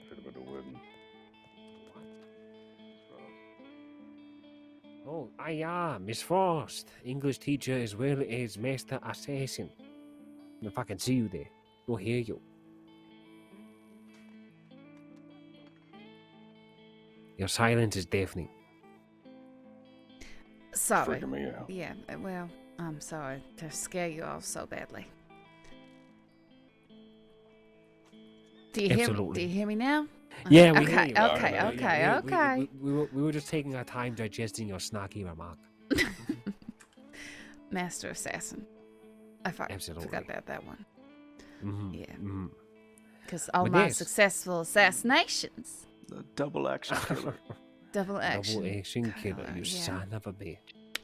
Could have been a wedding. Oh, Miss Frost, English teacher as well as master assassin. If I can see you there, we'll hear you. Your silence is deafening. Sorry. Freaking me out. Yeah, well, I'm sorry to scare you all so badly. Do you Absolutely. hear me now? Yeah, we Okay, hear you. okay. We were just taking our time digesting your snarky remark. Master Assassin. I Absolutely. forgot about that one. Mm-hmm. Yeah. Mm-hmm. Because all But my yes. successful assassinations. The double action killer. Double action. Double action killer, you yeah. son of a bitch.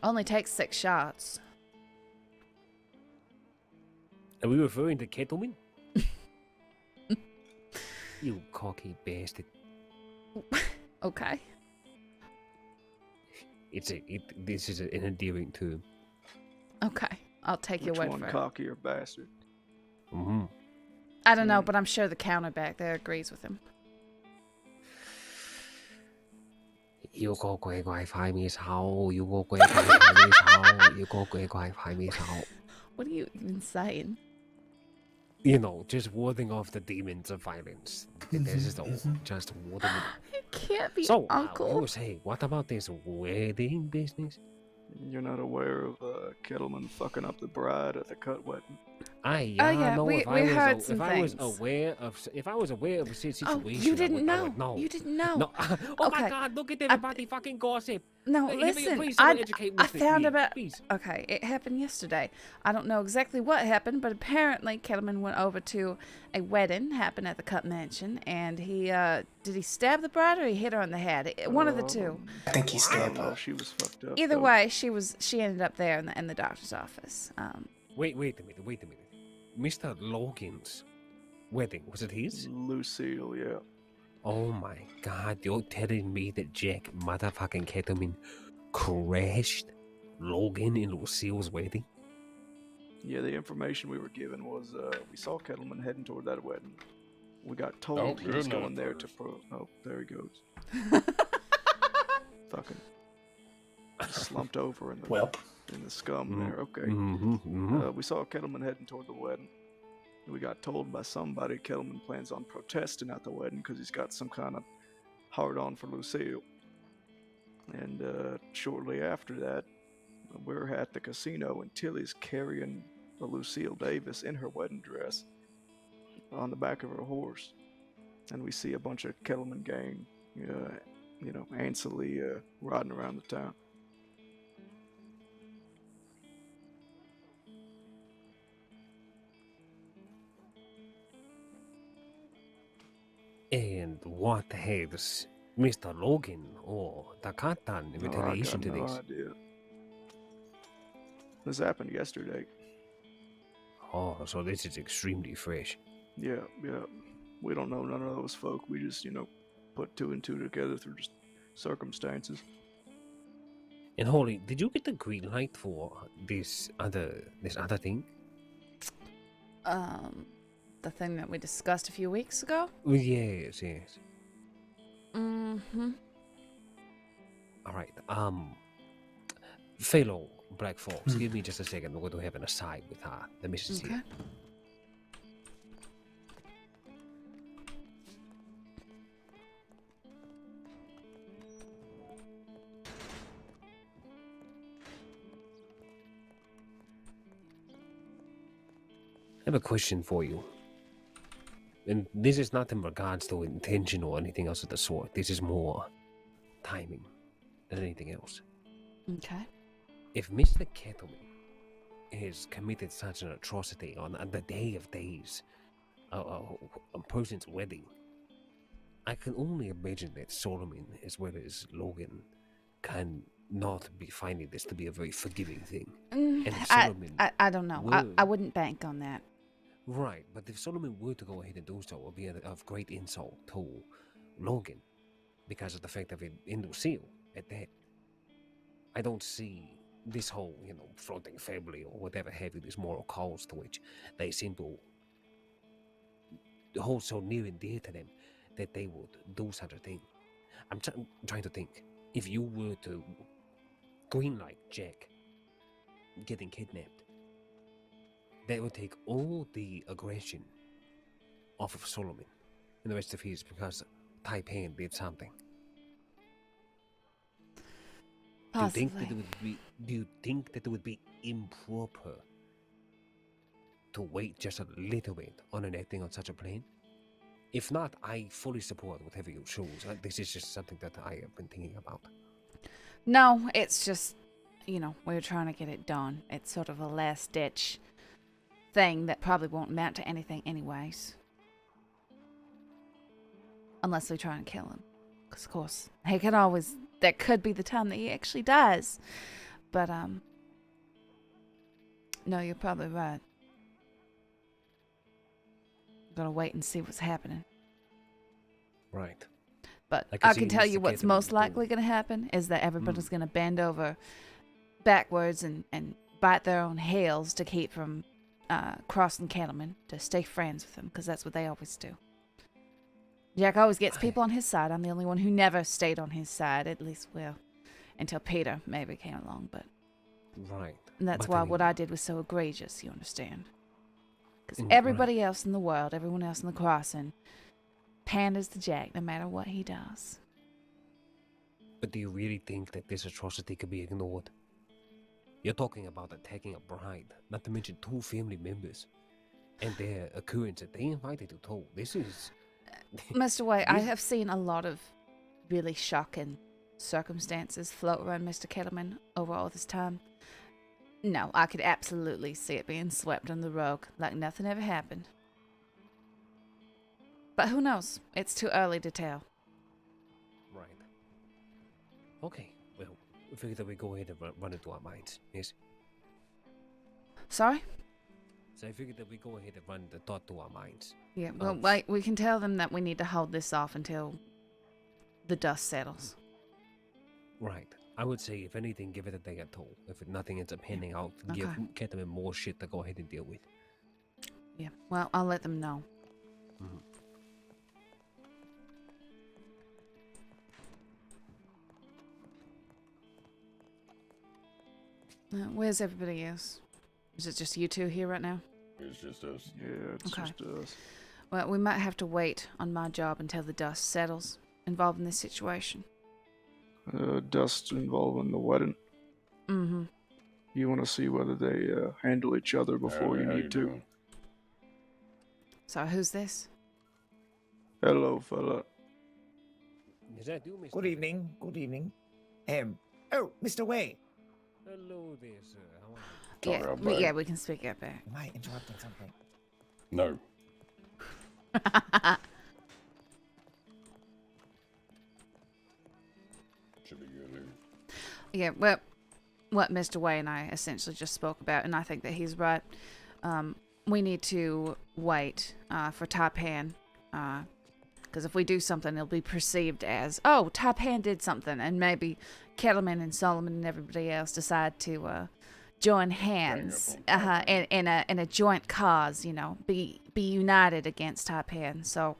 Only takes 6 shots. Are we referring to Kettleman? You cocky bastard. Okay. This is an endearing term. Okay. I'll take your Which word one for it. cockier bastard? Mm-hmm. I don't know, but I'm sure the counter back there agrees with him. You go quay quay phai mi sao. You go quay quay phai mi sao. You go quay quay phai mi sao. What are you even saying? You know, just warding off the demons of violence. This is all. Just warding it. It can't be So, Uncle. you were saying, what about this wedding business? You're not aware of Kettleman fucking up the bride at the cut wedding? Yeah, no. we heard some things. If I was aware of a situation, Oh, you didn't I know. would know. You didn't know. No. Oh Okay. my God! Look at everybody fucking gossip. No, Hey, listen. please, someone educate I Mr. found Lee, about. please. Okay, it happened yesterday. I don't know exactly what happened, but apparently Kettleman went over to a wedding happened at the Cut Mansion, and he did he stab the bride or he hit her on the head? One of the two. I think he stabbed Oh, her. she was fucked up. Either though. way, she ended up there in the doctor's office. Wait a minute. Mr. Logan's wedding, was it his? Lucille, yeah. Oh my God, you're telling me that Jack motherfucking Kettleman crashed Logan and Lucille's wedding? Yeah, the information we were given was we saw Kettleman heading toward that wedding. We got told he was going there to Oh, there he goes. Fucking slumped over in the scum there. Okay. We saw Kettleman heading toward the wedding. We got told by somebody Kettleman plans on protesting at the wedding because he's got some kind of hard-on for Lucille. And shortly after that, we're at the casino and Tilly's carrying Lucille Davis in her wedding dress on the back of her horse. And we see a bunch of Kettleman gang, ancillary riding around the town. And what has Mr. Logan or the cat done in retaliation to I got this? no idea. This happened yesterday. Oh, so this is extremely fresh. Yeah. We don't know none of those folk. We just, put 2 and 2 together through just circumstances. And Holly, did you get the green light for this other thing? The thing that we discussed a few weeks ago. Yes. Mm-hmm. All right. Fellow Black Fox, give me just a second. We're going to have an aside with the missus Okay. here. I have a question for you. And this is not in regards to intention or anything else of the sort. This is more timing than anything else. Okay. If Mr. Kettleman has committed such an atrocity on the day of days, a person's wedding, I can only imagine that Solomon, as well as Logan, can not be finding this to be a very forgiving thing. And if Solomon I don't know. I wouldn't bank on that. Right, but if Solomon were to go ahead and do so, it would be of great insult to Logan because of the fact of it in Lucille at that. I don't see this whole, floating family or whatever have you, this moral cause to which they seem to hold so near and dear to them, that they would do such a thing. I'm trying to think. If you were to greenlight Jack getting kidnapped, that would take all the aggression off of Solomon and the rest of his because Taipan did something. Possibly. Do you think that it would be improper to wait just a little bit on enacting on such a plan? If not, I fully support whatever you choose. This is just something that I have been thinking about. No, it's just, we're trying to get it done. It's sort of a last-ditch thing that probably won't amount to anything anyways. Unless we try and kill him. Because, of course, that could be the time that he actually dies. But, no, you're probably right. I'm gonna wait and see what's happening. Right. But I can tell you what's most likely going to happen is that everybody's going to bend over backwards and bite their own heels to keep from crossing Cattleman, to stay friends with him, because that's what they always do. Jack always gets people on his side. I'm the only one who never stayed on his side, at least, until Peter maybe came along. But right. And that's why what I did was so egregious, you understand? Because everybody else in the world, everyone else in the crossing, panders to Jack no matter what he does. But do you really think that this atrocity could be ignored? You're talking about attacking a bride, not to mention 2 family members, and their occurrence that they invited to toll. This is... Mr. White, I have seen a lot of really shocking circumstances float around Mr. Kettleman over all this time. No, I could absolutely see it being swept under the rug like nothing ever happened. But who knows? It's too early to tell. Right. Okay, well, I figure that we go ahead and run into our minds, yes? Sorry? So I figured that we go ahead and run the thought to our minds. Yeah, well, wait, we can tell them that we need to hold this off until the dust settles. Right. I would say, if anything, give it a day or 2. If nothing ends up panning out, give Kettleman more shit to go ahead and deal with. Yeah, well, I'll let them know. Mm-hmm. Where's everybody else? Is it just you 2 here right now? It's just us. Yeah, it's just us. Well, we might have to wait on my job until the dust settles involved in this situation. Dust involving the wedding. Mm-hmm. You want to see whether they handle each other before you need to. So, who's this? Hello, fella. Is that you, Mr. Good evening. Good evening. Oh, Mr. Way. Hello there, sir. How are you? Yeah, we can speak up there. Am I interrupting something? No. Should be good here. Yeah, well, what Mr. Way and I essentially just spoke about, and I think that he's right. We need to wait for Taipan, because if we do something, it'll be perceived as, oh, Taipan did something, and maybe Kettleman and Solomon and everybody else decide to join hands in a joint cause, be united against Taipan. So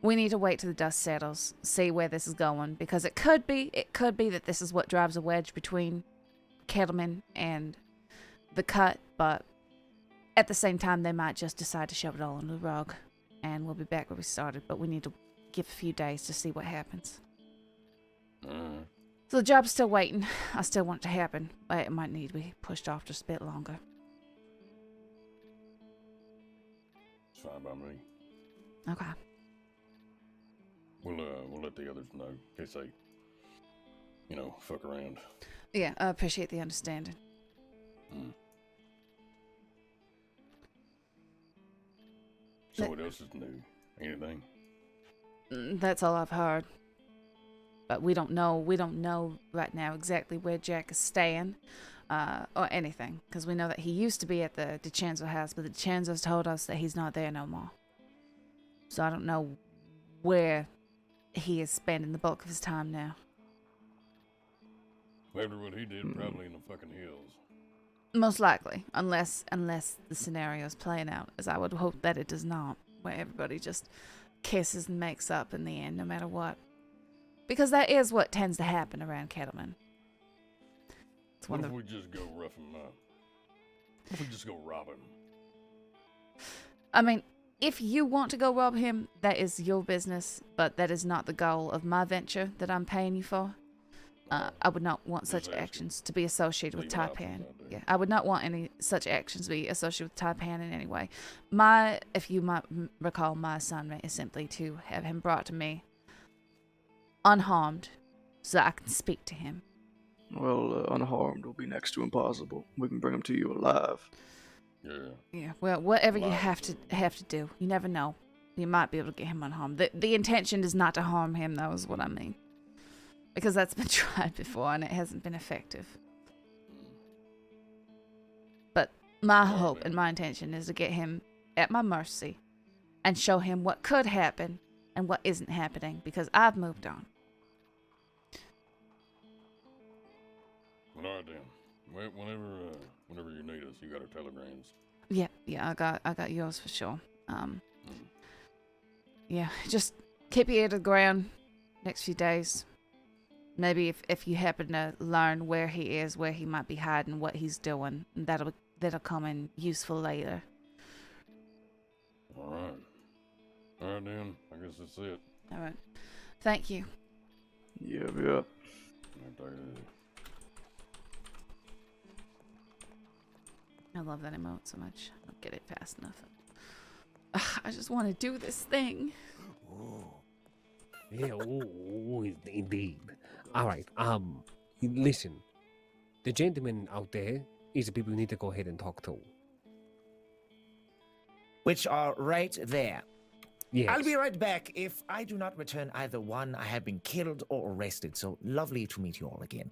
we need to wait till the dust settles, see where this is going, because it could be that this is what drives a wedge between Kettleman and the cut, but at the same time, they might just decide to shove it all under the rug, and we'll be back where we started, but we need to give a few days to see what happens. So the job's still waiting. I still want it to happen, but it might need to be pushed off just a bit longer. It's fine by me. Okay. We'll let the others know in case they, fuck around. Yeah, I appreciate the understanding. So what else is new? Anything? That's all I've heard. But we don't know right now exactly where Jack is staying, or anything, because we know that he used to be at the DiCenzo house, but the DiCenzo's told us that he's not there no more. So I don't know where he is spending the bulk of his time now. After what he did, probably in the fucking hills. Most likely, unless the scenario is playing out, as I would hope that it does not, where everybody just kisses and makes up in the end, no matter what. Because that is what tends to happen around Kettleman. It's What if we just go rough him up? What if we just go rob him? I mean, if you want to go rob him, that is your business, but that is not the goal of my venture that I'm paying you for. I would not want such actions to be associated with Taipan. Yeah, I would not want any such actions to be associated with Taipan in any way. If you might recall, my assignment is simply to have him brought to me unharmed so I can speak to him. Well, unharmed will be next to impossible. We can bring him to you alive. Yeah, well, whatever you have to do. You never know. You might be able to get him unharmed. The intention is not to harm him, though, is what I mean. Because that's been tried before and it hasn't been effective. But my hope and my intention is to get him at my mercy and show him what could happen and what isn't happening because I've moved on. All right, then. Whenever you need us, you got our telegrams. Yeah, I got yours for sure. Yeah, just keep your ear to the ground next few days. Maybe if you happen to learn where he is, where he might be hiding, what he's doing, that'll come in useful later. All right. All right, then. I guess that's it. All right. Thank you. Yep. I love that emote so much. I don't get it fast enough. Ugh, I just want to do this thing. Yeah, indeed. All right, listen. The gentleman out there is the people you need to go ahead and talk to. Which are right there. Yes. I'll be right back. If I do not return either one, I have been killed or arrested. So lovely to meet you all again.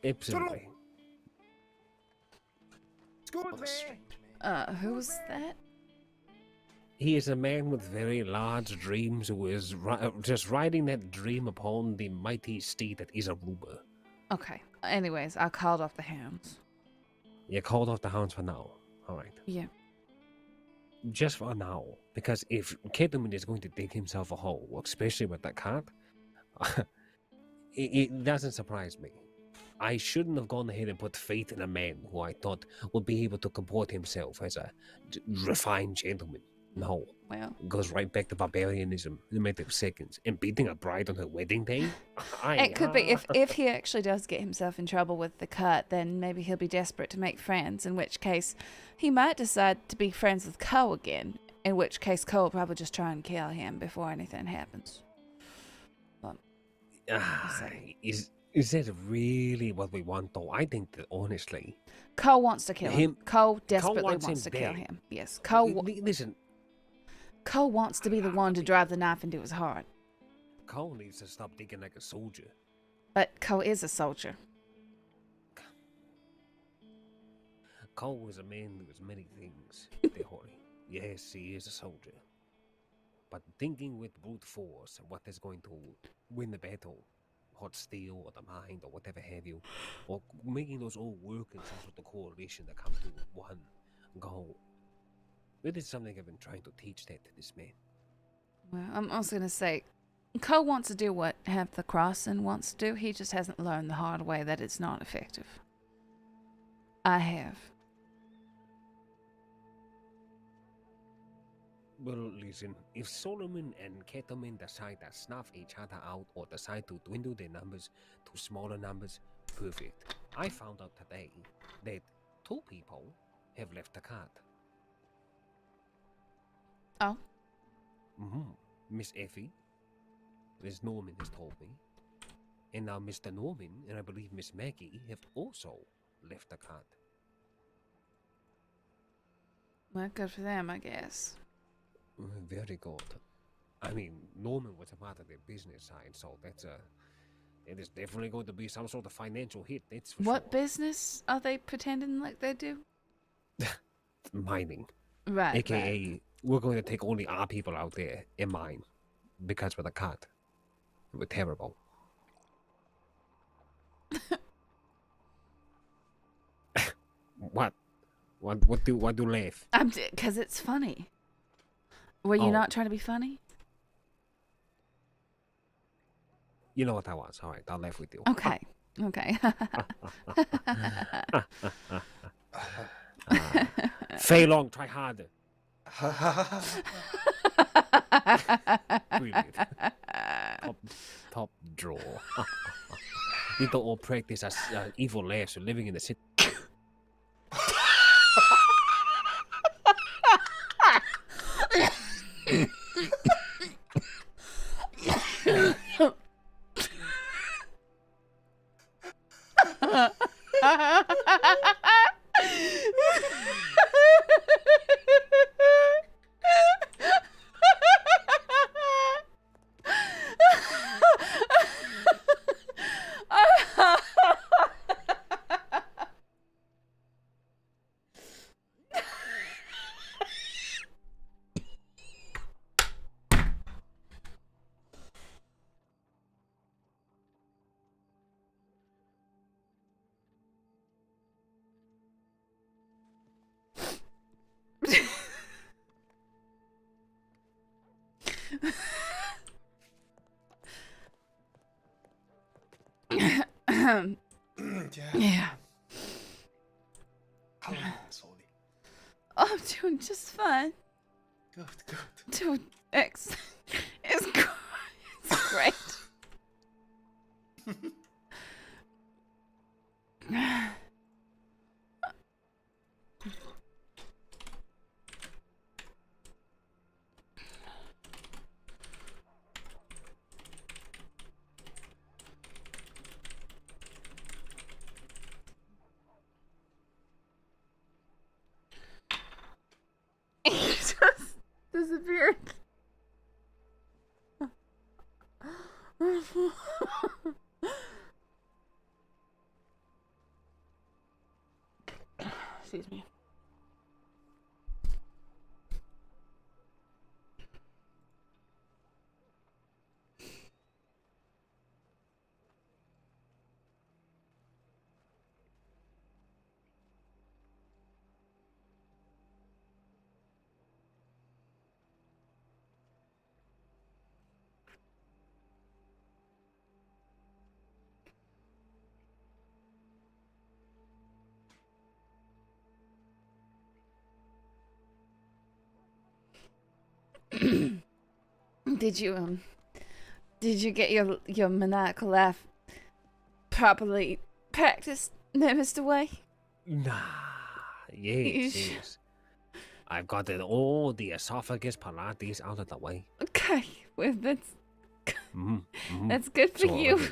Absolutely. Who's that? He is a man with very large dreams who is just riding that dream upon the mighty steed that is Aruba. Okay. Anyways, I called off the hounds. You called off the hounds for now. All right. Yeah. Just for now. Because if Kettleman is going to dig himself a hole, especially with that cat, it doesn't surprise me. I shouldn't have gone ahead and put faith in a man who I thought would be able to comport himself as a refined gentleman. No. Well, goes right back to barbarianism in a matter of seconds. And beating a bride on her wedding day? It could be. If he actually does get himself in trouble with the cut, then maybe he'll be desperate to make friends, in which case he might decide to be friends with Ko again, in which case Ko will probably just try and kill him before anything happens. But, is that really what we want, though? I think that, honestly... Ko wants to kill him. Ko desperately wants to kill him. Yes. Listen... Ko wants to be the one to drive the knife into his heart. Ko needs to stop thinking like a soldier. But Ko is a soldier. Ko was a man who was many things, Dehori. Yes, he is a soldier. But thinking with brute force and what is going to win the battle, hot steel or the mind or whatever have you, or making those all work in some sort of coalition that come to one goal. It is something I've been trying to teach that to this man. Well, I'm also going to say, Ko wants to do what Half the Crossing wants to do. He just hasn't learned the hard way that it's not effective. I have. Well, listen, if Solomon and Kettleman decide to snuff each other out or decide to dwindle their numbers to smaller numbers, perfect. I found out today that 2 people have left the cart. Oh? Miss Effie, as Norman has told me, and now Mr. Norman and I believe Miss Maggie have also left the cart. Well, good for them, I guess. Very good. I mean, Norman was a part of their business side, so it is definitely going to be some sort of financial hit, that's for What sure. business are they pretending like they do? Mining. Right, AKA, right. we're going to take only our people out there and mine. Because we're the cut. We're terrible. What? What do you laugh? Because it's funny. Were you not trying to be funny? You know what I was. All right, I'll laugh with you. Okay. Okay. Fei Long, try harder. Brilliant. Top draw. Need to all practice as evil laughs for living in the city. Yeah. How are you, Soli? Oh, I'm doing just fine. Good, good. Dude, it's great. He just disappeared. Excuse me. Did you get your maniacal laugh properly practiced, Mr. Way? Nah, yes. I've gotten all the esophagus Pilates out of the way. Okay, well that's Mm-hmm. that's good for you. Right,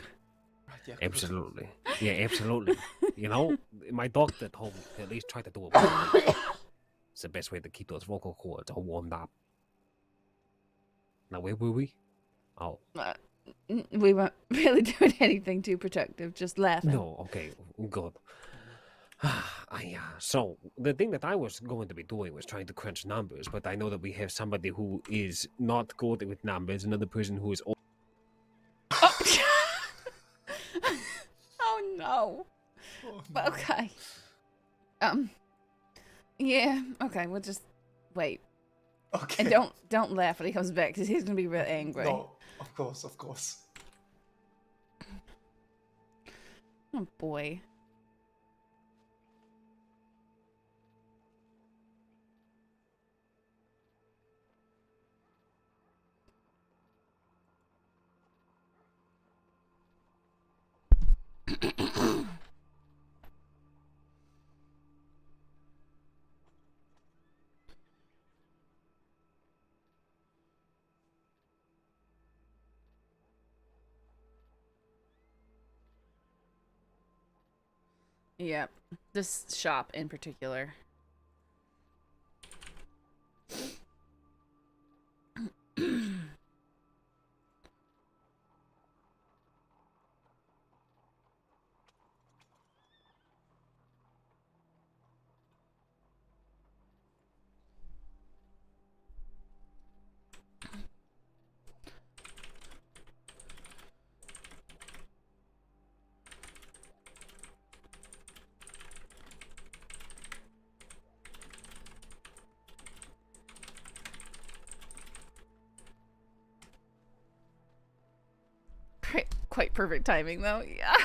yeah, good. Absolutely. Yeah, absolutely. You know, my doctor told me to at least try to do it. It's the best way to keep those vocal cords all warmed up. Now, where were we? Oh. We weren't really doing anything too productive, just laughing. No, okay, good. So, the thing that I was going to be doing was trying to crunch numbers, but I know that we have somebody who is not good with numbers, another person who is... Oh no. Oh, But okay. Yeah. Okay. We'll just wait. Okay. And don't laugh when he comes back because he's gonna be real angry. No, of course, of course. Oh boy. Yep. This shop in particular. quite perfect timing, though. Yeah.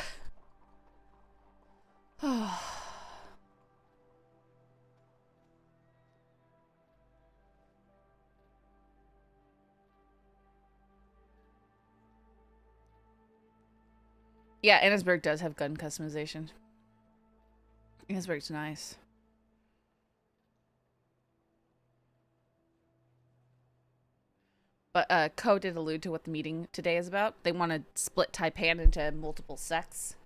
Yeah, Annisburg does have gun customization. Annisburg's nice. But Ko did allude to what the meeting today is about. They want to split Taipan into multiple sects,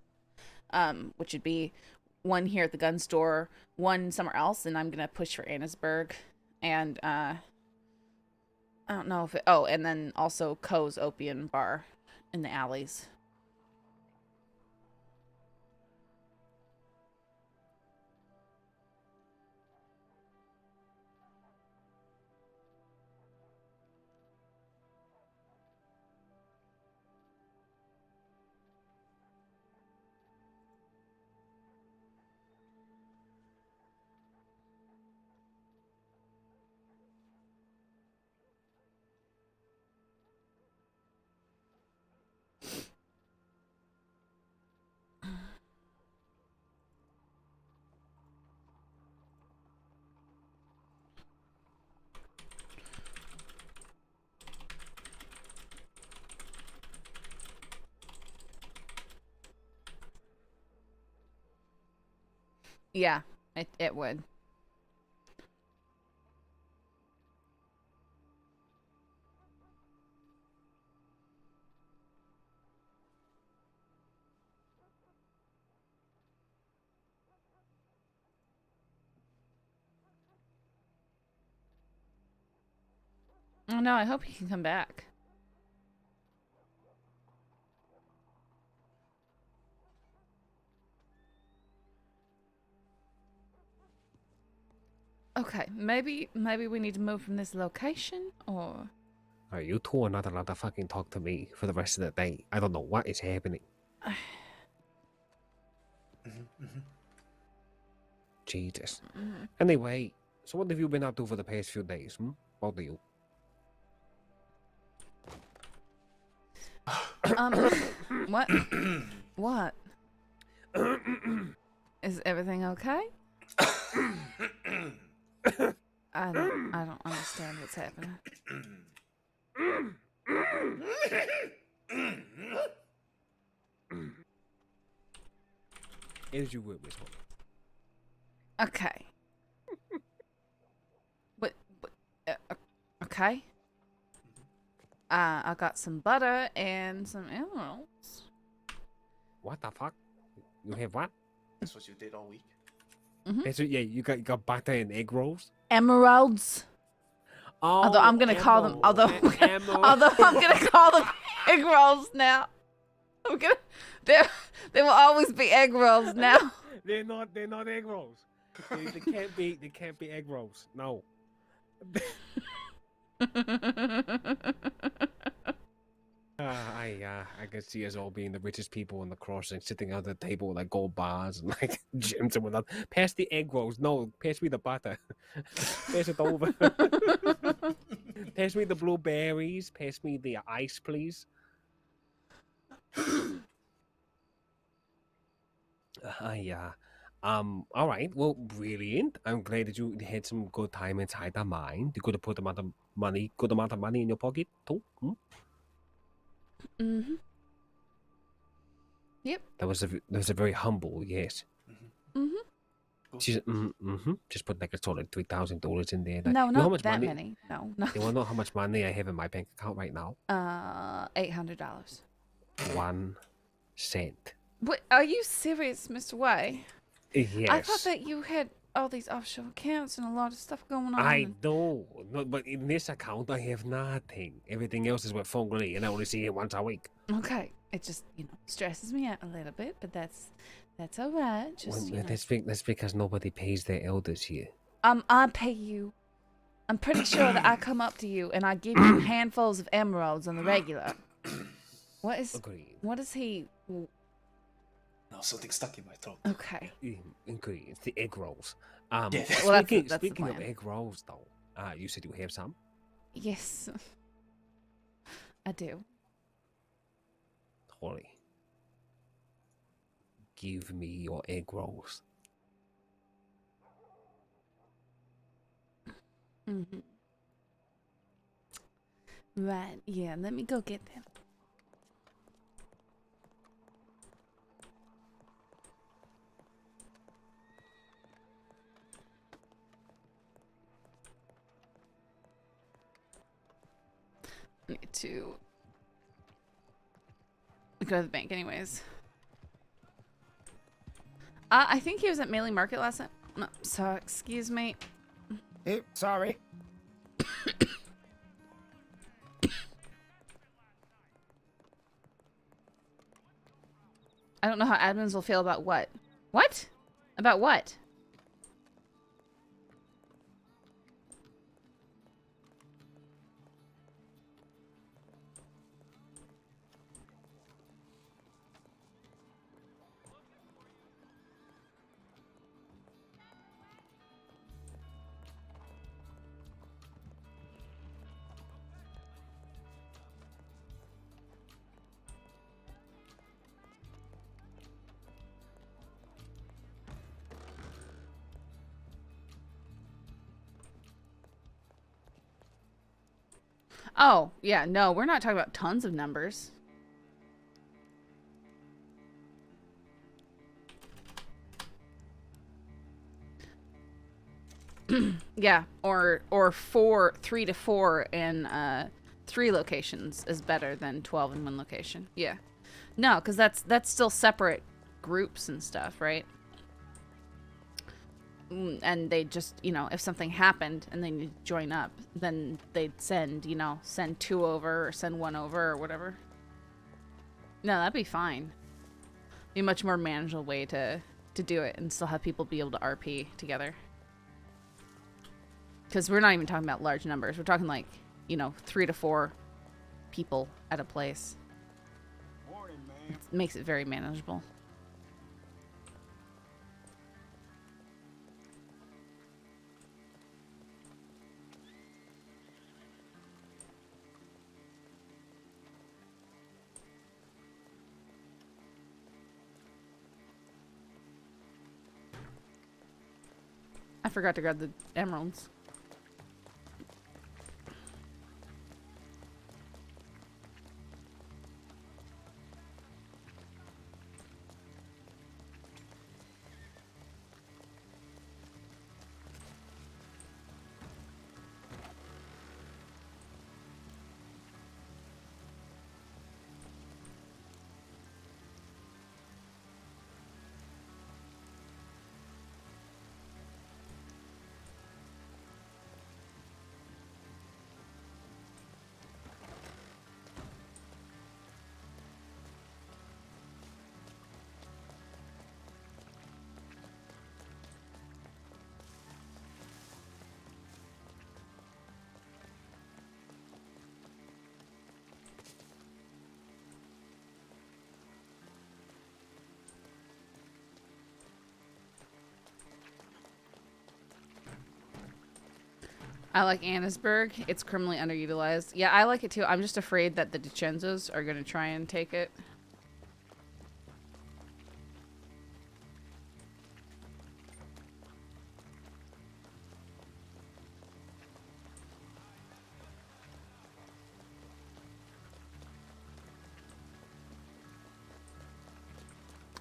which would be one here at the gun store, one somewhere else, and I'm gonna push for Annisburg, and I don't know if it. Oh, and then also Ko's opium bar in the alleys. Yeah, it would. Oh no, I hope he can come back. Okay, maybe we need to move from this location, or... Alright, you two are not allowed to fucking talk to me for the rest of the day. I don't know what is happening. Jesus. Anyway, so what have you been up to for the past few days, Both of you. What? What? Is everything okay? I don't understand what's happening. As you will, Miss Holly. Okay. Okay. I got some butter and some emeralds. What the fuck? You have what? That's what you did all week. Yeah, you got butter and egg rolls? Emeralds. Oh, although I'm gonna call them although I'm gonna call them egg rolls now. They will always be egg rolls now. They're not egg rolls. They can't be egg rolls. No. I could see us all being the richest people in the crossing, sitting at the table with like gold bars and like gyms and whatnot. Pass the egg rolls. No, pass me the butter. Pass it over. Pass me the blueberries. Pass me the ice, please. All right. Well, brilliant. I'm glad that you had some good time inside the mine. You could have put good amount of money in your pocket too. Yep. That was a very humble yes. She's just put like a solid $3,000 in there. No, you know not how much that money? many. No. You want to know how much money I have in my bank account right now? $800. 1 cent. What? Are you serious, Mr. Way? Yes. I thought that you had all these offshore accounts and a lot of stuff going on. I know, but in this account I have nothing. Everything else is with Fogly, and I only see it once a week. Okay, it just stresses me out a little bit, but that's all right. Just that's because nobody pays their elders here. I pay you. I'm pretty sure that I come up to you and I give you handfuls of emeralds on the regular. What is? Agreed. What is he? No, something stuck in my throat. Okay. Agreed. It's the egg rolls. Yeah, well, speaking that's the of plan. egg rolls, though, you said you have some. Yes, I do. Holy. give me your egg rolls. Mm-hmm. Right, yeah, let me go get them. I need to go to the bank anyways. I think he was at Melee Market last night. No, so, excuse me. Hey, sorry. I don't know how admins will feel about what? What? About what? Oh, yeah, no, we're not talking about tons of numbers. Yeah, or 3 to 4 in 3 locations is better than 12 in 1 location. Yeah. No, because that's still separate groups and stuff, right? And they just, you know, if something happened and they need to join up, then they'd send, you know, send 2 over or send 1 over or whatever. No, that'd be fine. Be a much more manageable way to do it and still have people be able to RP together. Because we're not even talking about large numbers. We're talking like, you know, 3 to 4 people at a place. Morning, It makes it very manageable. I forgot to grab the emeralds. I like Annisburg. It's criminally underutilized. Yeah, I like it too. I'm just afraid that the DiCenzos are going to try and take it.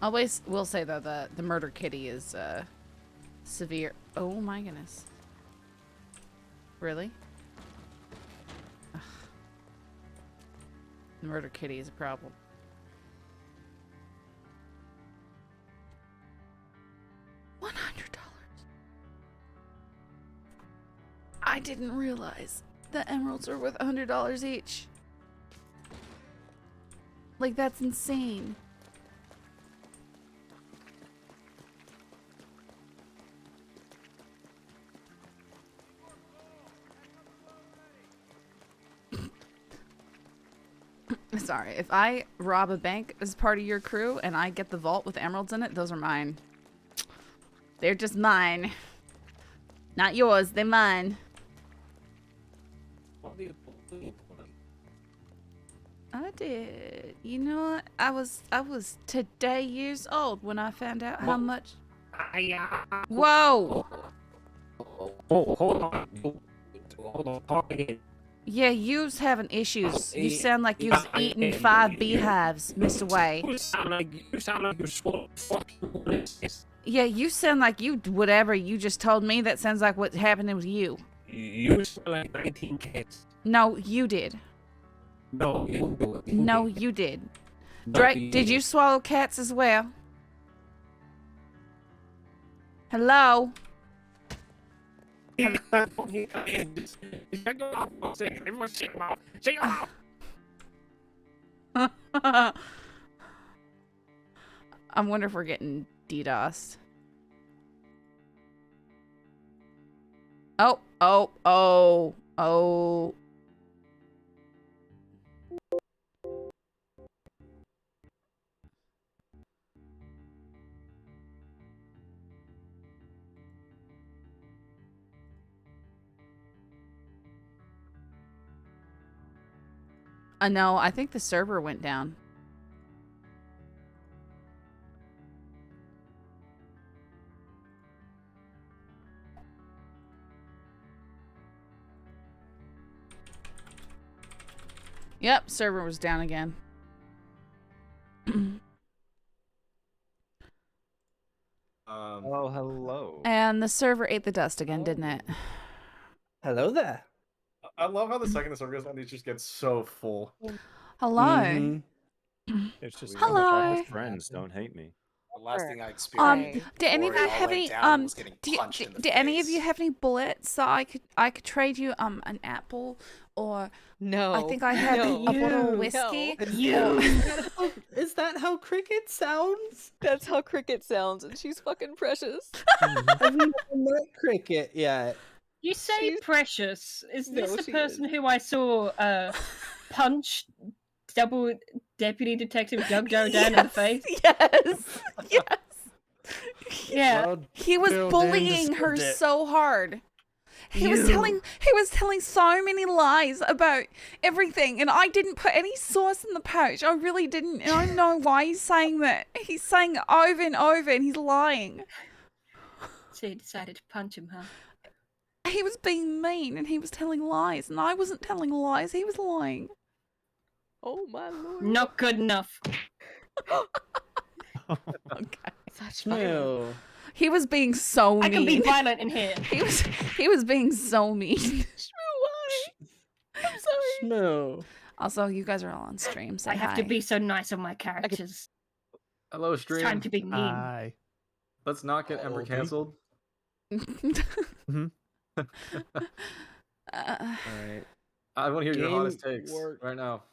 Always will say though the murder kitty is severe. Oh my goodness. Really? Ugh. The murder kitty is a problem. $100. I didn't realize the emeralds are worth $100 each. Like, that's insane. Sorry, if I rob a bank as part of your crew and I get the vault with emeralds in it, those are mine. They're just mine. Not yours, they're mine. did. You know what? I was today years old when I found out how much. Whoa! Hold on. Hold on. Talk again. Yeah, you's having issues. You sound like you's eating 5 beehives, Mr. Way. You sound like you're swallowing fucking. Yeah, you sound like you whatever you just told me. That sounds like what's happening with you. You sound like 19 cats. No, you did. No, you do it. No, you did. Drake, did you swallow cats as well? Hello? I wonder if we're getting DDoSed. Oh. No, I think the server went down. Yep, server was down again. Oh, hello. And the server ate the dust again, didn't it? Hello there. I love how the second the server goes down, these just get so full. Hello. Mm-hmm. It's just Hello. my friends don't hate me. The last thing I experienced. Do any of before you it all have went any down was getting punched in the do any of face. you have any bullets so I could trade you an apple or No. I think I have No. a bottle of You. whiskey. No. Is that how cricket sounds? That's how cricket sounds, and she's fucking precious. I've never met cricket yet. You say She's- precious. Is No, this the she person who I saw punch double deputy detective Doug Dodan in the face? Yes. Yes. Yeah. Well, He was Bill Dan bullying her deserved it. so hard. He was telling so many lies about everything, and I didn't put any sauce in the pouch. I really didn't. And I don't know why he's saying that. He's saying it over and over, and he's lying. So you decided to punch him, huh? He was being mean, and he was telling lies, and I wasn't telling lies. He was lying. Oh my lord. Not good enough. Okay. Such No. He was being so mean. I can be violent in here. He was being so mean. I'm sorry. No. Also, you guys are all on stream. Say I have hi. to be so nice on my characters. Hello, It's stream. time to be mean. Hi. Let's not get Ember canceled. Alright. I want to hear your Game hottest takes work. right now.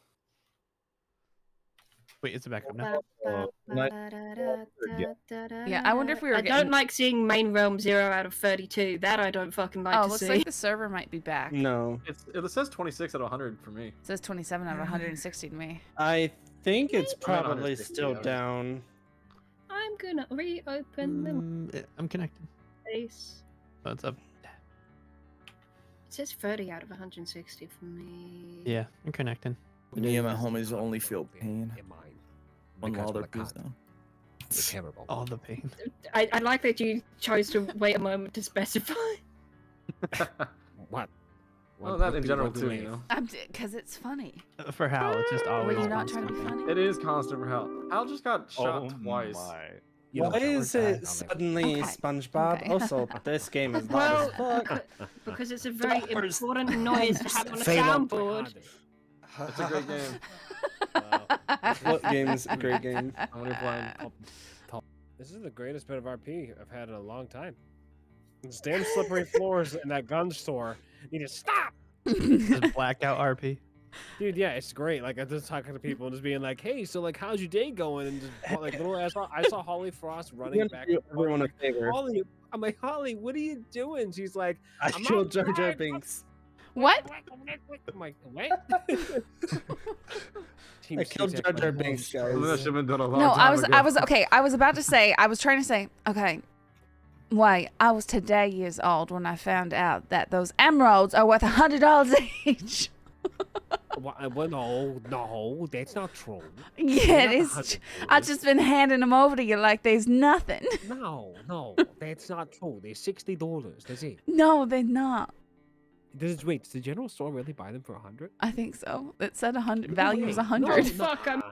Wait, it's a backup now. Yeah, I wonder if we were I getting... don't like seeing main realm 0 out of 32. That I don't fucking like Oh, to looks see. like the server might be back. No. It says 26 out of 100 for me. It says 27 out of 160 to me. I think it's I'm at probably 160 still hours. down. I'm gonna reopen the I'm connecting. space. Oh, it's up. It says 30 out of 160 for me. Yeah, I'm connecting. Me and my homies only feel pain In mine. when Because Wilder we're goes cut. down. We're terrible. All the pain. I like that you chose to wait a moment to specify. What? Well, that in general too, you know. Because it's funny. For Hal, it's just Were always. you not trying to be funny? It is constant for Hal. Hal just got shot Oh twice. my. You know, Why we're is bad it on it. suddenly Okay. SpongeBob? Okay. Also, this game is Well, loud as fuck. because it's a very Dollars. important noise to have on a Fable. soundboard. It's a great game. What game is a great game? I'm gonna playing. This is the greatest bit of RP I've had in a long time. Those damn slippery floors in that gun store need to stop! Just blackout RP. Dude, yeah, it's great. Like, I'm just talking to people and just being like, hey, so, like, how's your day going? And just, like, little ass, I saw Holly Frost running I'm back. gonna do and forth. everyone a favor. Holly, I'm like, Holly, what are you doing? She's like, I I'm killed Jar Jar outside. Binks. What? I'm like, what? I killed Jar Jar Binks, guys. That should have been done a long No, time ago. I was about to say, I was trying to say, okay, wait, I was today years old when I found out that those emeralds are worth $100 each. Well, no, that's not true. Yeah, They're it not is. $100. I've just been handing them over to you like there's nothing. No, that's not true. They're $60. That's it. No, they're not. Wait, does the general store really buy them for $100? I think so. It said 100. No Value was way. 100. No, Fuck, I'm-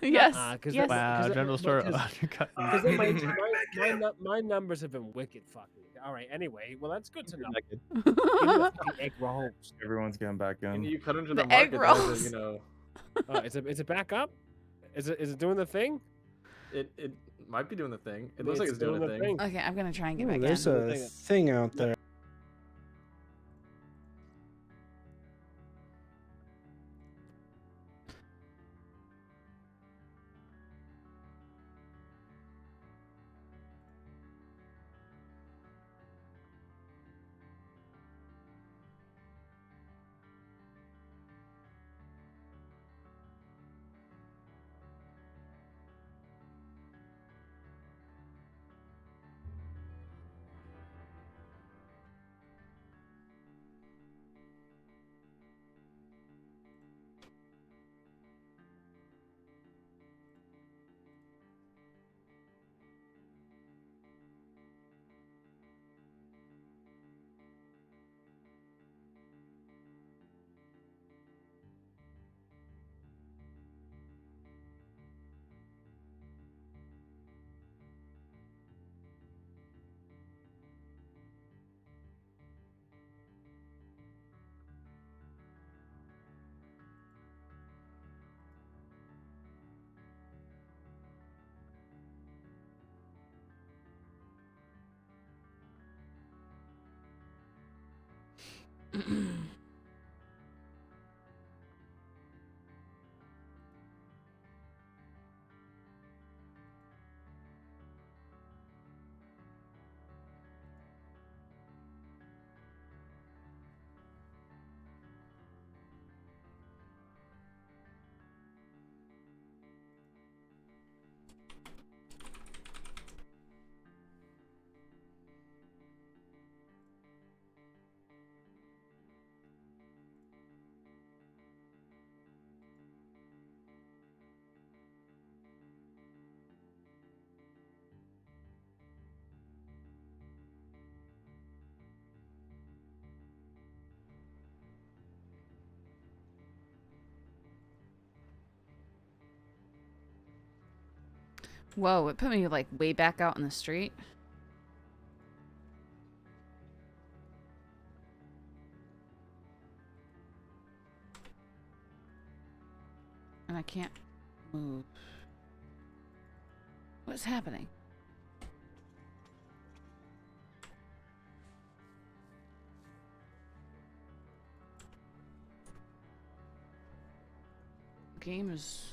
Yes. Yes. Wow, general store undercutting. Because my numbers have been wicked fucking. All right. Anyway, well that's good to know. Give me the fucking egg rolls. Everyone's getting back in. You cut into The the egg market, there's rolls. a, you know, Is it back up? Is it doing the thing? it might be doing the thing. It looks like it's doing the thing. Okay, I'm gonna try and get back There's in. a thing out there. Whoa, it put me like way back out in the street. And I can't move. What's happening? Game is...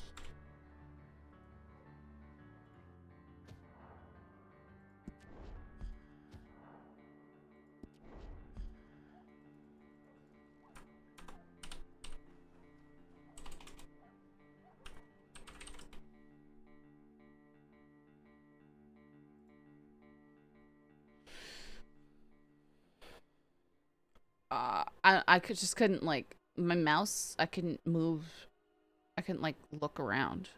I just couldn't like my mouse. I couldn't move. I couldn't like look around.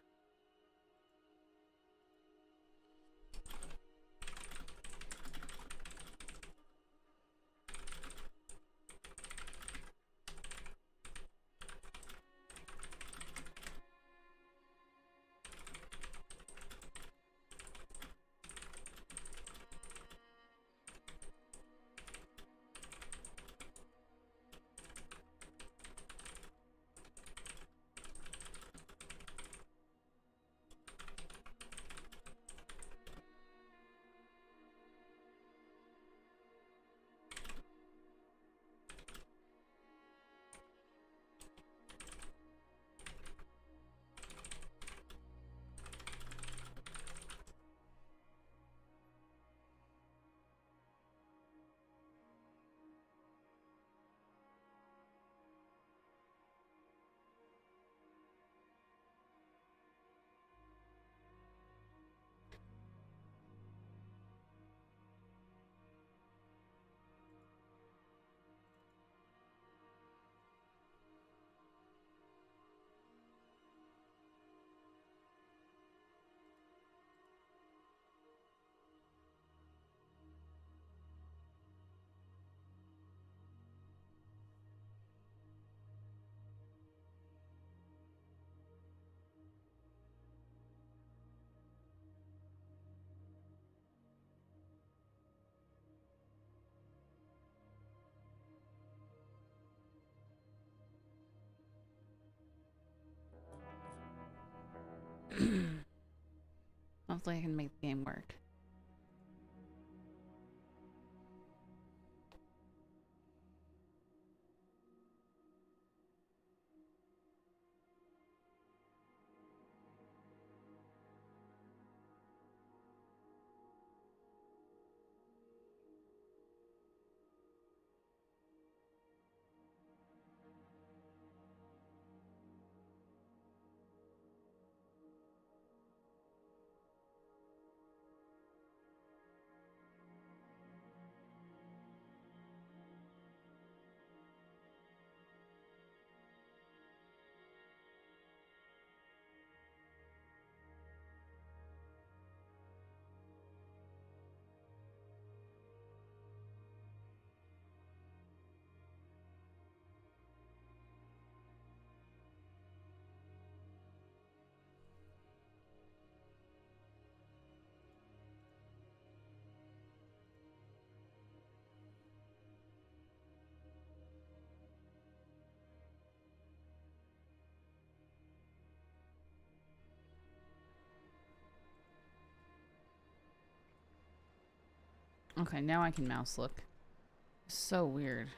Hopefully I can make the game work. Okay, now I can mouse look. So weird.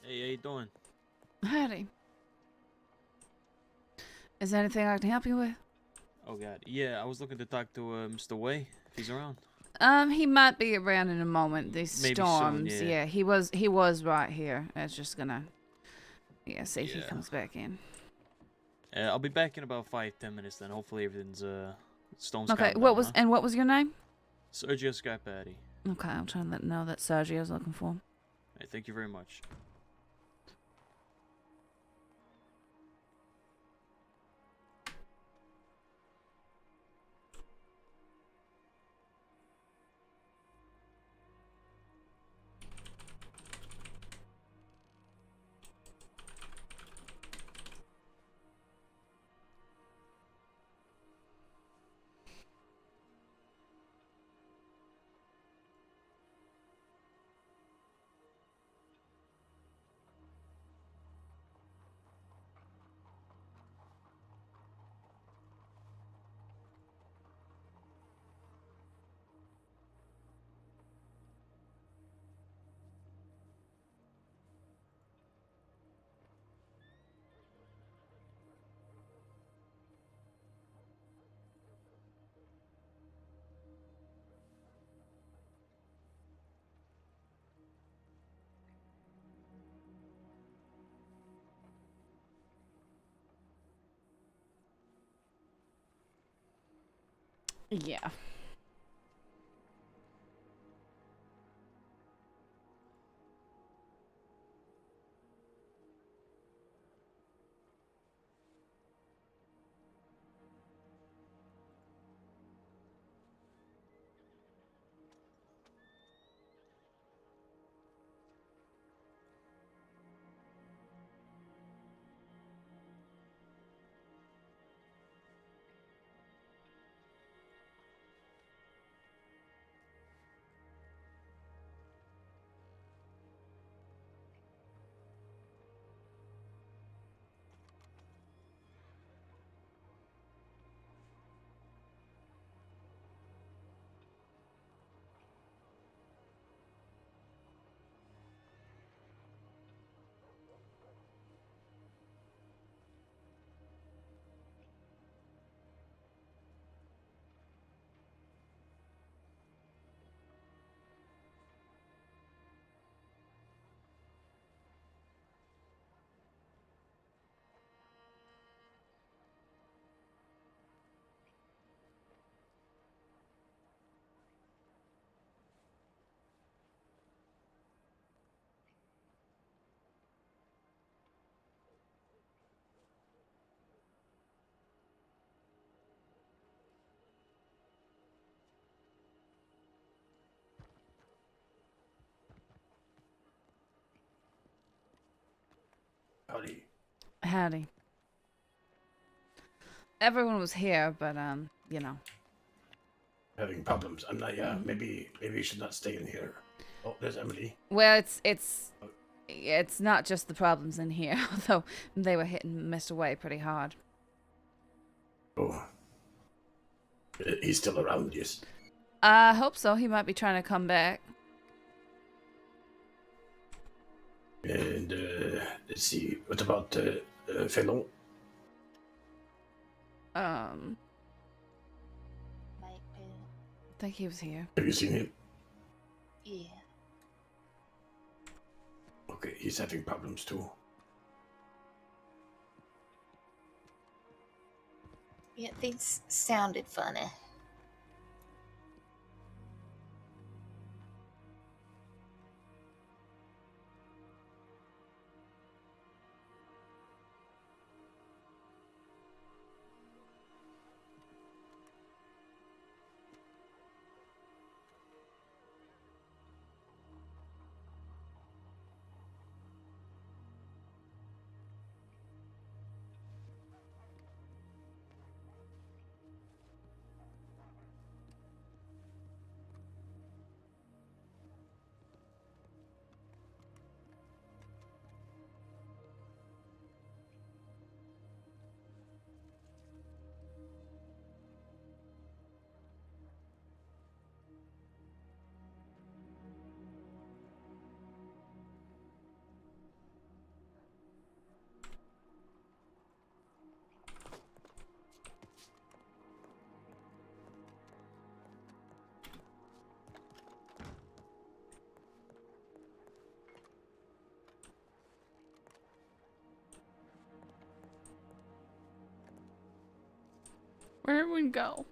Hey, how you doing? Howdy. Is there anything I can help you with? Oh God, yeah, I was looking to talk to Mr. Way if he's around. He might be around in a moment. These Maybe soon, storms, yeah. he was right here. It's just gonna, see if he comes back in. I'll be back in about 5-10 minutes. Then hopefully everything's storm's Okay. calmed What down, was huh? what was your name? Sergio Scarpati. Okay, I'll try and let know that Sergio's looking for him. Hey, thank you very much. Yeah. Howdy. Howdy. Everyone was here, but you know. Having problems. I'm not. Yeah, maybe you should not stay in here. Oh, there's Emily. Well, it's not just the problems in here, although they were hitting Mr. Way pretty hard. Oh, he's still around, yes. I hope so. He might be trying to come back. And let's see. What about Felon? I think he was here. Have you seen him? Yeah. Okay, he's having problems too. Yeah, these sounded funny. Where did we go?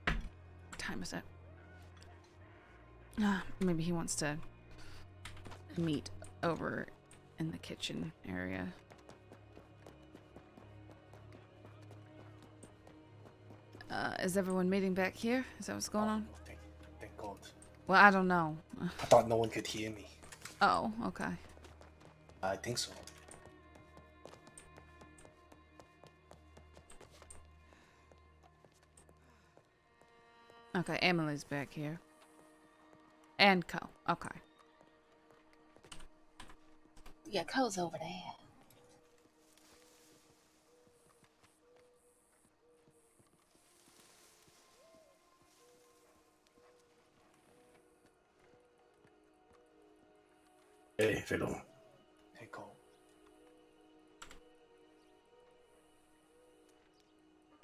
What time is it? Maybe he wants to meet over in the kitchen area. Is everyone meeting back here? Is that what's going on? Thank God. Well, I don't know. I thought no one could hear me. Oh, okay. I think so. Okay, Emily's back here. And Co. Okay. Yeah, Co's over there. Hey, Felon. Hey, Cole.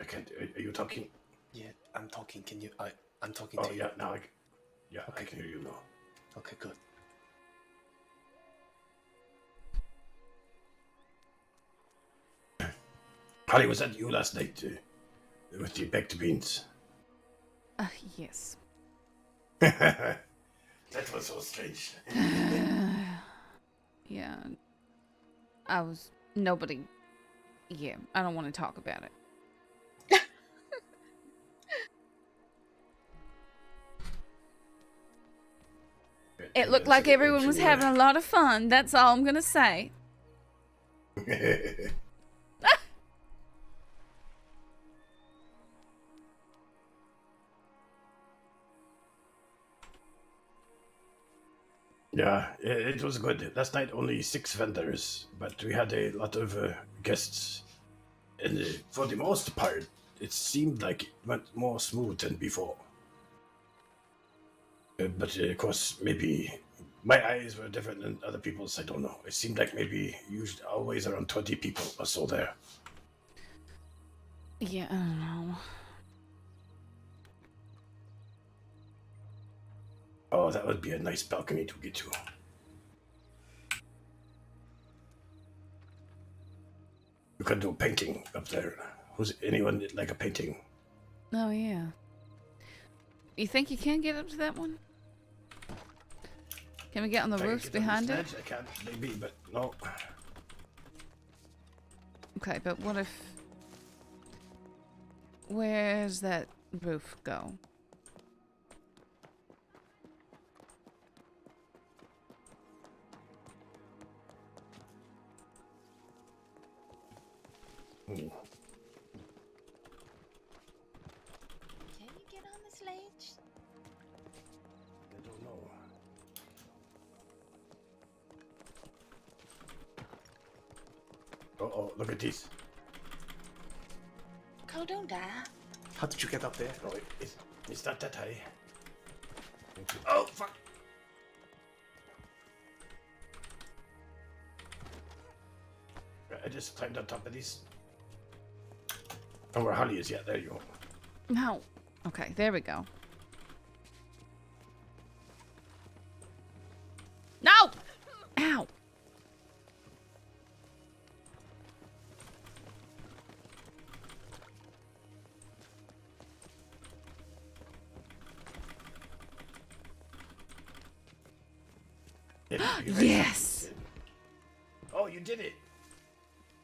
I can't. Are you talking? Yeah, I'm talking. Can you? I'm talking to you. Yeah, now I can hear you now. Okay, good. Holly, was that you last night with the baked beans? Yes. That was so strange. Yeah. Nobody. Yeah, I don't want to talk about it. It looked like everyone was having a lot of fun. That's all I'm gonna say. Yeah, it was good. Last night only 6 vendors, but we had a lot of guests. And for the most part, it seemed like it went more smooth than before. But of course, maybe my eyes were different than other people's. I don't know. It seemed like maybe usually always around 20 people or so there. Yeah, I don't know. Oh, that would be a nice balcony to get to. You could do a painting up there. Who's anyone like a painting? Oh, yeah. You think you can get up to that one? Can we get on the roofs behind it? I can't, maybe, but no. Okay, but what if... Where's that roof go? Can you get on the sledge? I don't know. Uh-oh, look at this. Cole, don't die. How did you get up there? Oh, it's not that high. Oh, fuck! I just climbed on top of these. And where Holly is, yeah, there you go. No. Okay, there we go. No! Ow! Yes! Oh, you did it!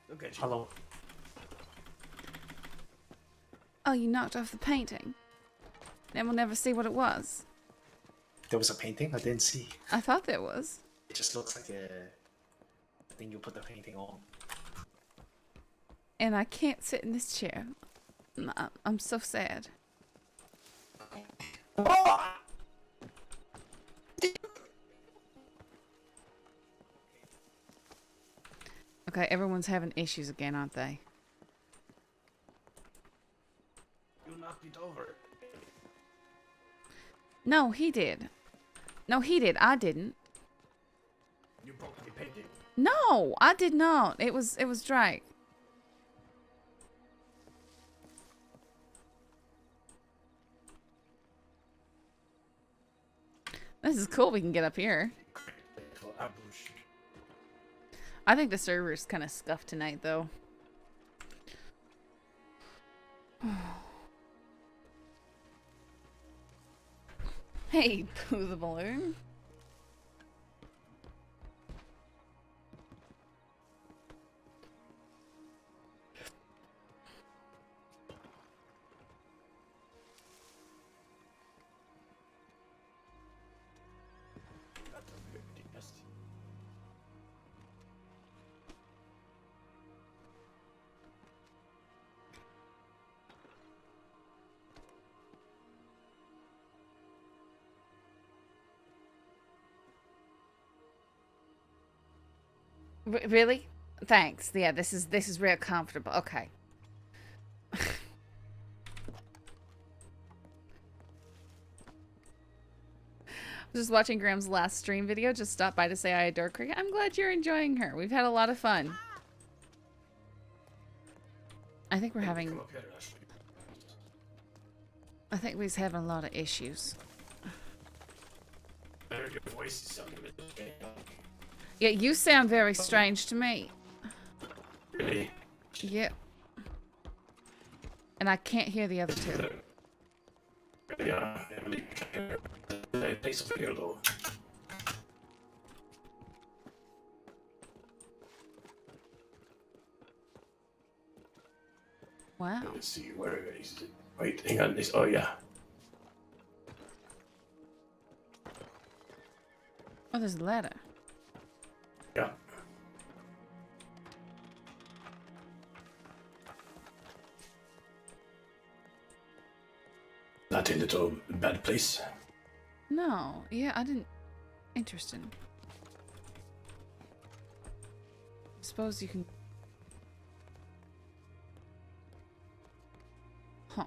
Look at you. Hello. Oh, you knocked off the painting. Then we'll never see what it was. There was a painting I didn't see. I thought there was. It just looks like a thing you put the painting on. And I can't sit in this chair. I'm so sad. Okay, everyone's having issues again, aren't they? You knocked it over. No, he did. No, he did. I didn't. You broke the painting. No, I did not. It was Drake. This is cool. We can get up here. I think the server's kind of scuffed tonight, though. Hey, Pooh the Balloon. Really? Thanks. Yeah, this is real comfortable. Okay. Just watching Graham's last stream video. Just stopped by to say I adore Cricket. I'm glad you're enjoying her. We've had a lot of fun. I think we're having... I think we're having a lot of issues. Your voice is sounding a bit strange. Yeah, you sound very strange to me. Really? Yep. And I can't hear the other two. Yeah, place of here though. Wow. Let's see, where is it? Wait, hang on, this, oh yeah. Oh, there's a ladder. Yeah. Not in a bad place. No, yeah, I didn't... Interesting. Suppose you can... Huh.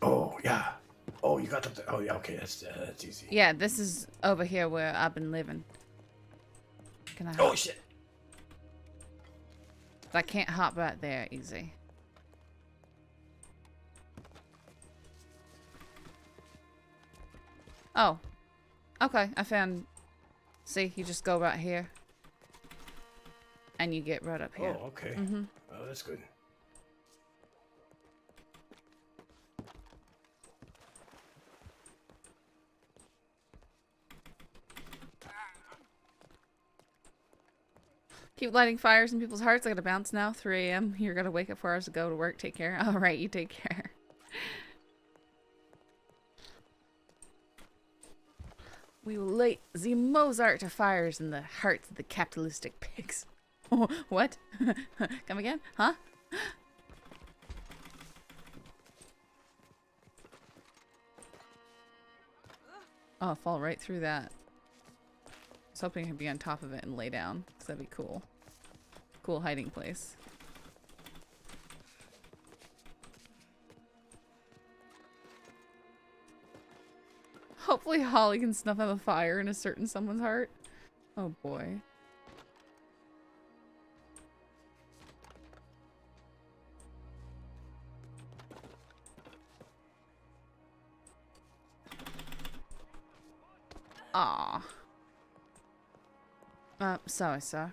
Oh, yeah. Oh, you got up there. Oh, yeah, okay, that's easy. Yeah, this is over here where I've been living. Can I hop? Oh, shit. But I can't hop right there easy. Oh. Okay, I found... See, you just go right here. And you get right up here. Oh, okay. Mm-hmm. Oh, that's good. Keep lighting fires in people's hearts. I gotta bounce now. 3 a.m. You're gonna wake up 4 hours to go to work. Take care. All right, you take care. We will light the Mozart to fires in the hearts of the capitalistic pigs. What? Come again? Huh? Oh, I'll fall right through that. I was hoping I could be on top of it and lay down, because that'd be cool. Cool hiding place. Hopefully Holly can snuff out a fire in a certain someone's heart. Oh boy. Aw. Sorry, sir.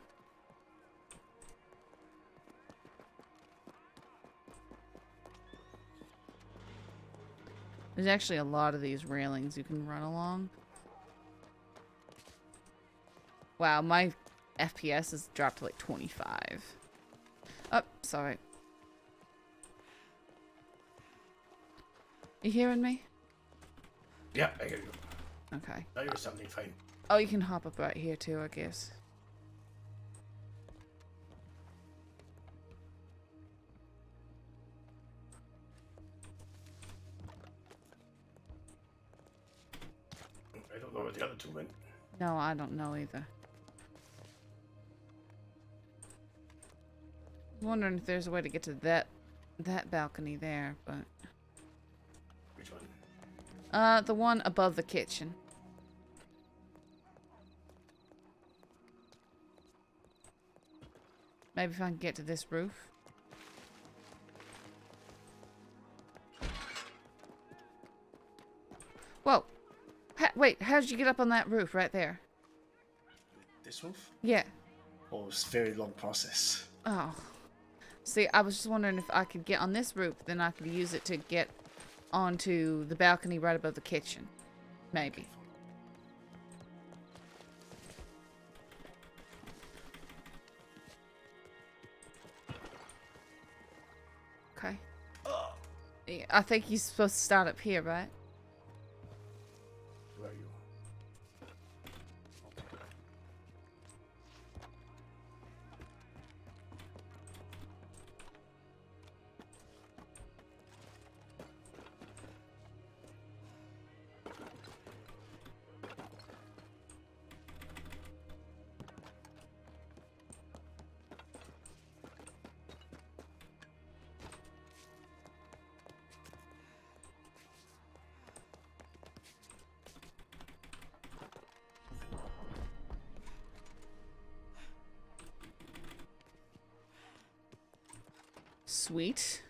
There's actually a lot of these railings you can run along. Wow, my FPS has dropped to like 25. Oh, sorry. You hearing me? Yeah, I hear you. Okay. Now you're sounding fine. Oh, you can hop up right here too, I guess. I don't know where the other two went. No, I don't know either. I'm wondering if there's a way to get to that balcony there, but Which one? the one above the kitchen. Maybe if I can get to this roof. Whoa. Wait, how did you get up on that roof right there? This roof? Yeah. Oh, it's a very long process. Oh. See, I was just wondering if I could get on this roof, then I could use it to get onto the balcony right above the kitchen. Maybe. Okay. Yeah, I think you're supposed to start up here, right? Where are you? Sweet.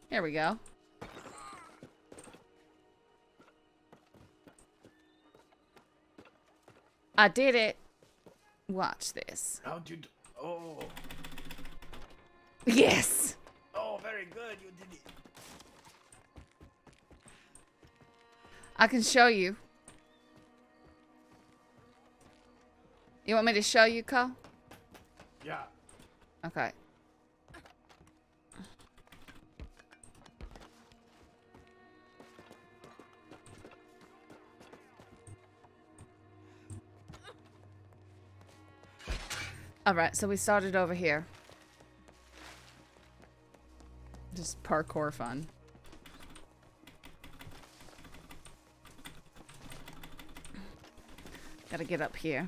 There we go. I did it. Watch this. How did? Oh. Yes. Oh, very good. You did it. I can show you. You want me to show you, Cole? Yeah. Okay. Alright, so we started over here. Just parkour fun. Gotta get up here.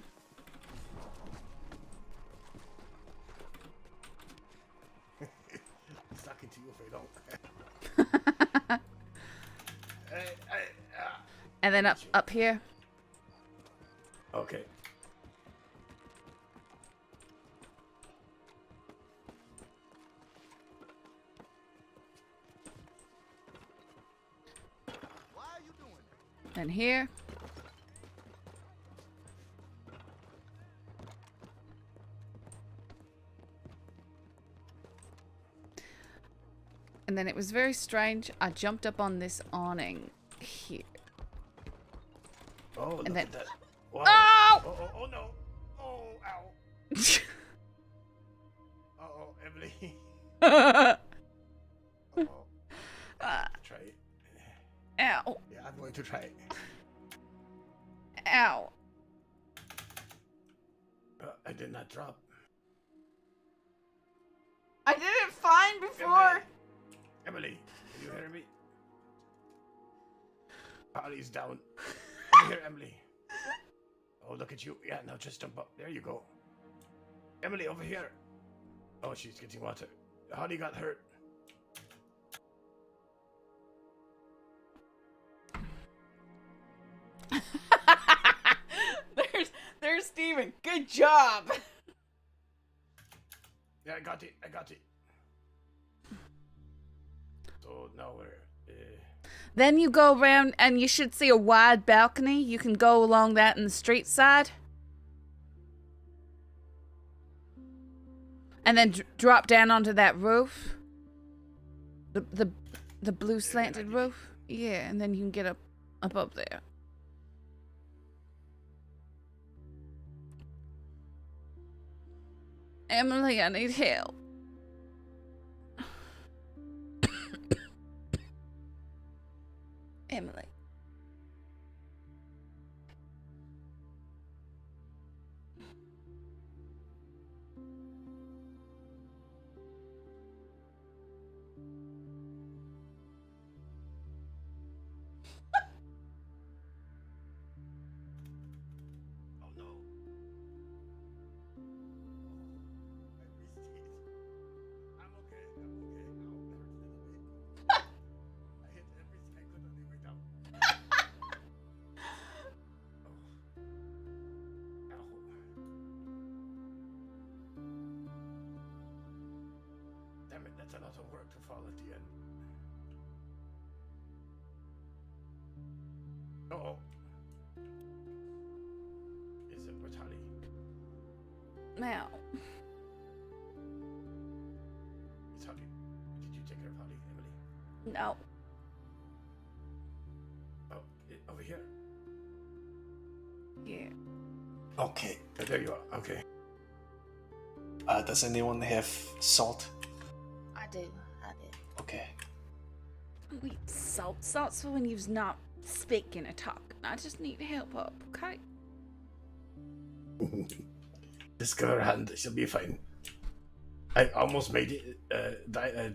It's talking to you if I don't. And then up here. Okay. Then here. And then it was very strange. I jumped up on this awning here. Oh, and look then... at that. Wow. Oh! Oh no. Oh, ow. Uh-oh, Emily. Uh-oh. Try it. Ow. Yeah, I'm going to try it. Ow. I did not drop. I did it fine before. Emily, can you hear me? Polly's down. Come here, Emily. Oh, look at you. Yeah, now just jump up. There you go. Emily, over here. Oh, she's getting water. Holly got hurt. There's Steven. Good job. Yeah, I got it. So now we're... Then you go around and you should see a wide balcony. You can go along that in the street side. And then drop down onto that roof. The blue slanted roof. Yeah, and then you can get up there. Emily, I need help. Emily. Oh no. I'm okay. I hit everything I could on the way down. Ow. Damn it, that's a lot of work to fall at the end. Uh-oh. Is it with Holly? Now. It's Holly. Did you take care of Holly, Emily? No. Oh, over here. Yeah. Okay, there you are. Okay. Does anyone have salt? I do. Okay. Wait, salt. Salt's for when you're not speaking or talking. I just need help up, okay? Just give her a hand. She'll be fine. I almost made it.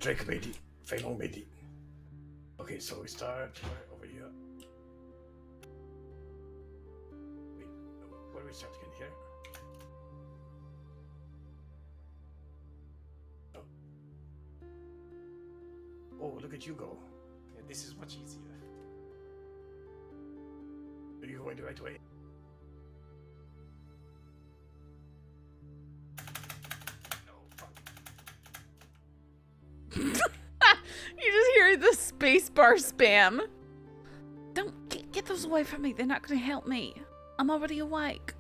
Drake made it. Final made it. Okay, so we start over here. Wait, where do we start again? Here? Oh. Oh, look at you go. Yeah, this is much easier. Are you going the right way? You just hear the spacebar spam. Don't get those away from me. They're not going to help me. I'm already awake.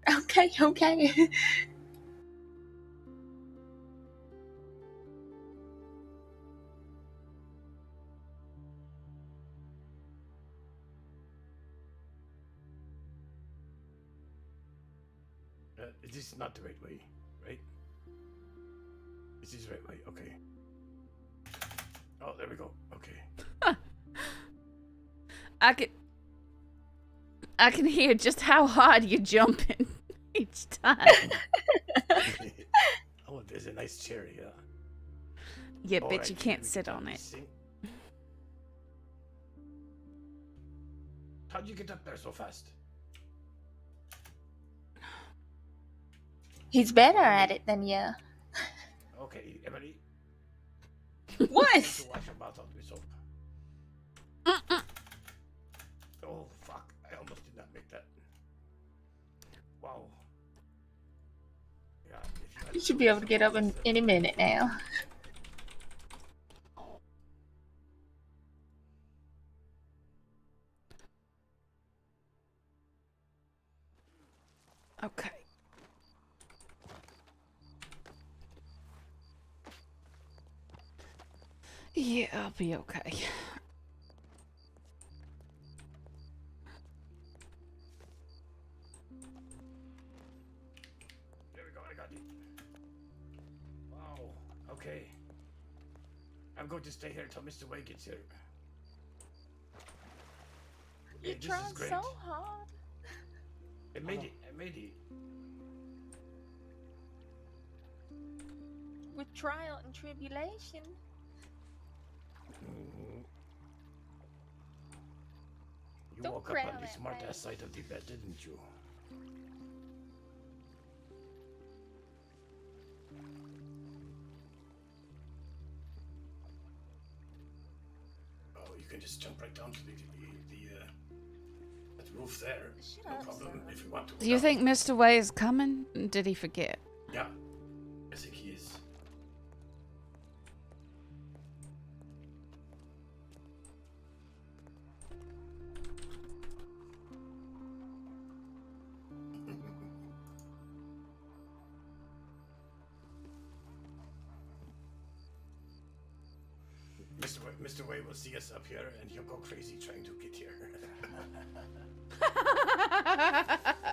Okay. This is not the right way, right? This is the right way. Okay. Oh, there we go. Okay. I can hear just how hard you're jumping each time. Oh, there's a nice chair here. Yeah, All bet right, you can't we sit can on it. sing. How'd you get up there so fast? He's better at it than you. Okay, Emily. What? You need to wash your mouth out with soap. Oh, fuck. I almost did not make that. Wow. Yeah, You should be able to get up in any minute now. Okay. Yeah, I'll be okay. There we go, I got it. Wow, okay. I'm going to stay here till Mr. Way gets here. You're This trying is great. so hard. I made it, I made it. With trial and tribulation. You Don't woke cry up on on the that smart ass face. side of the bed, didn't you? Oh, you can just jump right down to that roof there. No problem if you want to. Do you think Mr. Way is coming? Did he forget? Yeah, I think he is. Mr. Way will see us up here and he'll go crazy trying to get here.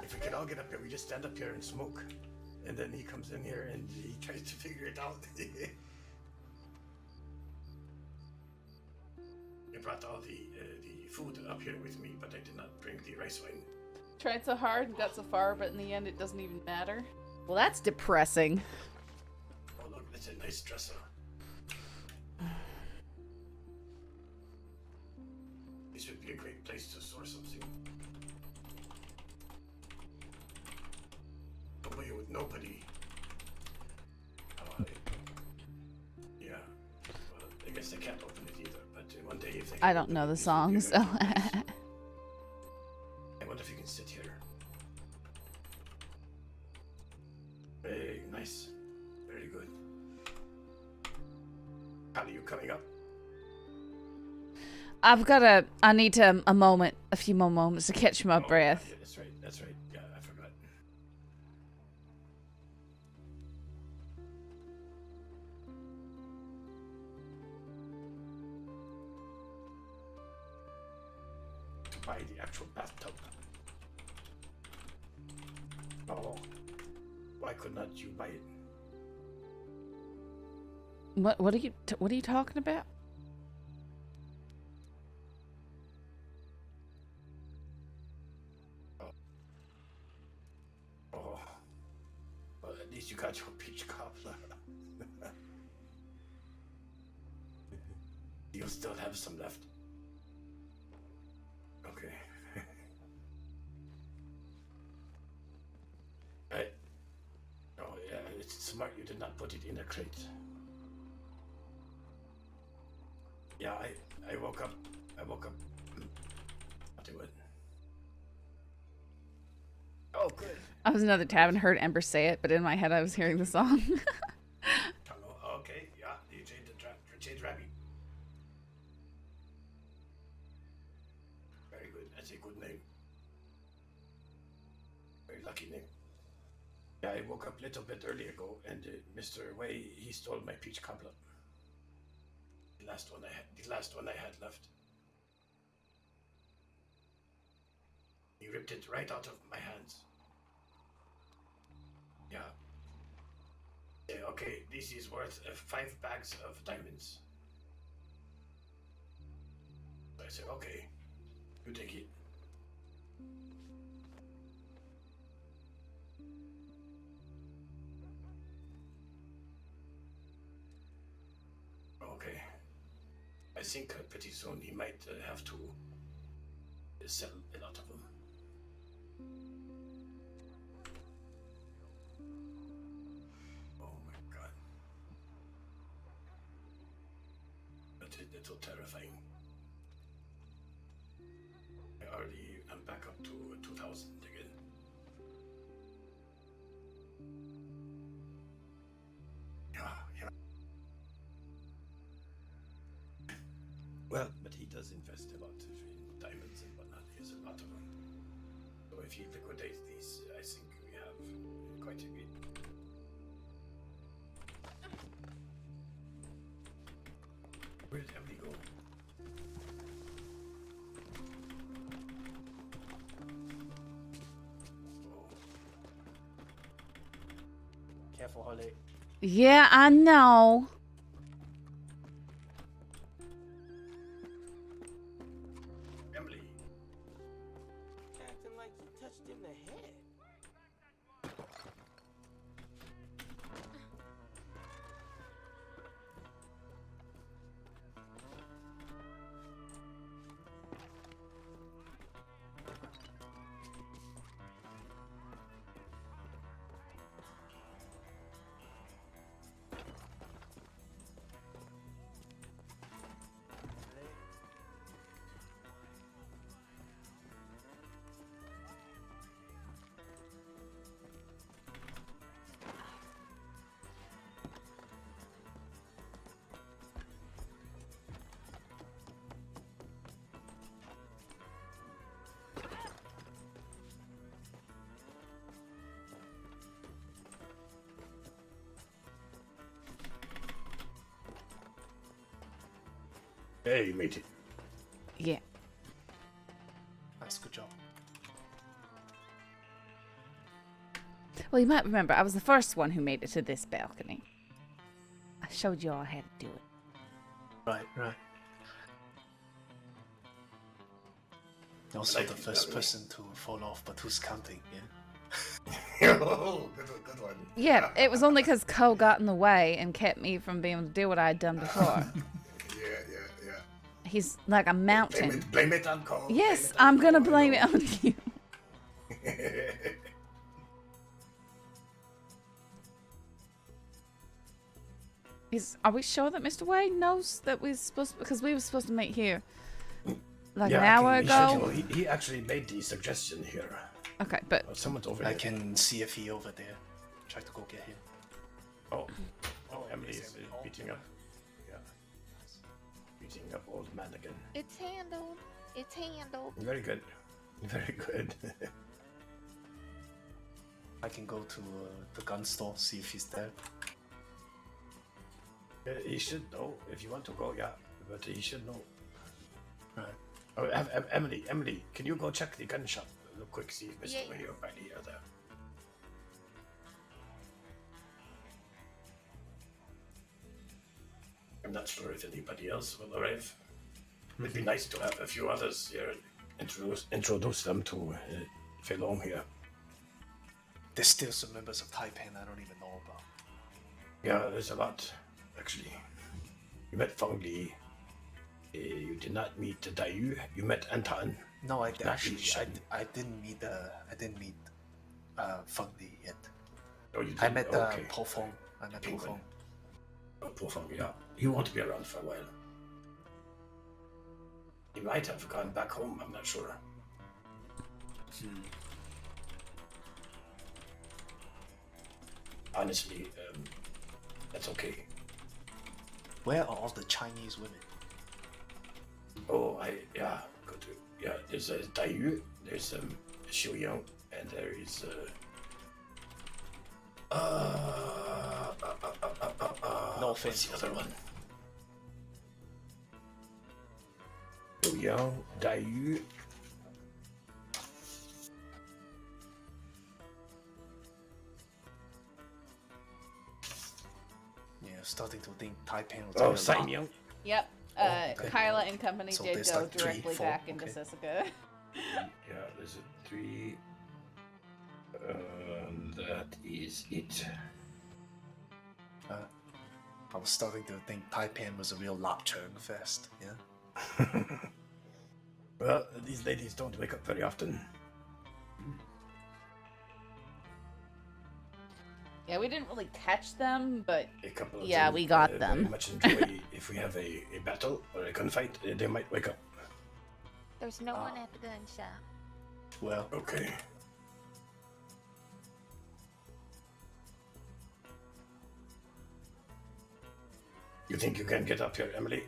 If we can all get up here, we just stand up here and smoke. And then he comes in here and he tries to figure it out. I brought all the food up here with me, but I did not bring the rice wine. Tried so hard and got so far, but in the end it doesn't even matter. Well, that's depressing. Oh, look, that's a nice dresser. This would be a great place to store something. Nobody with nobody. Yeah. Well, I guess I can't open it either, but one day if they I don't know the song, so. I wonder if you can sit here. Very nice. Very good. How are you coming up? I need a few more moments to catch my breath. Yeah, that's right, that's right. Yeah, I forgot. To buy the actual bathtub. Oh, why could not you buy it? What are you talking about? Oh, well, at least you got your peach cobbler. You'll still have some left. Okay. Oh yeah, it's smart you did not put it in a crate. Yeah, I woke up. I'll do it. Oh, good. I was in another tab and heard Ember say it, but in my head I was hearing the song. Okay, yeah, you changed Rabbi. Very good. That's a good name. Very lucky name. Yeah, I woke up a little bit early ago, and Mr. Way, he stole my peach cobbler. The last one I had left. He ripped it right out of my hands. Yeah. Okay, this is worth 5 bags of diamonds. So I said, okay, you take it. Okay. I think pretty soon he might have to sell a lot of them. Oh my god. That's a little terrifying. I'm back up to 2,000 again. Yeah. Well, but he does invest a lot in diamonds and whatnot. He has a lot of them. So if he liquidates these, I think we have quite a bit. Careful, Holly. Yeah, I know. Emily. Acting like you touched him in the head. Hey, matey. Yeah. Nice, good job. Well, you might remember I was the first one who made it to this balcony. I showed you all how to do it. Right, right. Also the first person to fall off, but who's counting, yeah? Oh, good one. Yeah, it was only because Cole got in the way and kept me from being able to do what I had done before. Yeah. He's like a mountain. Blame it on Cole. Yes, I'm gonna blame it on you. Are we sure that Mr. Wade knows that we're supposed to, because we were supposed to meet here like an hour ago? He actually made the suggestion here. Okay, but someone's over I here. can see if he over there. Try to go get him. Oh, Emily is beating up. Yeah. Beating up old man again. It's handled. It's handled. Very good. Very good. I can go to the gun store, see if he's there. He should know if you want to go, yeah. But he should know. Right. Oh, Emily, can you go check the gun shop real quick? See if Mr. Wade or Bailey are there. I'm not sure if anybody else will arrive. It'd be nice to have a few others here and introduce them to Felong here. There's still some members of Taipan I don't even know about. Yeah, there's a lot, actually. You met Feng Li. You did not meet Dayu. You met Anton. No, I Did not actually meet Shen. I didn't meet Feng Li yet. Oh, you I didn't? met Okay. Po Feng. I met Po Penguin. Feng. Oh, poor Feng, yeah. He won't be around for a while. He might have gone back home, I'm not sure. Honestly, that's okay. Where are all the Chinese women? Oh, go to, there's Dayu, there's Xiu Yang, and there is, No what's offense. the other one? Xiu Yang, Dayu, Yeah, starting to think Taipan was oh, a Sai lot. Miang. Yep. okay. Kyla and company So did there's go like three, directly four, back into okay. Sisika. Yeah, there's a 3. That is it. I was starting to think Taipan was a real Lapchung fest, yeah? Well, these ladies don't wake up very often. Yeah, we didn't really catch them, but A couple of yeah, them, we got very them. much enjoy if we have a battle or a gunfight, they might wake up. There's no one at the gun shop. Well, Okay. You think you can get up here, Emily?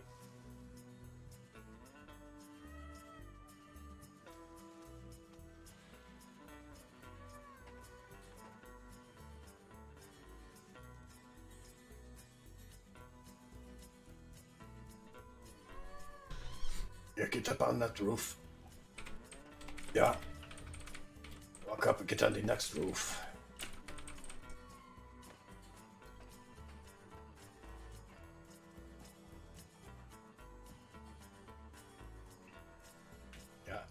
Yeah, get up on that roof. Yeah. Walk up and get on the next roof.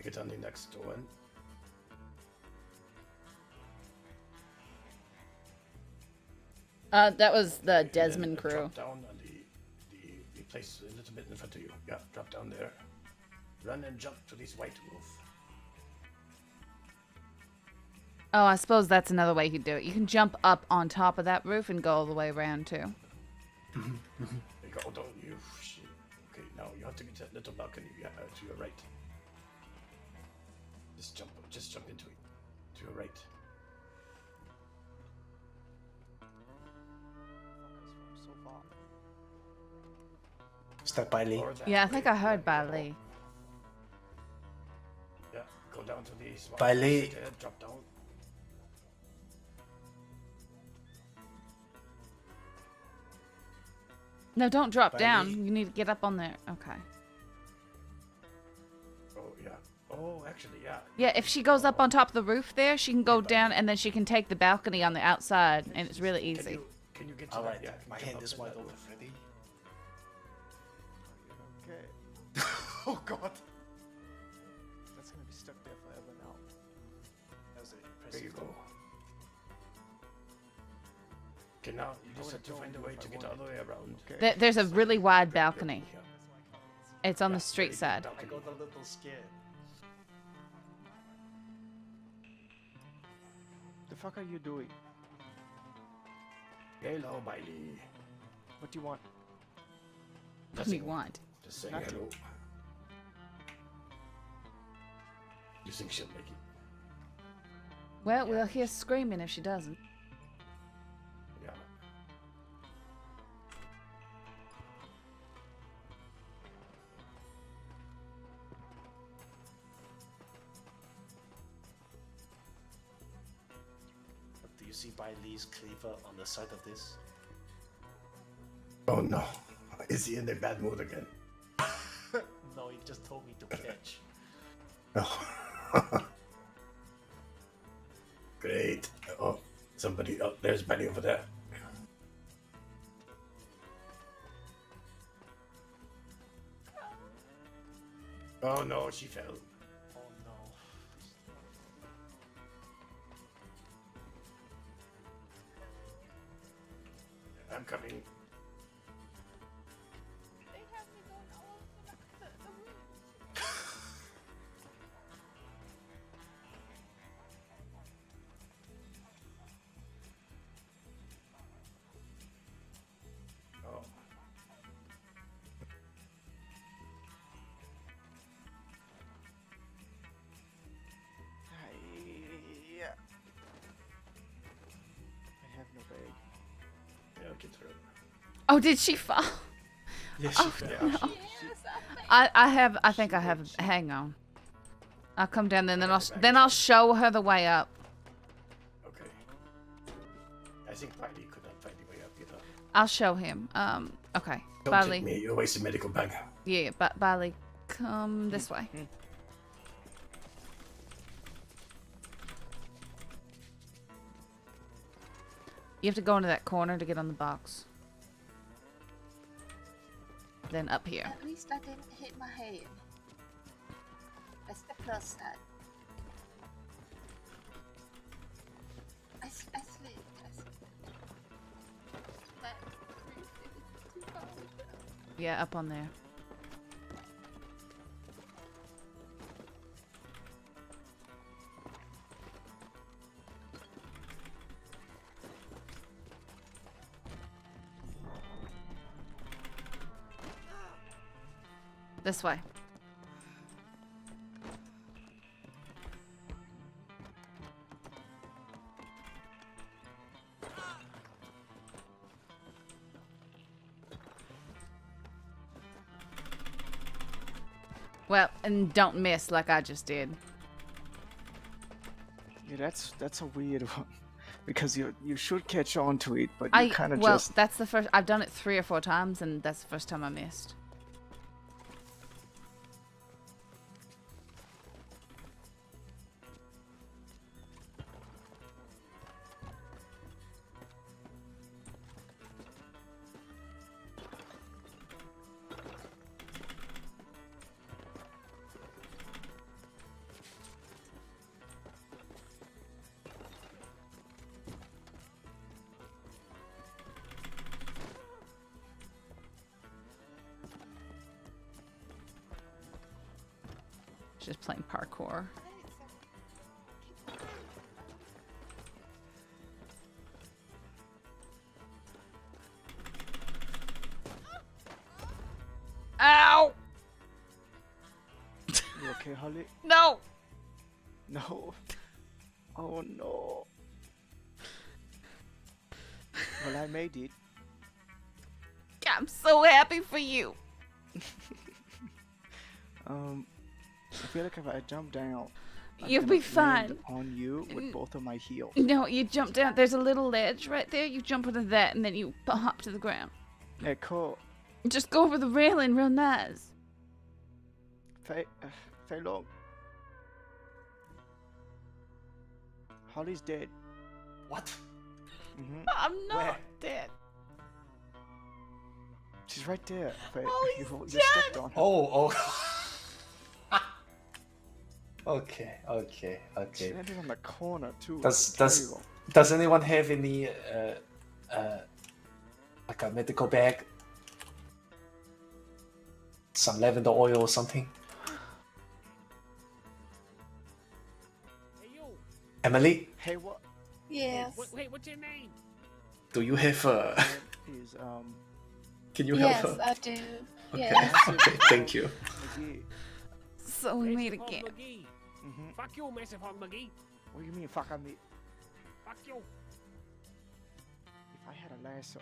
get on the next one. That was the And Desmond then crew. Drop down on the place a little bit in front of you. Yeah, drop down there. Run and jump to this white roof. Oh, I suppose that's another way you could do it. You can jump up on top of that roof and go all the way around too. There you go, don't you? Shit. Okay, now you have to get that little balcony to your right. Just jump into it. To your right. Is that by Lee? Yeah, I think I heard by Lee. Yeah, go down to the swamp. By Lee. Drop down. No, don't drop By down. Lee. You need to get up on there. Okay. Oh, yeah. Oh, actually, yeah. Yeah, if she goes up on top of the roof there, she can go down and then she can take the balcony on the outside, and it's really easy. Can you get to Alright, that? Yeah, my hand is wide open. Ready? Okay. Oh god. That's gonna be stuck there forever now. That was an There you impressive go. Okay, now you just have to find a way to get all the way around. There's a really wide balcony. It's on the street side. I got a little scared. The fuck are you doing? Hello, Bailey. What do you want? What do you want? Just saying Nothing. hello. You think she'll make it? Well, we'll hear screaming if she doesn't. Yeah. Do you see by Lee's cleaver on the side of this? Oh no. Is he in a bad mood again? No, he just told me to catch. Oh. Great. Oh, somebody. Oh, there's Benny over there. Oh no, she fell. Oh no. I'm coming. They have me going all over the room. Oh. Yeah. I have no bag. Yeah, get through. Oh, did she fall? Yeah, Oh, no. I think I have. Hang on. I'll come down there, and then I'll show her the way up. Okay. I think Bailey could not find the way up either. I'll show him. Okay. Don't Bailey. take me. You're wasting medical bag. Yeah, but Bailey, come this way. You have to go into that corner to get on the box. Then up here. At least I didn't hit my head. That's the plus side. I slipped. That is too far. Yeah, up on there. This way. Well, and don't miss like I just did. Yeah, that's a weird one. Because you should catch on to it, but I you kind of well, just... that's the first. I've done it 3 or 4 times, and that's the first time I missed. Just playing parkour. Ow! You okay, Holly? No! No. Oh no. Well, I made it. I'm so happy for you. I feel like if I jump down, You'll be fine. On you with both of my heels. No, you jump down. There's a little ledge right there. You jump onto that, and then you hop to the ground. Yeah, cool. Just go over the railing real nice. Fei Long. Holly's dead. What? Mm-hmm. I'm not Where? dead. She's right there. Fei. Holly's You dead. stepped on her. Oh. Okay. She landed on the corner too. Does anyone have any like a medical bag? Some lavender oil or something? Hey, you. Emily, Hey, what? Yes. Wait, what's your name? do you have Is Can you Yes, help her? I do. Okay. Yes. Okay. Thank you. McGee. So we meet again. McGee. Mm-hmm. Fuck you, Massive Hog McGee. What do you mean, fuck on me? Fuck you. If I had a lasso.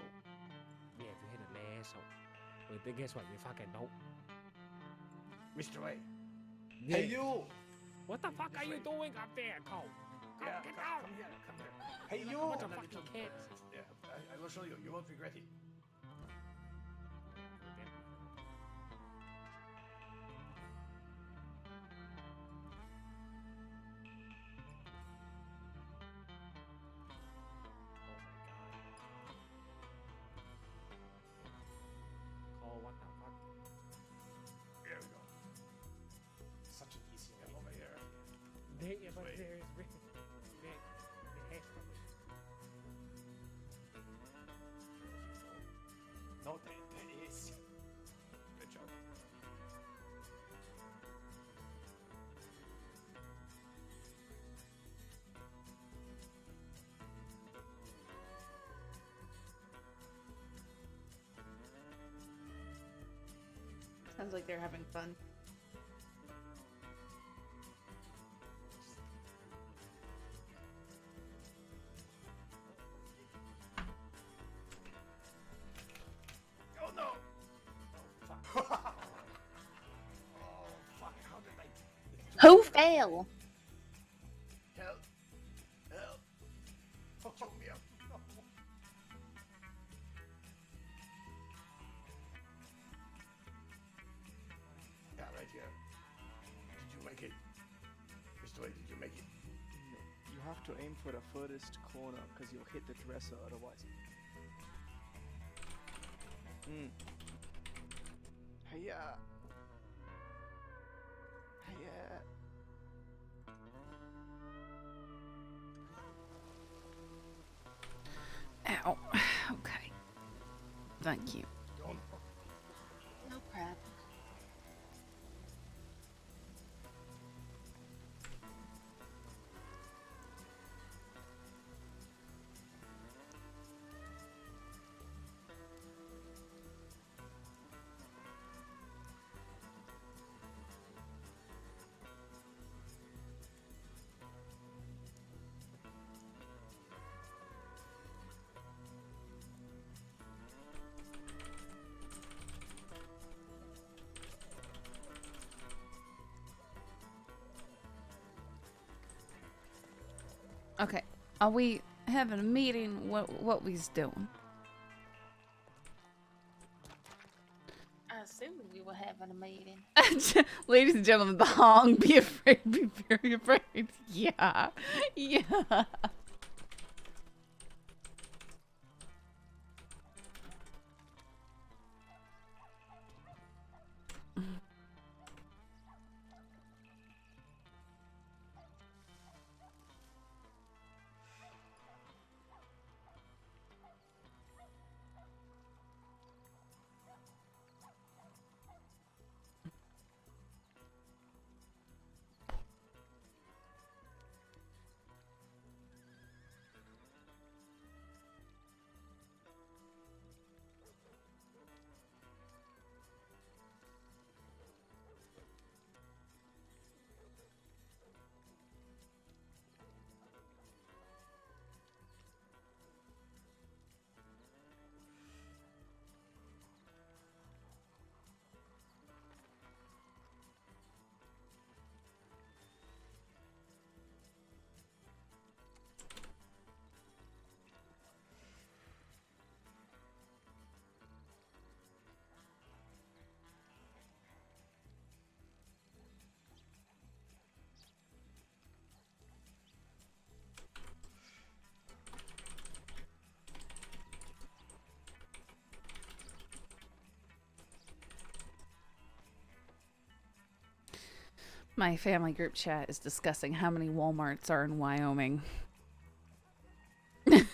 Yeah, if you hit a lasso. Well, then guess what? You fucking don't. Mr. Wade. Yeah. Hey, you! What the fuck are you doing up there, Cole? Come, Yeah, get out. come here, come here. Hey, you! A bunch of fucking kids. Yeah, I will show you. You won't regret it. Oh, what the fuck? Here we go. Such an easy one over here. Yeah, but Wait. there is there has to be. No, there is. Good job. Sounds like they're having fun. Oh no! Oh fuck. Oh fuck, how did I... Who fell? Help! Help! Hold me up. No. Yeah, right here. Did you make it? Mr. Wade, did you make it? No, you have to aim for the furthest corner because you'll hit the dresser otherwise. Hiya! Hiya! Ow. Okay. Thank you. Don't. No problem. Okay. Are we having a meeting? What we's doing? I assumed we were having a meeting. Ladies and gentlemen, the Hong, be afraid, be very afraid. Yeah. Yeah. My family group chat is discussing how many Walmarts are in Wyoming. Because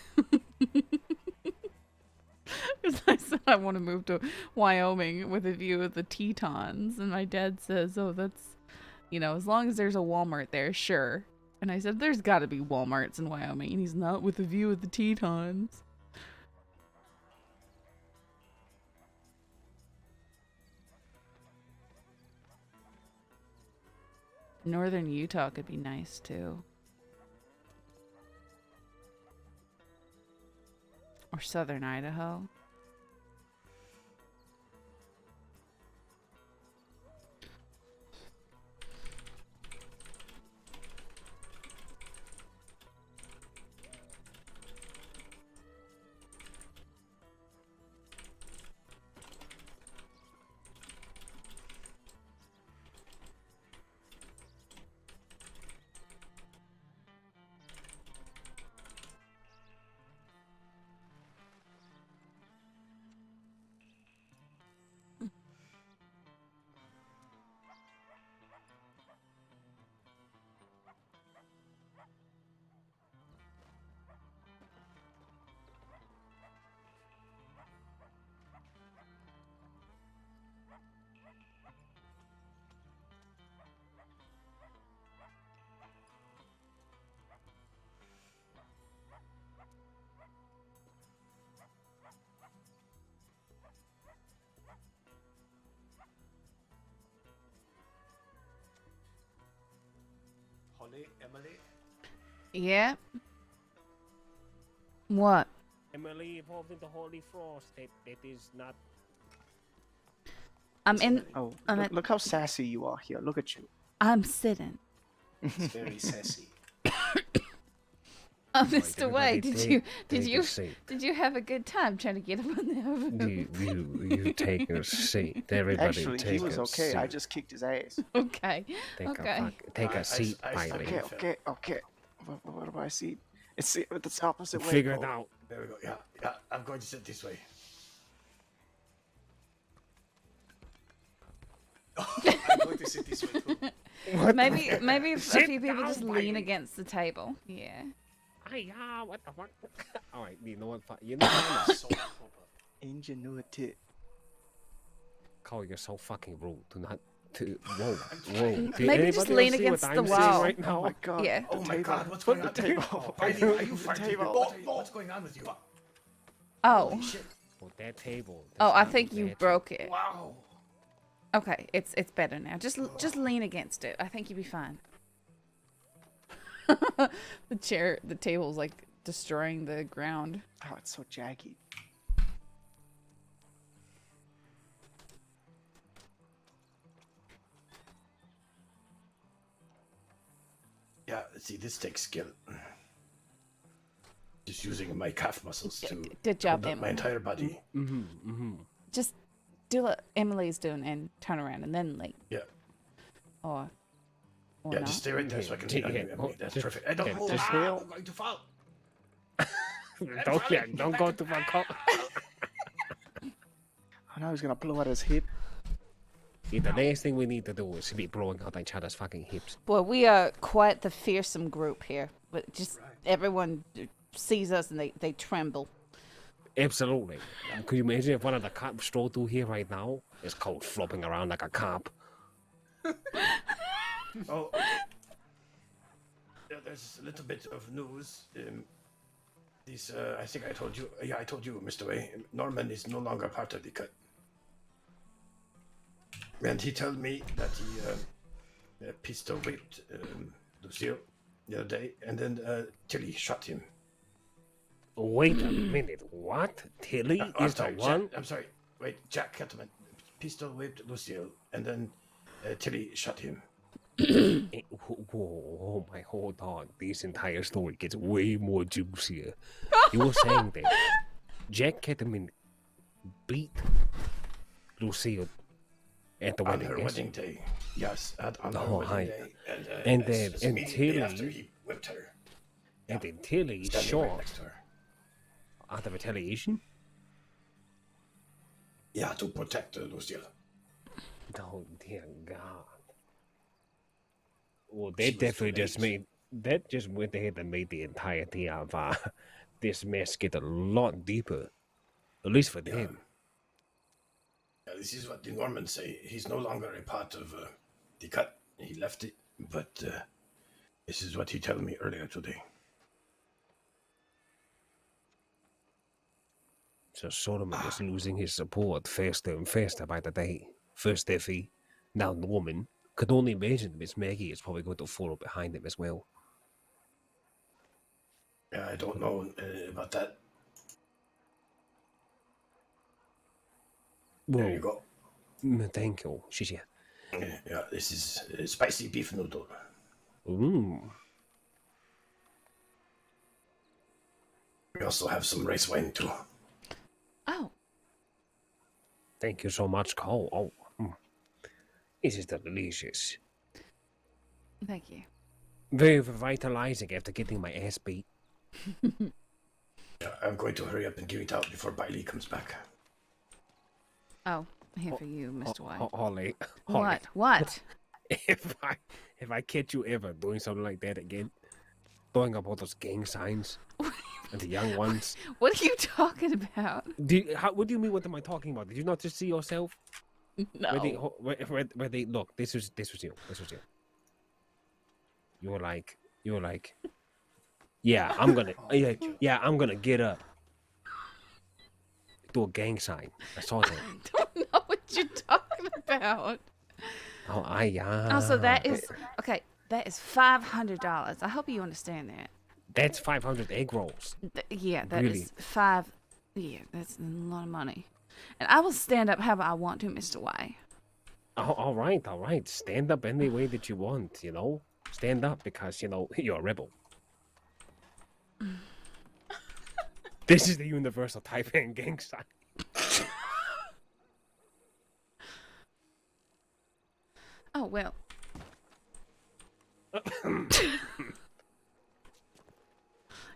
I said I want to move to Wyoming with a view of the Tetons. And my dad says, oh, that's, you know, as long as there's a Walmart there, sure. And I said, there's got to be Walmarts in Wyoming. And he's not with a view of the Tetons. Northern Utah could be nice too. Or southern Idaho. Holly, Emily. Yeah. What? Emily evolved into Holy Frost. That is not. I'm in. Oh, I'm look, at- look how sassy you are here. Look at you. I'm sitting. It's very sassy. Oh, Mr. Way, take a seat. did you have a good time trying to get him on there? You take a seat. Everybody Actually, take he was a okay. seat. I just kicked his ass. Okay. Take a seat, Piley. Okay. What do I see? It's the opposite way. Figure it out. There we go. Yeah. I'm going to sit this way. I'm going to sit this way too. Maybe a few people just lean against the table. Yeah. What the fuck? All right, you know what? You know what? So proper. Ingenuity. Call you're so fucking rude. Do not. Whoa. Maybe just lean against the wall. Right now? Oh my god. Yeah. Oh my god, what's going on? The table. Are you fighting? What's going on with you? Oh. Holy shit. Well, that table. Oh, I think you broke it. Wow. Okay, it's better now. Just lean against it. I think you'll be fine. The table's like destroying the ground. Oh, it's so jaggy. Yeah, see, this takes skill. Just using my calf muscles to Good job, hold up my Emily. entire body. Just do what Emily's doing and turn around and then lean. Yeah. Or Yeah, not. just stay right there so I can lean on you, Emily. That's perfect. I don't yeah, hold just on. I'm going to fall. Don't go to my car. I know he's gonna blow out his hip. The last thing we need to do is be blowing out each other's fucking hips. Boy, we are quite the fearsome group here. But just everyone sees us and they tremble. Absolutely. Could you imagine if one of the cops strolled through here right now? It's cold flopping around like a cop. Oh. Yeah, there's a little bit of news. I think I told you. Yeah, I told you, Mr. Way. Norman is no longer part of the cut. And he told me that he pistol whipped Lucille the other day, and then Tilly shot him. Wait a minute. What? Tilly is the one? I'm sorry. Wait, Jack Kettleman pistol whipped Lucille, and then Tilly shot him. Oh my, hold on. This entire story gets way more juicier. You were saying that Jack Kettleman beat Lucille at the On wedding, her yes? wedding day. Yes, on her Oh, wedding hi. day. And then immediately after he whipped her. And then Tilly Standing right shot next to her. out of retaliation? Yeah, to protect Lucille. Oh, dear God. Well, She that was definitely just delayed. that just went ahead and made the entirety of this mess get a lot deeper. At least for them. Yeah, this is what the Normans say. He's no longer a part of the cut. He left it, but this is what he told me earlier today. So Solomon is losing his support faster and faster by the day. First Effie, now the woman. Could only imagine Miss Maggie is probably going to follow behind him as well. Yeah, I don't know about that. Well, there you go. Thank you, Shisha. Yeah, this is spicy beef noodle. Ooh. We also have some rice wine too. Oh. Thank you so much, Cole. Oh, this is delicious. Thank you. Very revitalizing after getting my ass beat. Yeah, I'm going to hurry up and give it out before Bailey comes back. Oh, here for you, Mr. White. Holly. What? If I catch you ever doing something like that again, throwing up all those gang signs and the young ones. What are you talking about? What do you mean? What am I talking about? Did you not just see yourself? No. Where they look. This was you. You were like, yeah, I'm gonna, I'm gonna get up. Do a gang sign. I saw that. I don't know what you're talking about. Oh, Also, that is okay. That is $500. I hope you understand that. That's 500 egg rolls. Yeah, that really? is five. Yeah, that's a lot of money. And I will stand up however I want to, Mr. Y. Oh, all right. Stand up any way that you want. Stand up because you're a rebel. This is the universal Taipan gang sign. Oh well.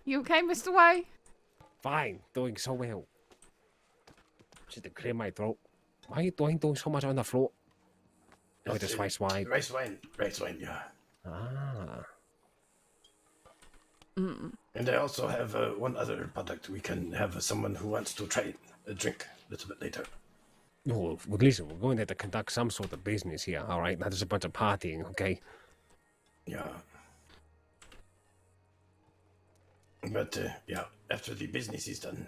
You okay, Mr. Y? Fine, doing so well. Just to clear my throat. Why are you doing so much on the floor? Oh, just rice wine. Rice wine, yeah. Ah. And I also have one other product. We can have someone who wants to try a drink a little bit later. Well, listen, we're going to have to conduct some sort of business here, all right? Not just a bunch of partying, okay? Yeah. But, yeah, after the business is done.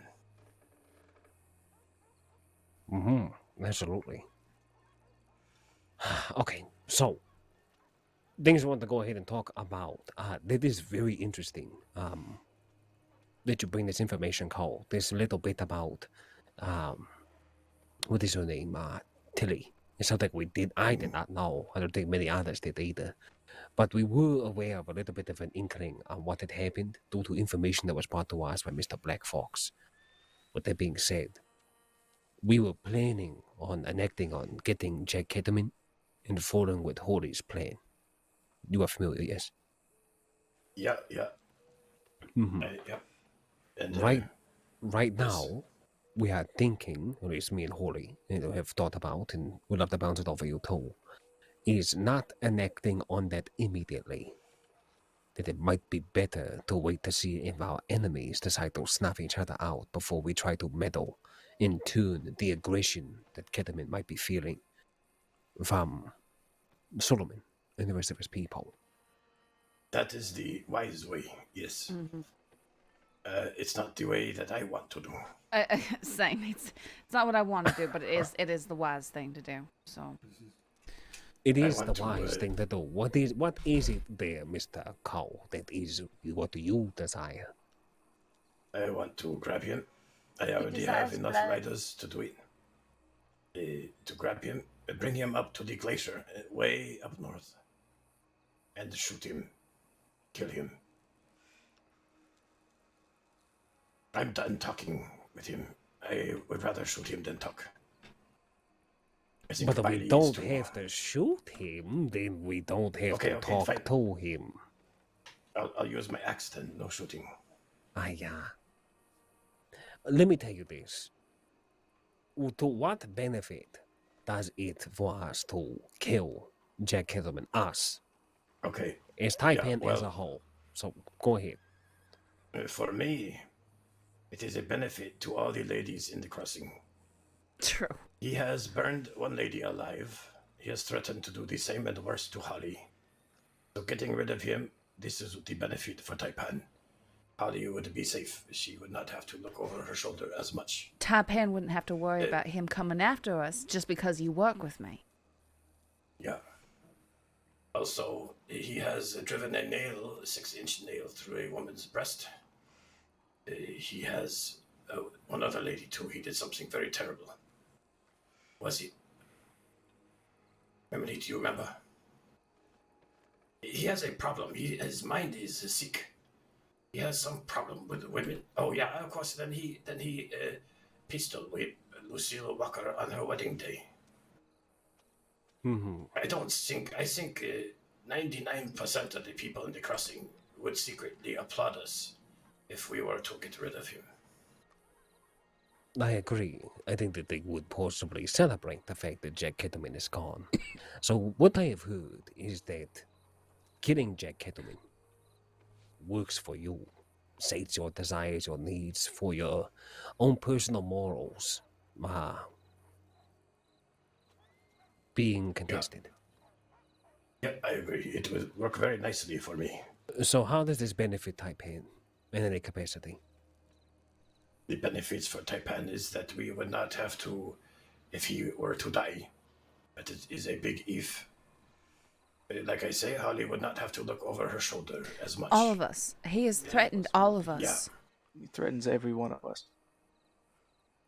Absolutely. Okay, so, things I want to go ahead and talk about. That is very interesting that you bring this information, Cole. There's a little bit about, what is her name? Tilly. It's something I did not know. I don't think many others did either. But we were aware of a little bit of an inkling on what had happened due to information that was brought to us by Mr. Black Fox. With that being said, we were planning on enacting on getting Jack Ketamine and following with Holly's plan. You are familiar, yes? Yeah. Mm-hmm. Yeah. And, right now, we are thinking, or at least me and Holly have thought about, and we'd love to bounce it off of you too, is not enacting on that immediately. That it might be better to wait to see if our enemies decide to snuff each other out before we try to meddle, in tune the aggression that Ketamine might be feeling from Solomon and the rest of his people. That is the wise way, yes. Mm-hmm. It's not the way that I want to do. Same. It's not what I want to do, but it is the wise thing to do. So. It is the wise thing to do. What is it there, Mr. Cole, that is what you desire? I want to grab him. I already have enough riders to do it. To grab him, bring him up to the glacier, way up north, and shoot him, kill him. I'm done talking with him. I would rather shoot him than talk. But we don't have to shoot him, then we don't have to talk fine. to him. I'll use my axe then, no shooting. Let me tell you this. To what benefit does it for us to kill Jack Kettleman, us, Okay. It's Taipan as a whole. So go ahead. For me, it is a benefit to all the ladies in the crossing. True. He has burned one lady alive. He has threatened to do the same and worse to Holly. So getting rid of him, this is the benefit for Taipan. Holly would be safe. She would not have to look over her shoulder as much. Taipan wouldn't have to worry about him coming after us just because you work with me. Yeah. Also, he has driven a nail, a 6-inch nail, through a woman's breast. He has one other lady too. He did something very terrible. Was he? Emily, do you remember? He has a problem. His mind is sick. He has some problem with women. Oh yeah, of course. Then he pistol whipped Lucille Walker on her wedding day. Mm-hmm. I think 99% of the people in the crossing would secretly applaud us if we were to get rid of him. I agree. I think that they would possibly celebrate the fact that Jack Kettleman is gone. So what I have heard is that killing Jack Kettleman works for you, sates your desires, your needs, for your own personal morals, being contested. Yeah, I agree. It would work very nicely for me. So how does this benefit Taipan in any capacity? The benefits for Taipan is that we would not have to, if he were to die, but it is a big if. Like I say, Holly would not have to look over her shoulder as much. All of us. He has threatened all of us. Yeah. He threatens every one of us.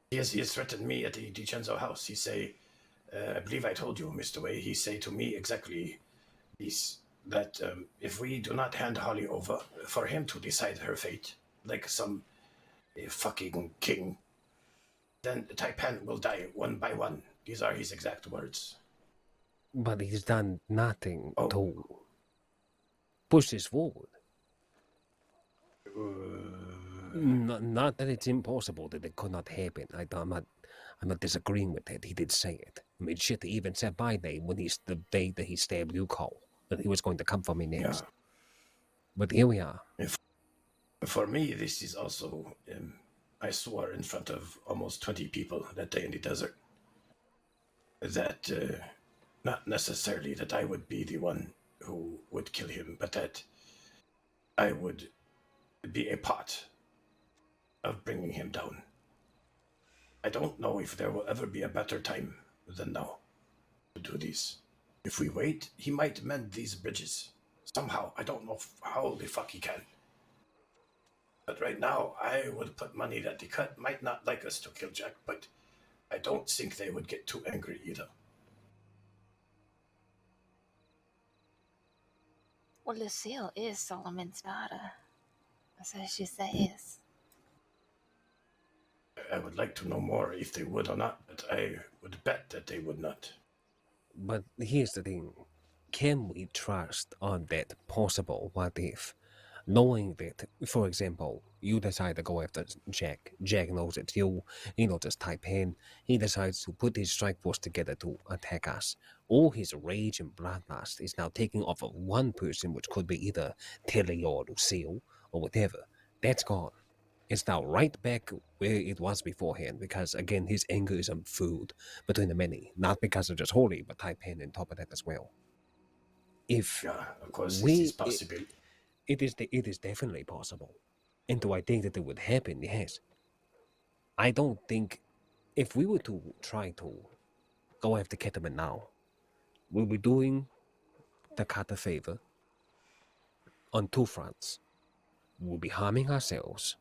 He has threatened me at the DiCenzo house. He say, I believe I told you, Mr. Way, he say to me exactly this, that if we do not hand Holly over for him to decide her fate, like some fucking king, then Taipan will die one by one. These are his exact words. But he's done nothing to push this forward. Not that it's impossible that it could not happen. I'm not disagreeing with that. He did say it. I mean, shit, he even said by name when the day that he stabbed you, Cole, that he was going to come for me next. Yeah. But here we are. For me, this is also, I swore in front of almost 20 people that day in the desert that not necessarily that I would be the one who would kill him, but that I would be a part of bringing him down. I don't know if there will ever be a better time than now to do this. If we wait, he might mend these bridges. Somehow, I don't know how the fuck he can. But right now, I would put money that the cut might not like us to kill Jack, but I don't think they would get too angry either. Well, Lucille is Solomon's daughter. So she says. I would like to know more if they would or not, but I would bet that they would not. But here's the thing. Can we trust on that possible what if? Knowing that, for example, you decide to go after Jack. Jack knows it's you. He knows it's Taipan. He decides to put his strike force together to attack us. All his rage and bloodlust is now taking off of one person, which could be either Tilly or Lucille or whatever. That's gone. It's now right back where it was beforehand because, again, his anger is unfooled between the many. Not because of just Holy, but Taipan on top of that as well. If of course, this is possible. It is definitely possible. And do I think that it would happen? Yes. I don't think if we were to try to go after Kettleman now, we'll be doing the cat a favor on two fronts. We'll be harming ourselves,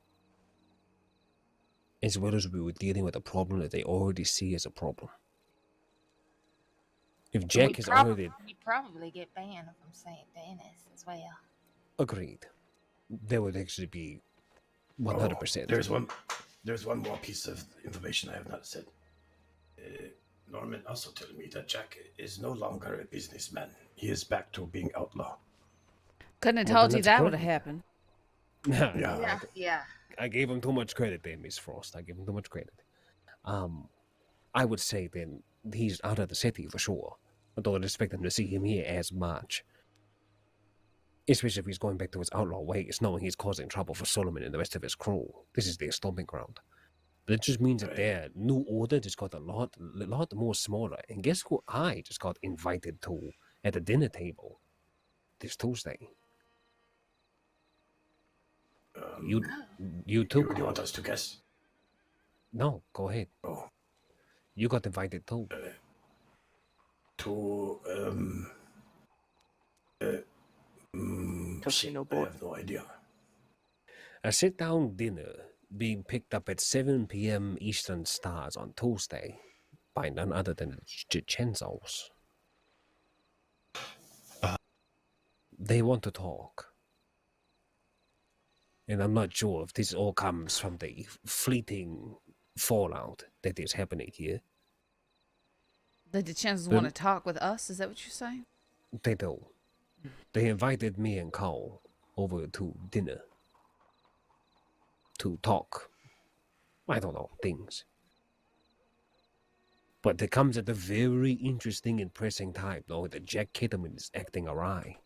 as well as we were dealing with a problem that they already see as a problem. If Jack is already... You probably get banned from St. Dennis as well. Agreed. There would actually be 100%. There's one more piece of information I have not said. Norman also told me that Jack is no longer a businessman. He is back to being outlaw. Couldn't have told you that would have happened. Yeah. I gave him too much credit there, Miss Frost. I gave him too much credit. I would say then he's out of the city for sure. I don't expect them to see him here as much. Especially if he's going back to his outlaw ways, knowing he's causing trouble for Solomon and the rest of his crew. This is their stomping ground. But it just means that their new order just got a lot more smaller. And guess who I just got invited to at the dinner table this Tuesday? You too. You want us to guess? No, go ahead. Oh. You got invited too. Casino I have no idea. A sit-down dinner being picked up at 7 p.m. Eastern Stars on Tuesday by none other than the Chenzos. They want to talk. And I'm not sure if this all comes from the fleeting fallout that is happening here. The DeChances want to talk with us? Is that what you're saying? They do. They invited me and Cole over to dinner to talk. I don't know, things. But it comes at a very interesting and pressing time, knowing that Jack Kitterman is acting awry.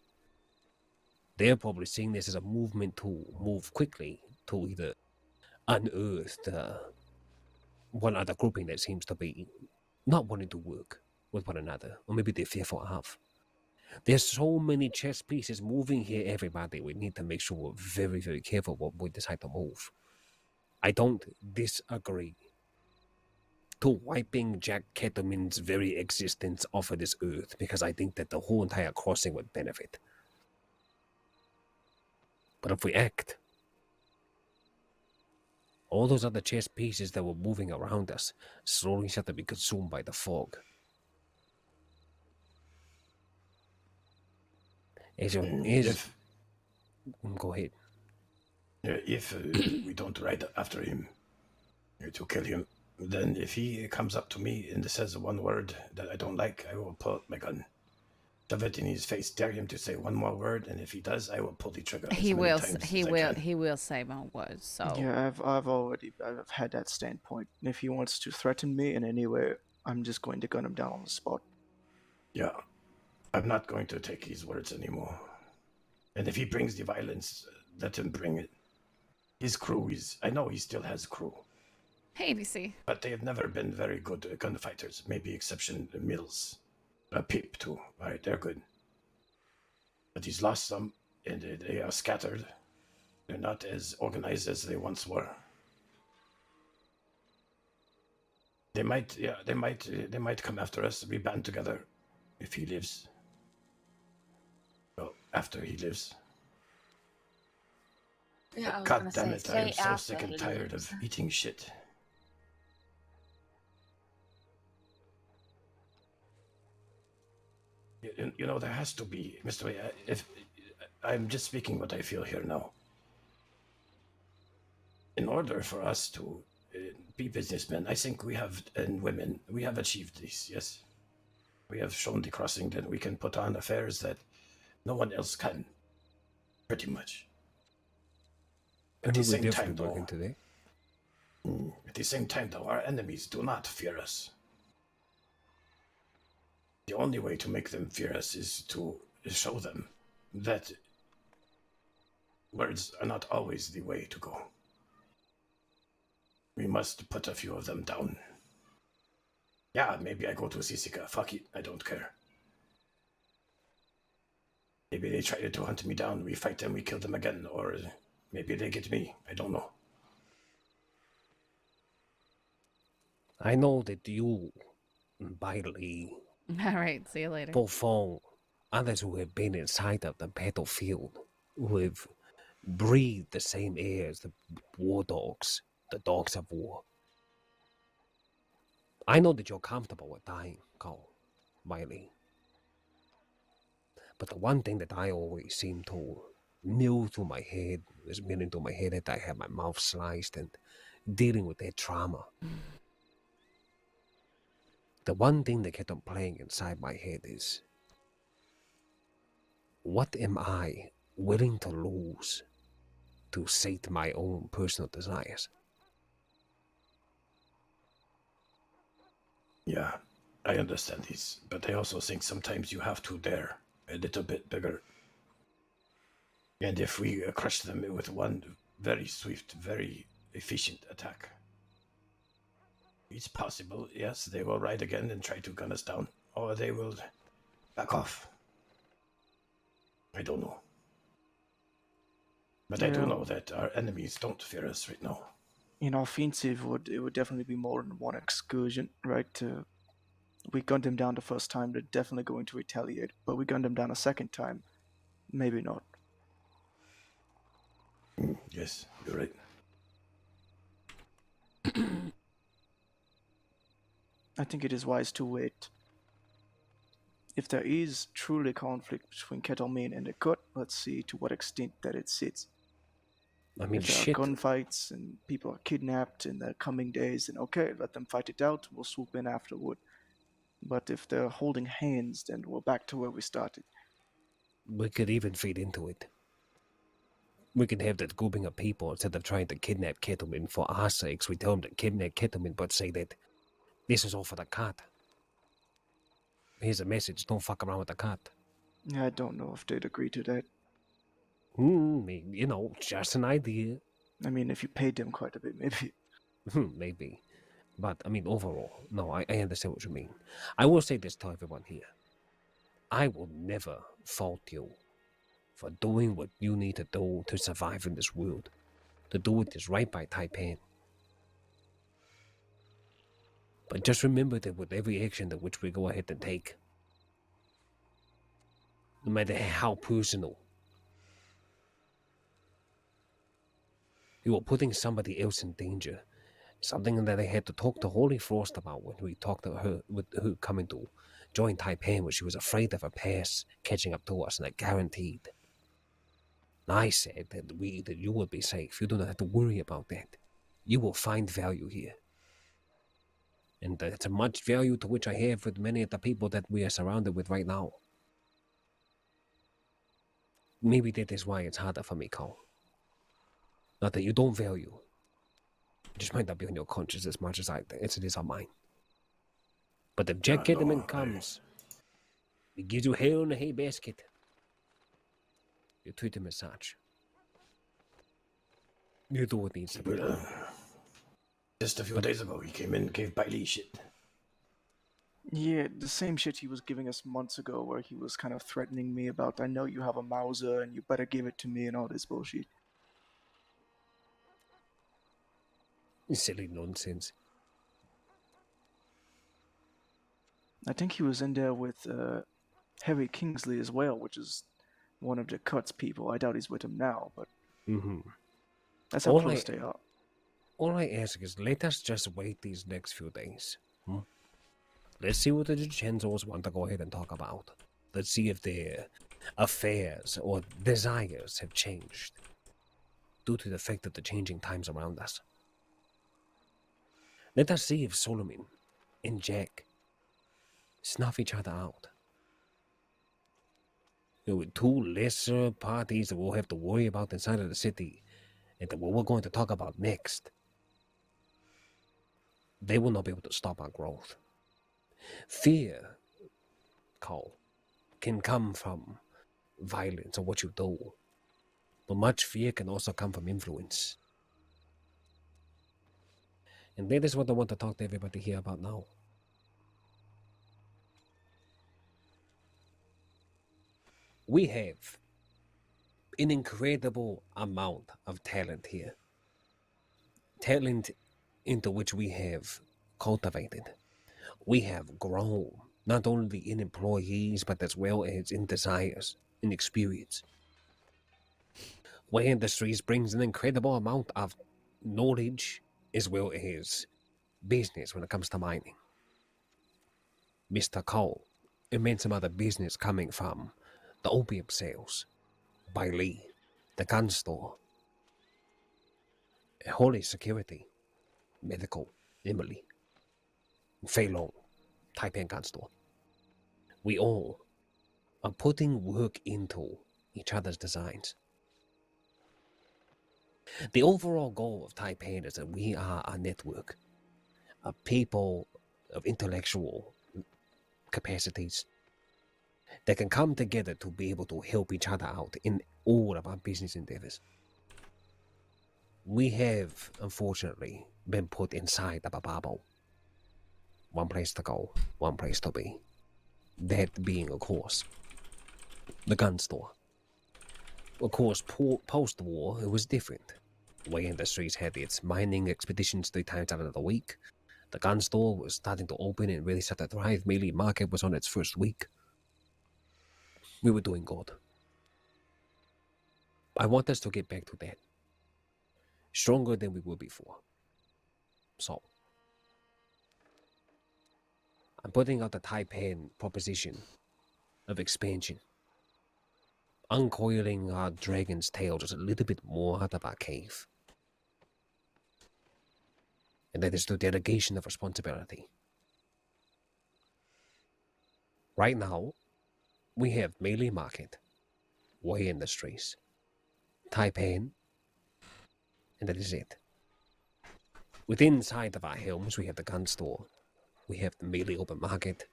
They're probably seeing this as a movement to move quickly to either unearth one other grouping that seems to be not wanting to work with one another, or maybe they're fearful of. There's so many chess pieces moving here, everybody. We need to make sure we're very, very careful what we decide to move. I don't disagree to wiping Jack Ketterman's very existence off of this earth, because I think that the whole entire crossing would benefit. But if we act, all those other chess pieces that were moving around us slowly start to be consumed by the fog. Go ahead. If we don't ride after him to kill him, then if he comes up to me and says one word that I don't like, I will pull out my gun, shove it in his face, dare him to say one more word, and if he does, I will pull the trigger. He will say more words. So yeah, I've had that standpoint. And if he wants to threaten me in any way, I'm just going to gun him down on the spot. Yeah, I'm not going to take his words anymore. And if he brings the violence, let him bring it. His crew I know he still has a crew. Hey, ABC. But they have never been very good gunfighters, maybe exception Mills. Peep too, right? They're good. But he's lost some, and they are scattered. They're not as organized as they once were. They might come after us. We band together if he lives. Well, after he lives. Yeah, God damn it, I am so sick and tired of eating shit. You know, there has to be, Mr. Way, if I'm just speaking what I feel here now. In order for us to be businessmen, I think we have, and women, we have achieved this, yes. We have shown the crossing that we can put on affairs that no one else can, pretty much. At the same time, though, our enemies do not fear us. The only way to make them fear us is to show them that words are not always the way to go. We must put a few of them down. Yeah, maybe I go to Sisika. Fuck it, I don't care. Maybe they try to hunt me down, we fight them, we kill them again, or maybe they get me. I don't know. I know that you, Bailey, all right, see you later. Buffon, others who have been inside of the battlefield, who have breathed the same air as the war dogs, the dogs of war. I know that you're comfortable with dying, Cole, Bailey. But the one thing that I always seem to mill through my head is milling through my head that I have my mouth sliced and dealing with that trauma. The one thing that kept on playing inside my head is, what am I willing to lose to sate my own personal desires? Yeah, I understand this, but I also think sometimes you have to dare a little bit bigger. And if we crush them with one very swift, very efficient attack, it's possible, yes, they will ride again and try to gun us down, or they will back off. I don't know. But I do know that our enemies don't fear us right now. In offensive, it would definitely be more than one excursion, right? We gunned them down the first time, they're definitely going to retaliate. But we gunned them down a second time, maybe not. Yes, you're right. I think it is wise to wait. If there is truly conflict between Kettleman and the Cut, let's see to what extent that it sits. I mean, if there shit. are gunfights and people are kidnapped in the coming days, then okay, let them fight it out. We'll swoop in afterward. But if they're holding hands, then we're back to where we started. We could even feed into it. We could have that grouping of people, instead of trying to kidnap Kettleman for our sakes, we tell them to kidnap Kettleman, but say that this is all for the cat. Here's a message, don't fuck around with the cat. Yeah, I don't know if they'd agree to that. You know, just an idea. I mean, if you paid them quite a bit, maybe. Maybe. But, I mean, overall, no, I understand what you mean. I will say this to everyone here. I will never fault you for doing what you need to do to survive in this world. To do what is right by Taipan. But just remember that with every action that which we go ahead and take, no matter how personal, you are putting somebody else in danger. Something that I had to talk to Holy Frost about when we talked to her, with her coming to join Taipan, where she was afraid of her past catching up to us, and I guaranteed. I said that you will be safe. You do not have to worry about that. You will find value here. And that's a much value to which I have with many of the people that we are surrounded with right now. Maybe that is why it's harder for me, Cole. Not that you don't value. It just might not be on your conscience as much as it is on mine. But if Jack Kettleman comes, he gives you hell in a hay basket, you treat him as such. You do what needs to be done. Just a few days ago, he came in and gave Bailey shit. Yeah, the same shit he was giving us months ago, where he was kind of threatening me about, I know you have a Mauser and you better give it to me and all this bullshit. Silly nonsense. I think he was in there with Harry Kingsley as well, which is one of the Cuts people. I doubt he's with him now, but that's how close they are. All I ask is, let us just wait these next few days. Let's see what the Genzos want to go ahead and talk about. Let's see if their affairs or desires have changed due to the effect of the changing times around us. Let us see if Solomon and Jack snuff each other out. With two lesser parties that we'll have to worry about inside of the city, and what we're going to talk about next, they will not be able to stop our growth. Fear, Cole, can come from violence or what you do, but much fear can also come from influence. And that is what I want to talk to everybody here about now. We have an incredible amount of talent here. Talent into which we have cultivated. We have grown, not only in employees, but as well as in desires, in experience. Where Industries brings an incredible amount of knowledge as well as business when it comes to mining. Mr. Cole, immense amount of business coming from the opium sales, by Lee, the gun store, Holy Security, Medical, Emily, Fei Long, Taipan gun store. We all are putting work into each other's designs. The overall goal of Taipan is that we are a network of people of intellectual capacities that can come together to be able to help each other out in all of our business endeavors. We have, unfortunately, been put inside of a bubble. One place to go, one place to be. That being, of course, the gun store. Of course, post-war, it was different. Way Industries had its mining expeditions 3 times out of the week. The gun store was starting to open and really start to thrive. Melee Market was on its first week. We were doing good. I want us to get back to that. Stronger than we were before. So, I'm putting out the Taipan proposition of expansion. Uncoiling our dragon's tail just a little bit more out of our cave. And that is the delegation of responsibility. Right now, we have Melee Market, Way Industries, Taipan, and that is it. Within inside of our helms, we have the gun store, we have the Melee Open Market,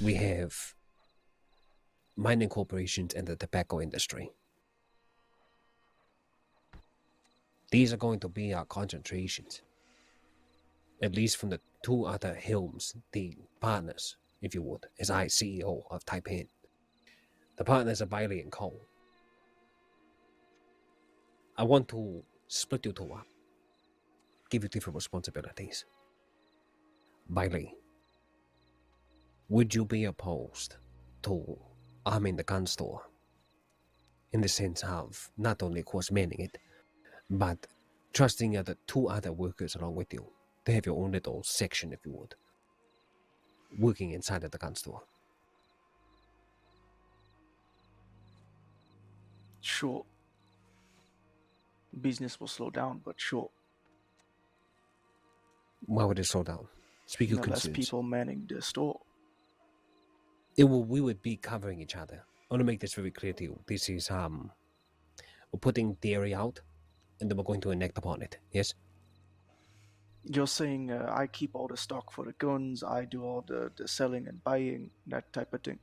we have mining corporations and the tobacco industry. These are going to be our concentrations. At least from the 2 other helms, the partners, if you would, as I, CEO of Taipan. The partners are Bailey and Cole. I want to split you 2 up. Give you different responsibilities. Bailey, would you be opposed to arming the gun store? In the sense of not only, of course, manning it, but trusting the 2 other workers along with you. They have your own little section, if you would, working inside of the gun store. Sure. Business will slow down, but sure. Why would it slow down? Speak your Less concerns. people manning the store. We would be covering each other. I want to make this very clear to you. This is we're putting theory out, and then we're going to enact upon it. Yes. You're saying I keep all the stock for the guns, I do all the selling and buying, that type of thing.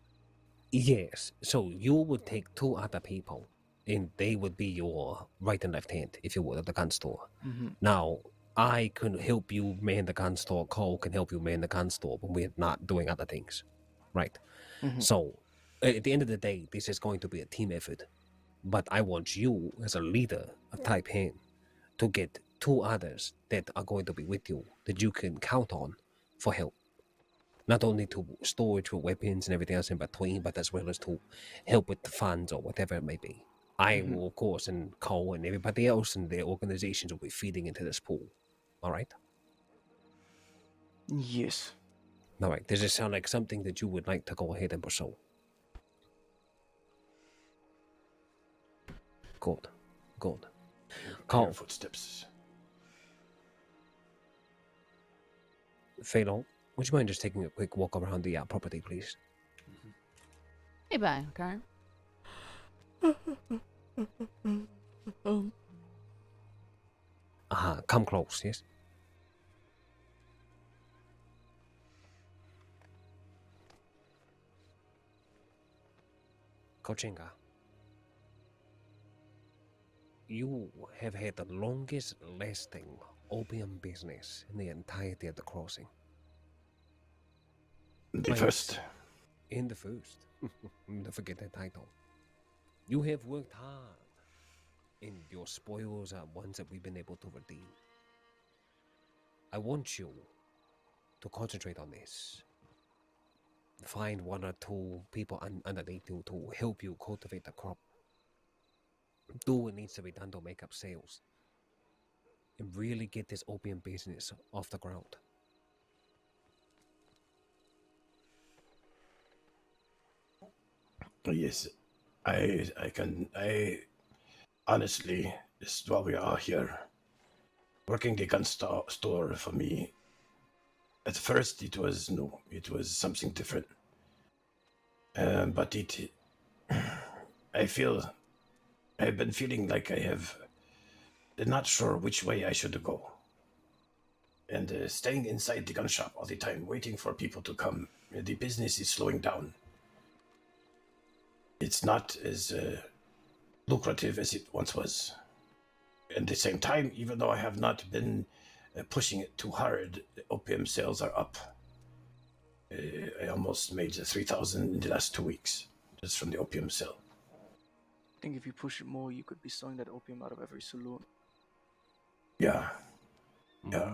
Yes. So you would take 2 other people, and they would be your right and left hand, if you would, at the gun store. Mm-hmm. Now, I can help you man the gun store. Cole can help you man the gun store, but we're not doing other things. Right? Mm-hmm. So, at the end of the day, this is going to be a team effort. But I want you, as a leader of Taipan, to get 2 others that are going to be with you, that you can count on for help. Not only to storage for weapons and everything else in between, but as well as to help with the funds or whatever it may be. I will, of course, and Cole and everybody else and their organizations will be feeding into this pool. All right? Yes. All right. Does it sound like something that you would like to go ahead and pursue? Good. Good. Cole. Footsteps. Phelan, would you mind just taking a quick walk around the property, please? Hey, bye, okay? Come close, yes? Kochenga, you have had the longest lasting opium business in the entirety of the crossing. The first. In the first. Don't forget that title. You have worked hard, and your spoils are ones that we've been able to redeem. I want you to concentrate on this. Find 1 or 2 people underneath you to help you cultivate the crop. Do what needs to be done to make up sales. And really get this opium business off the ground. Yes, I honestly, this is why we are here. Working the gun store for me, at first it was no, it was something different. But I've been feeling like I'm not sure which way I should go. And staying inside the gun shop all the time, waiting for people to come, the business is slowing down. it's not as lucrative as it once was. At the same time, even though I have not been pushing it too hard, the opium sales are up. I almost made 3,000 in the last 2 weeks just from the opium sale. I think if you push it more, you could be selling that opium out of every saloon. Yeah. Yeah.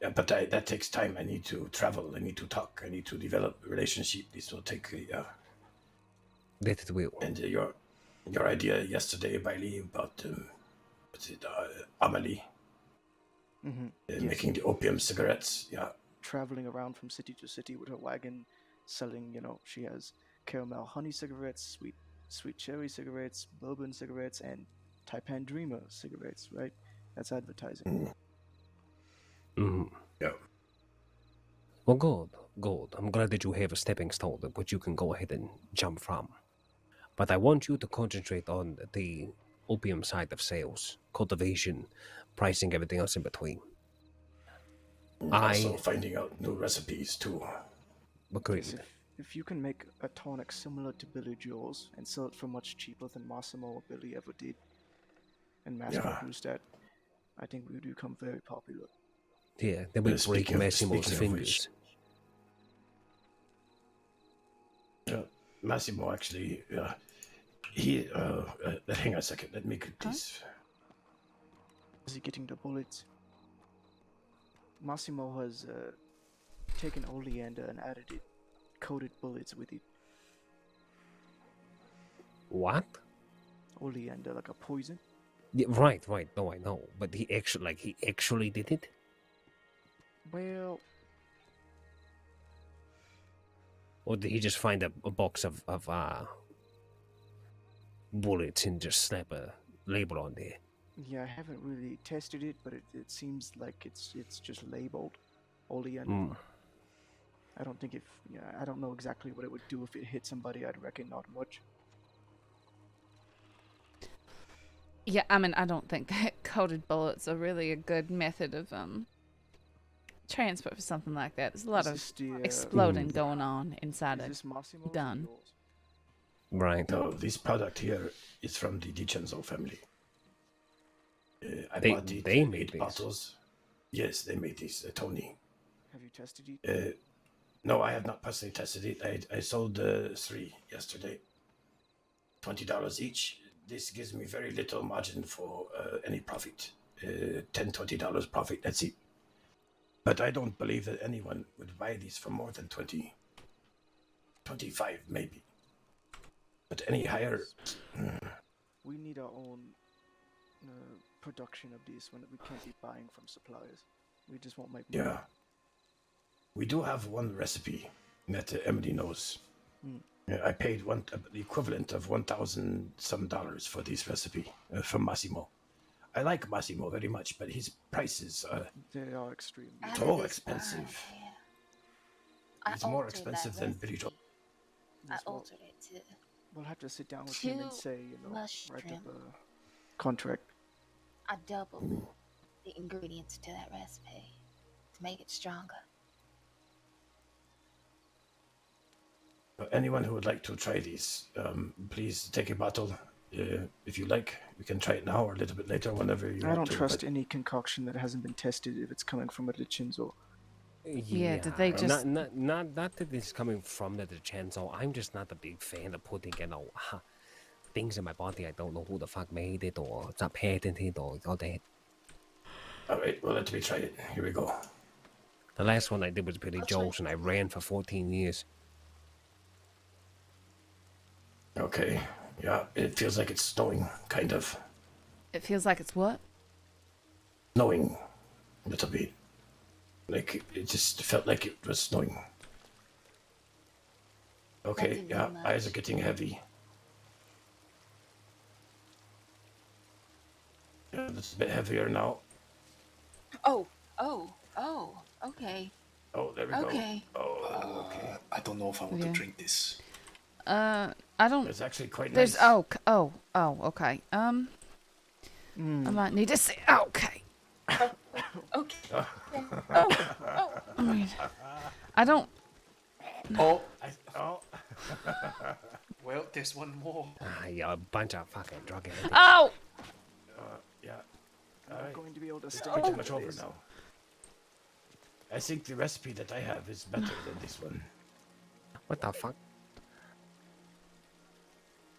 Yeah, but that takes time. I need to travel. I need to talk. I need to develop a relationship. This will take, That it will. And your idea yesterday, Bailey, about what's it, Amelie, Yes. making the opium cigarettes. Yeah. Traveling around from city to city with her wagon, selling. She has caramel honey cigarettes, sweet cherry cigarettes, bourbon cigarettes, and Taipan Dreamer cigarettes. Right? That's advertising. Yeah. Well, good. I'm glad that you have a stepping stone that you can go ahead and jump from. But I want you to concentrate on the opium side of sales, cultivation, pricing, everything else in between. Also finding out new recipes too. Agreed. Yes, if you can make a tonic similar to Billy Joel's and sell it for much cheaper than Massimo or Billy ever did, and mass produce that, I think we would become very popular. Yeah, then we break Massimo's fingers. Massimo actually, he, hang on a second, let me get this. Is he getting the bullets? Massimo has taken oleander and added it, coated bullets with it. What? Oleander, like a poison? Yeah, right. No, I know. But he actually did it? Well... Or did he just find a box of bullets and just slap a label on there? Yeah, I haven't really tested it, but it seems like it's just labeled oleander. I don't think I don't know exactly what it would do if it hit somebody. I'd reckon not much. Yeah, I mean, I don't think that coated bullets are really a good method of transport for something like that. There's a lot of exploding going on inside a gun. Right. No, this product here is from the DiCenzo family. I They- bought it, they made 8 these. bottles. Yes, they made these, Tony. Have you tested it? No, I have not personally tested it. I sold 3 yesterday. $20 each. This gives me very little margin for any profit. $10, $20 profit, that's it. But I don't believe that anyone would buy these for more than 20, 25 maybe. But any higher... We need our own production of these when we can't be buying from suppliers. We just won't make money. Yeah. We do have one recipe that Emily knows. I paid the equivalent of $1,000 some for this recipe from Massimo. I like Massimo very much, but his prices are They are extremely so expensive. It's more expensive than Billy Joel. I altered it to We'll have to sit down with him and 2 say, write mushroom. up a contract. I doubled the ingredients to that recipe to make it stronger. Anyone who would like to try these, please take a bottle. If you like, we can try it now or a little bit later, whenever you I want don't to. trust any concoction that hasn't been tested if it's coming from a DiCenzo. Yeah, did they just... Not that it's coming from the DiCenzo. I'm just not a big fan of putting, things in my body. I don't know who the fuck made it, or it's not patented, or all that. Alright, well, let me try it. Here we go. The last one I did was Billy Joel's, and I ran for 14 years. Okay, yeah, it feels like it's snowing, kind of. It feels like it's what? Snowing, a little bit. Like, it just felt like it was snowing. Okay, yeah, eyes are getting heavy. Yeah, it's a bit heavier now. Oh, okay. Oh, there we Okay. go. Oh, okay. I don't know if I want to drink this. I don't... It's actually quite There's... nice. okay. I might need to say... Okay. Okay. I mean... I don't... Oh. Well, there's one more. Ah, you're a bunch of fucking drug addicts. Oh! Yeah. I'm not going to be able to It's stay pretty with much over this. now. I think the recipe that I have is better than this one. What the fuck?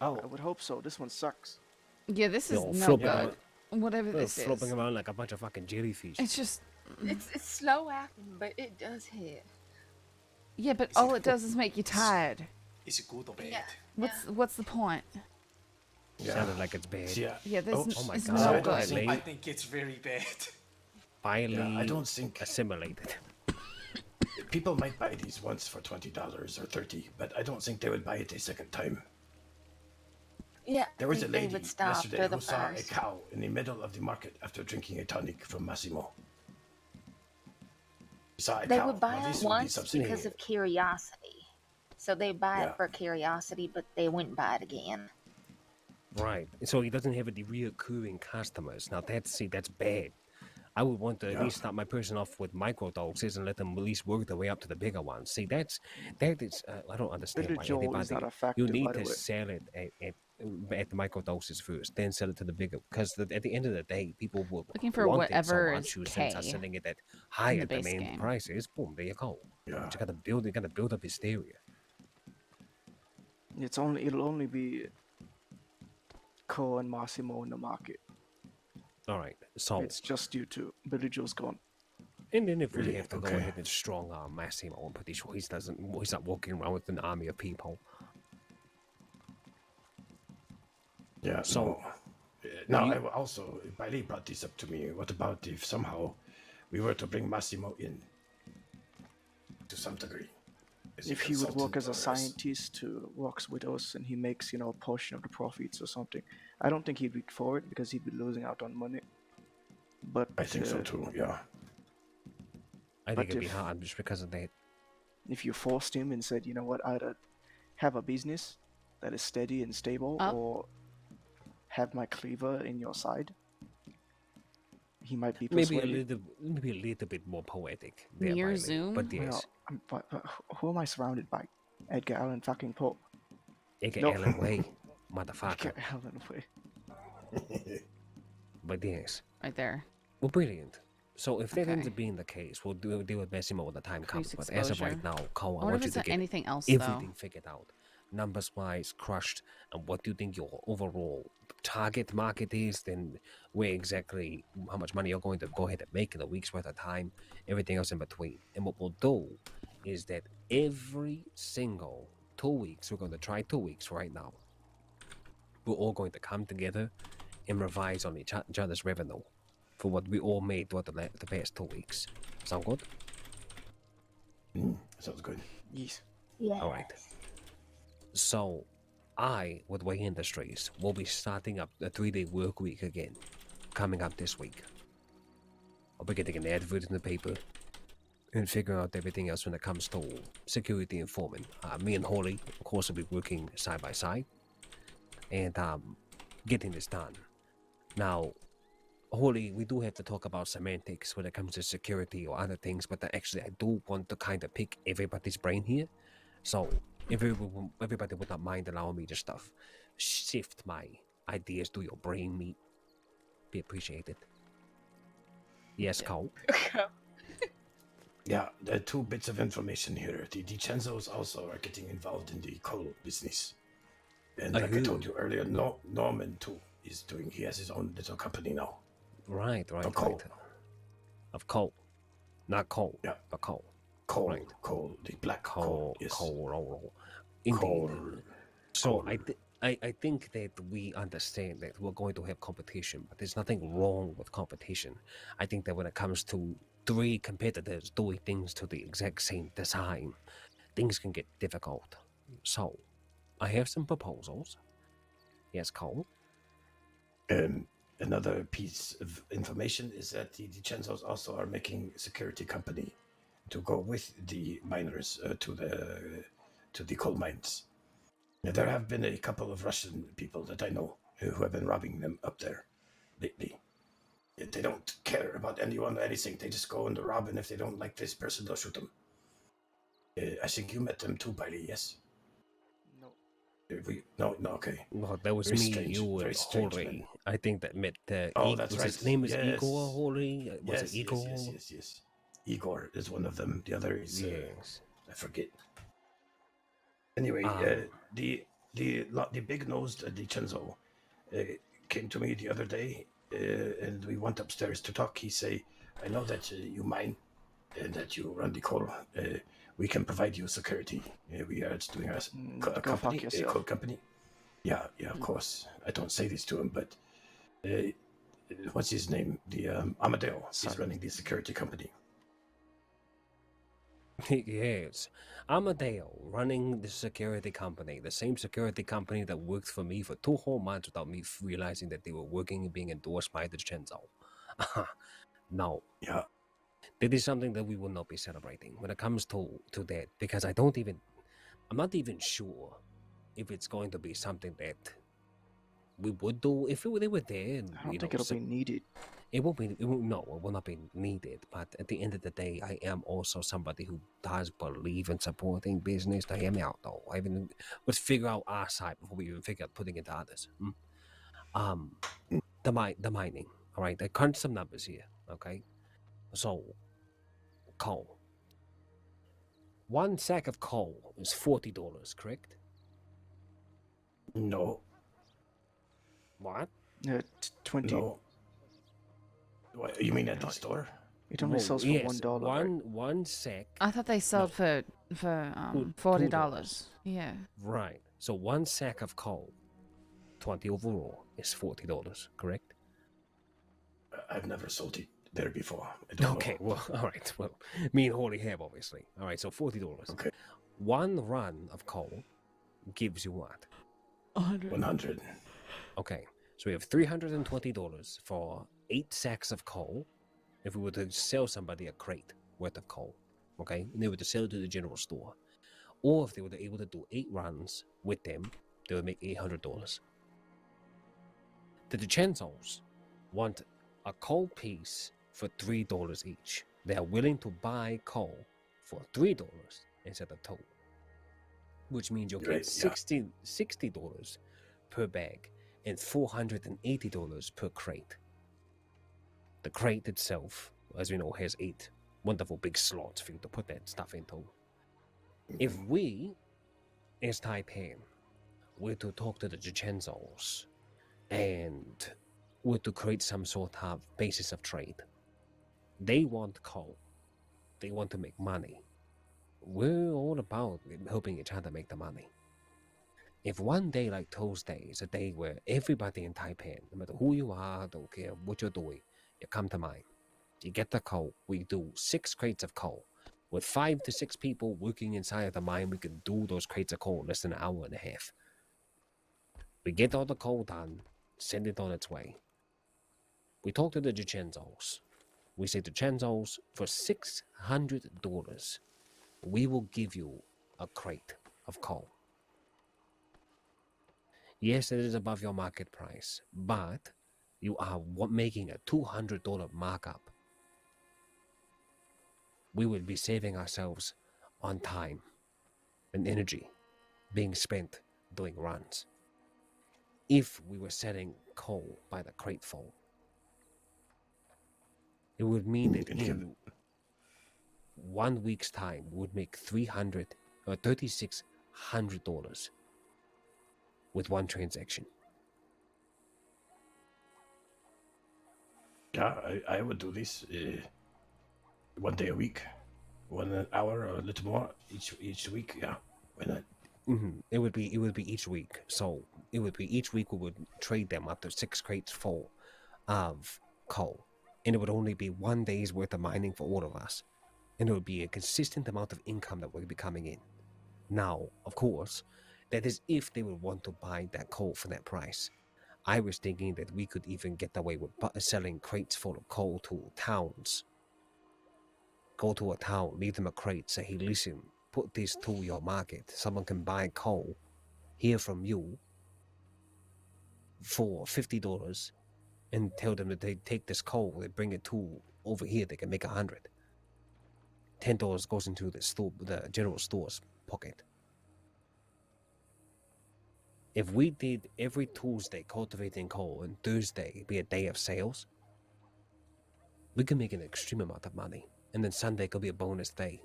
Oh, I would hope so. This one sucks. Yeah, this is You're no flopping good. around- Whatever You're this flopping is. around like a bunch of fucking jellyfish. It's just... It's slow acting, but it does hit. Yeah, but all it does is make you tired. Is it good or bad? Yeah. What's the point? Sounded like it's bad. Yeah. Oh my it's god. no I good. think- I think it's very bad. Finally, I don't think assimilated. people might buy these once for $20 or $30, but I don't think they would buy it a second time. Yeah. There was a I think they lady would stop yesterday for the who saw a first. cow in the middle of the market after drinking a tonic from Massimo. She saw a They cow. would buy Now, it this would be once something- because of curiosity. So they buy Yeah. it for curiosity, but they wouldn't buy it again. Right. So he doesn't have any reoccurring customers. Now that's bad. I would want to at least start my person off with micro doses and let them at least work their way up to the bigger ones. See, that is I don't understand Bitter why Joel anybody is not you effective, need by the to way. sell it at the micro doses first, then sell it to the bigger. Because at the end of the day, people will Looking for want whatever it is so much. You start K selling it at in higher the base demand game. prices. Boom, there you go. Yeah. But you gotta build up hysteria. It'll only be Co and Massimo in the market. All right. So It's just you two. Billy Joe's gone. And then if we Really? have to go Okay. ahead and strong arm Massimo, I'm pretty sure he's not walking around with an army of people. Yeah. So, now, I will also, Bailey brought this up to me. What about if somehow we were to bring Massimo in to some degree? As a If he would work consultant as a or scientist who works with us and he makes, a portion of the profits or something, I don't think he'd be for it because he'd be losing out on money. But I think so too, yeah. I But think it'd be if- hard just because of that. if you forced him and said, you know what, either have a business that is steady and stable or have my cleaver in your side, he might be persuaded. Maybe a little bit more poetic. Near there, Bailey. Zoom? But yes, Well, but who am I surrounded by? Edgar Allan fucking Poe. Edgar Allan Way, motherfucker. Edgar Allan Way. But yes, Right there. well, brilliant. So if that ends Okay. up being the case, we'll deal with Massimo when the time comes. Increase But as of right exposure. now, Cole, I I wonder want if you to there's get anything else, everything though. figured out, numbers-wise, crushed, and what do you think your overall target market is? Then where exactly, how much money you're going to go ahead and make in a week's worth of time, everything else in between. And what we'll do is that every single 2 weeks, we're going to try 2 weeks right now. We're all going to come together and revise on each other's revenue for what we all made throughout the past 2 weeks. Sound good? Sounds good. Yes. Yeah. All right. So, I, with Way Industries, will be starting up a 3-day work week again, coming up this week. I'll be getting an advert in the paper and figuring out everything else when it comes to security informant. Me and Holly, of course, will be working side by side and getting this done. Now, Holly, we do have to talk about semantics when it comes to security or other things, but actually I do want to kind of pick everybody's brain here. So, if everybody would not mind allowing me to shift my ideas to your brain meat, be appreciated. Yes, Cole? Yeah, there are 2 bits of information here. The DiCenzos also are getting involved in the coal business. And like I told you earlier, Norman too he has his own little company now. Right. Of coal. Of coal. Not coal, Yeah. but coal. Coal, Right. coal, the black coal. Yes. Coal. Indeed. Coal. So I think that we understand that we're going to have competition, but there's nothing wrong with competition. I think that when it comes to 3 competitors doing things to the exact same design, things can get difficult. So, I have some proposals. Yes, Cole? Another piece of information is that the DiCenzos also are making a security company to go with the miners to the coal mines. Now, there have been a couple of Russian people that I know who have been robbing them up there lately. They don't care about anyone or anything. They just go and rob, and if they don't like this person, they'll shoot them. I think you met them too, Bailey, yes? No, okay. Well, that was Very me, strange, you, very and strange, Jorge. man. I think that meant Oh, that's right. His name is Yes. Igor Jorge. Was Yes, it Igor? yes. Igor is one of them. The other is Yes. I forget. Anyway, the big nosed DiCenzo came to me the other day, and we went upstairs to talk. He say, "I know that you mine and that you run the coal. We can provide you security. We are doing a company, a coal company." Yeah, of course. I don't say this to him, but what's his name? The Amadeo is running the security company. Yes. Amadeo running the security company, the same security company that worked for me for 2 whole months without me realizing that they were working and being endorsed by the Chenzo. No. Yeah. That is something that we will not be celebrating when it comes to that, because I'm not even sure if it's going to be something that we would do if they were there. And, I don't think it'll be needed. It will not be needed. But at the end of the day, I am also somebody who does believe in supporting business. To hear me out, though. Let's figure out our side before we even figure out putting it to others. The mining. All right, I crunch some numbers here. Okay, so coal. 1 sack of coal is $40, correct? No. What? 20. No. What, you mean at the store? It only sells for $1. One sack. I thought they sold for $40. Yeah. Right. So 1 sack of coal, 20 overall, is $40, correct? I've never sold it there before. I don't know. Well, all right. Well, me and Holly have, obviously. All right, so $40. Okay. 1 run of coal gives you what? 100. Okay, so we have $320 for 8 sacks of coal. If we were to sell somebody a crate worth of coal, okay, and they were to sell it to the general store, or if they were able to do 8 runs with them, they would make $800. The DiCenzos want a coal piece for $3 each. They are willing to buy coal for $3 instead of 2, which means you'll get $60 per bag and $480 per crate. The crate itself, as we know, has 8 wonderful big slots for you to put that stuff into. If we, as Taipan, were to talk to the DiCenzos and were to create some sort of basis of trade, they want coal. They want to make money. We're all about helping each other make the money. If one day like Tuesday is a day where everybody in Taipan, no matter who you are, don't care what you're doing, you come to mine. You get the coal. We do 6 crates of coal. With 5 to 6 people working inside of the mine, we can do those crates of coal in less than an hour and a half. We get all the coal done, send it on its way. We talk to the DiCenzos. We say, DiCenzos, for $600, we will give you a crate of coal. Yes, it is above your market price, but you are making a $200 markup. We would be saving ourselves on time and energy being spent doing runs if we were selling coal by the crateful. It would mean that in 1 week's time, we would make $3,600 with 1 transaction. Yeah, I would do this 1 day a week, 1 hour or a little more each week. Yeah, why not? It would be each week. So it would be each week we would trade them up to 6 crates full of coal, and it would only be 1 day's worth of mining for all of us, and it would be a consistent amount of income that would be coming in. Now, of course, that is if they would want to buy that coal for that price. I was thinking that we could even get away with selling crates full of coal to towns. Go to a town, leave them a crate, say, hey, listen, put this to your market. Someone can buy coal, hear from you for $50, and tell them that they take this coal, they bring it to over here, they can make $100. $10 goes into the store, the general store's pocket. If we did every Tuesday cultivating coal and Thursday be a day of sales, we can make an extreme amount of money. And then Sunday could be a bonus day.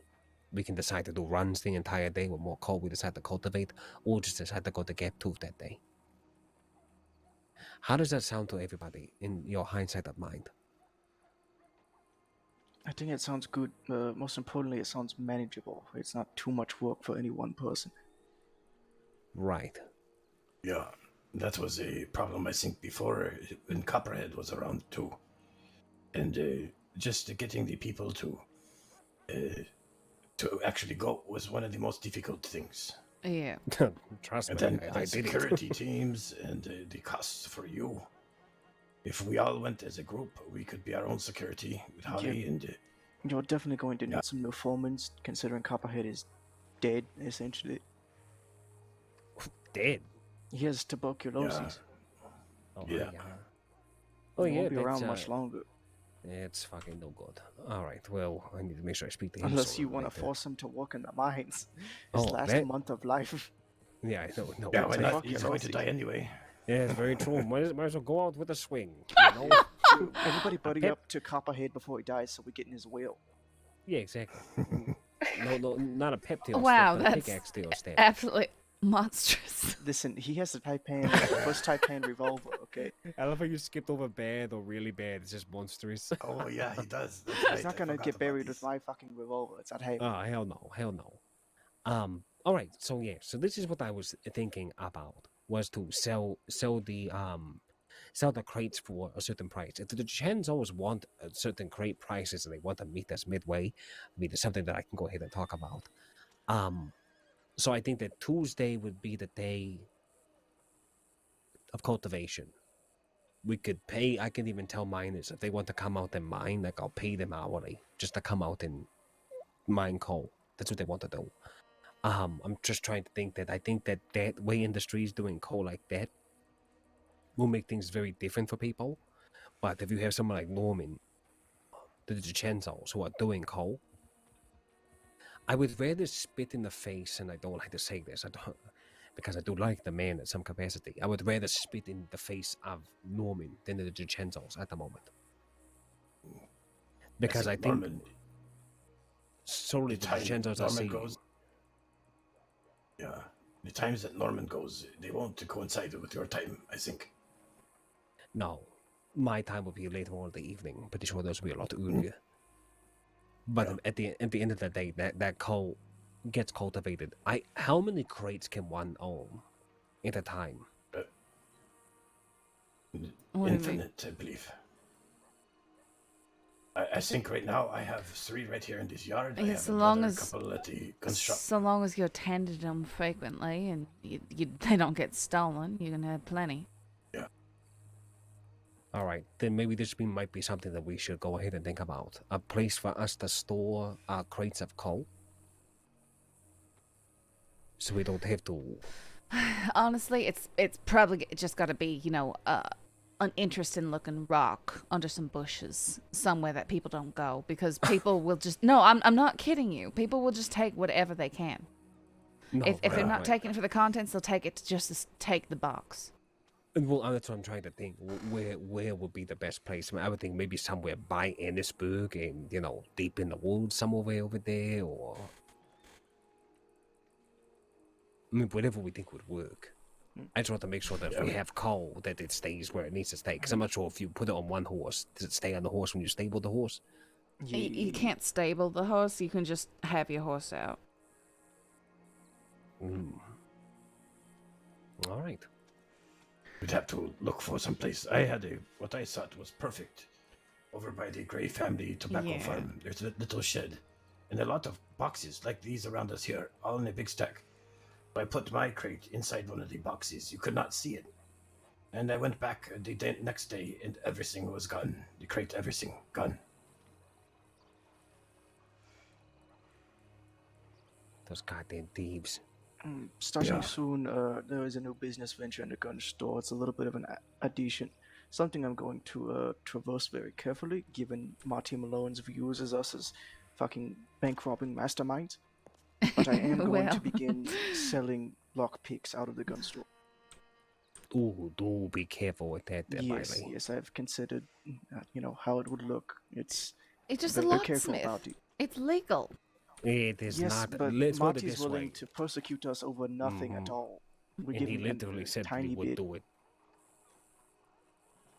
We can decide to do runs the entire day with more coal we decide to cultivate, or just decide to go to Gap Tooth that day. How does that sound to everybody in your hindsight of mind? I think it sounds good. Most importantly, it sounds manageable. It's not too much work for any one person. Right. Yeah, that was a problem I think before when Copperhead was around too. And just getting the people to actually go was one of the most difficult things. Yeah. Trust and me, then I the did security it. teams and the costs for you. If we all went as a group, we could be our own security with Holly and... You're definitely going to need some new formants, considering Copperhead is dead, essentially. Dead? He has tuberculosis. Oh, yeah. Oh, He yeah, won't be around much longer. It's fucking no good. All right, well, I need to make sure I speak to him. Unless you want to force him to work in the mines. His Oh, last that- month of life. Yeah, I know. No, Yeah, why not? He's going to die anyway. Yeah, it's very true. Might as well go out with a swing. You know? Everybody buddy up to Copperhead before he dies so we get in his will. Yeah, exactly. No, not a pep tail Wow, step, but a that's pickaxe tail step. absolutely monstrous. Listen, he has the first Taipan revolver, okay? I love how you skipped over bad or really bad. It's just monstrous. Oh, yeah, he does. That's He's right, not I gonna forgot get about buried this. with my fucking revolver. It's not happening. Oh, hell no. All right, so yeah, so this is what I was thinking about, was to sell the crates for a certain price. If the gens always want a certain crate prices and they want to meet us midway, I mean, there's something that I can go ahead and talk about. So I think that Tuesday would be the day of cultivation. We could pay, I can even tell miners if they want to come out and mine, like I'll pay them hourly just to come out and mine coal. That's what they want to do. I'm just trying to think that I think that way industries doing coal like that will make things very different for people. But if you have someone like Norman, the DiCenzos who are doing coal, I would rather spit in the face, and I don't like to say this, because I do like the man at some capacity. I would rather spit in the face of Norman than the DiCenzos at the moment. Because I think Norman, solely the DiCenzos are seeing. Yeah, the times that Norman goes, they won't coincide with your time, I think. No, my time will be later on in the evening. I'm pretty sure those will be a lot earlier. But at the end of the day, that coal gets cultivated. How many crates can one own at a time? Infinite, I believe. I think right now I have 3 right here in this yard. I have so long another as couple at the gun shop. so long as you're tended them frequently and they don't get stolen, you're gonna have plenty. Yeah. All right, then maybe this might be something that we should go ahead and think about. A place for us to store our crates of coal, so we don't have to. Honestly, it's probably just got to be, an interesting looking rock under some bushes somewhere that people don't go, because people will just I'm not kidding you. People will just take whatever they can. No, if they're not right. taking it for the contents, they'll take it to just take the box. Well, that's what I'm trying to think. Where would be the best place? I mean, I would think maybe somewhere by Ennisburg and, deep in the woods, somewhere over there, or... I mean, whatever we think would work. I just want to make sure that if we have coal, that it stays where it needs to stay. Because I'm not sure if you put it on one horse, does it stay on the horse when you stable the horse? You can't stable the horse. You can just have your horse out. All right. We'd have to look for some place. I had what I thought was perfect over by the Gray family tobacco farm. There's a little shed and a lot of boxes like these around us here, all in a big stack. I put my crate inside one of the boxes. You could not see it. And I went back the next day and everything was gone. The crate, everything gone. Those goddamn thieves. Starting soon, there is a new business venture in the gun store. It's a little bit of an addition. Something I'm going to traverse very carefully, given Marty Malone's views as us as fucking bank robbing masterminds. But I am going to begin selling lockpicks out of the gun store. do be careful with that, Yes, Miley. yes, I've considered, how it would look. It's just a they're careful locksmith. about it. It's legal. It is Yes, not. but Let's put it Marty's this willing way. to persecute us over nothing at all. We And give he him literally a said he tiny would bit. do it.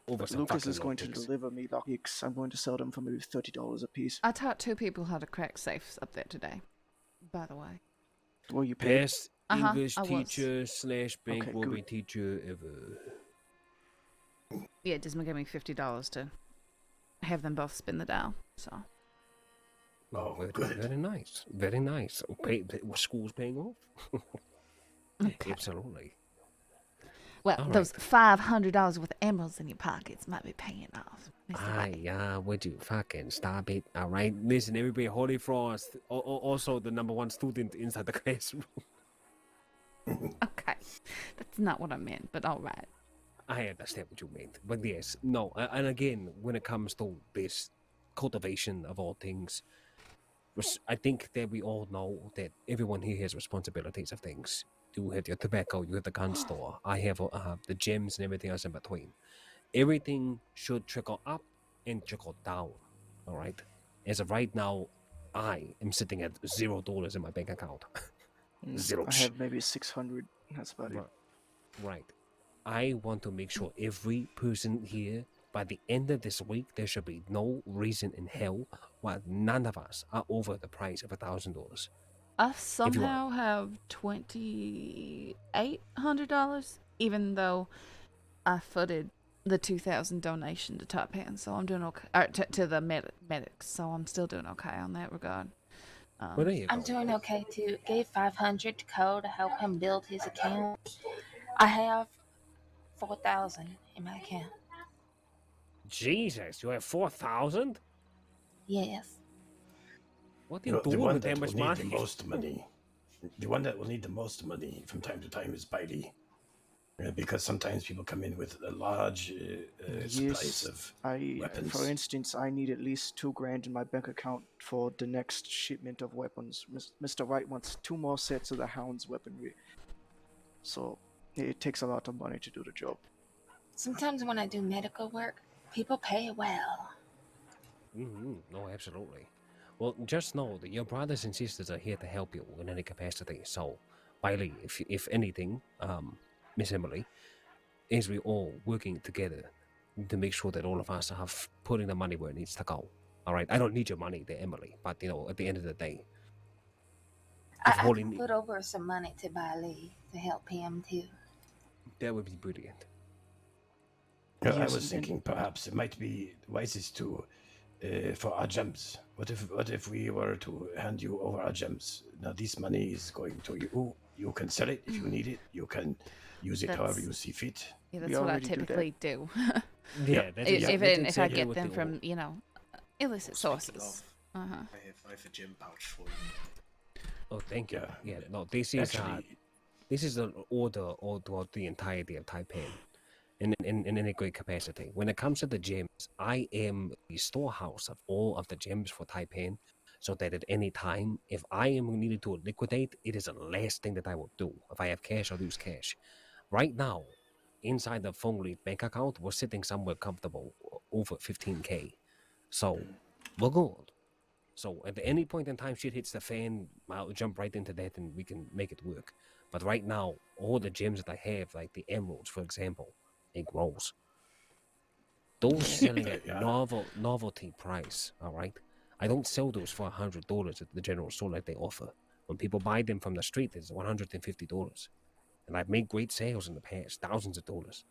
Over But some Lucas fucking is going to logics. deliver me lockpicks. I'm going to sell them for maybe $30 a piece. I taught 2 people how to crack safes up there today, by the way. Were you paid? Best Uh-huh, English I was. teacher / bank Okay, robbery good. teacher ever. Yeah, Disma gave me $50 to have them both spin the dial, so. Oh, very, good. Very nice. Very nice. School's paying off. Okay. Absolutely. Well, All those $500 worth of emeralds in your pockets might be paying off. Would you fucking stop it? All right. Listen, everybody, Holy Frost, also the #1 student inside the classroom. Okay. That's not what I meant, but all right. I understand what you meant. But yes, no. And again, when it comes to this cultivation of all things, I think that we all know that everyone here has responsibilities of things. You have your tobacco, you have the gun store, I have the gyms and everything else in between. Everything should trickle up and trickle down, all right? As of right now, I am sitting at $0 in my bank account. Zilch. I have maybe 600. That's about it. Right. I want to make sure every person here, by the end of this week, there should be no reason in hell why none of us are over the price of $1,000. I somehow have $2,800, even though I footed the 2,000 donation to Top Hand, so I'm doing okay. Or to the medics, so I'm still doing okay on that regard. Well, there you I'm go. doing okay too. Gave 500 to Cole to help him build his account. I have 4,000 in my account. Jesus, you have 4,000? Yes. What do you do with that much money? The most money. The one that will need the most money from time to time is Bailey. Because sometimes people come in with a large supplies of weapons. For instance, I need at least $2,000 in my bank account for the next shipment of weapons. Mr. Wright wants 2 more sets of the Hound's weaponry. So it takes a lot of money to do the job. Sometimes when I do medical work, people pay well. No, absolutely. Well, just know that your brothers and sisters are here to help you in any capacity. So, Bailey, if anything, Miss Emily, is we all working together to make sure that all of us are putting the money where it needs to go. All right, I don't need your money there, Emily, but at the end of the day, I can put over some money to Bailey to help him too. That would be brilliant. I was thinking perhaps it might be wisest to for our gems. What if we were to hand you over our gems? Now this money is going to you. You can sell it if you need it. You can use it however you see fit. Yeah, that's what I typically do. If I get them from illicit sources. I have a gem pouch for you. Oh, thank you. Yeah, no, this is an order all throughout the entirety of Taipan. In any great capacity. When it comes to the gems, I am the storehouse of all of the gems for Taipan, so that at any time, if I am needed to liquidate, it is the last thing that I will do. If I have cash, I'll use cash. Right now, inside the Fengli bank account, we're sitting somewhere comfortable, over 15K. So, we're good. So, at any point in time shit hits the fan, I'll jump right into that and we can make it work. But right now, all the gems that I have, like the emeralds, for example, it grows. Those selling at novelty price, all right? I don't sell those for $100 at the general store like they offer. When people buy them from the street, it's $150. And I've made great sales in the past, thousands of dollars.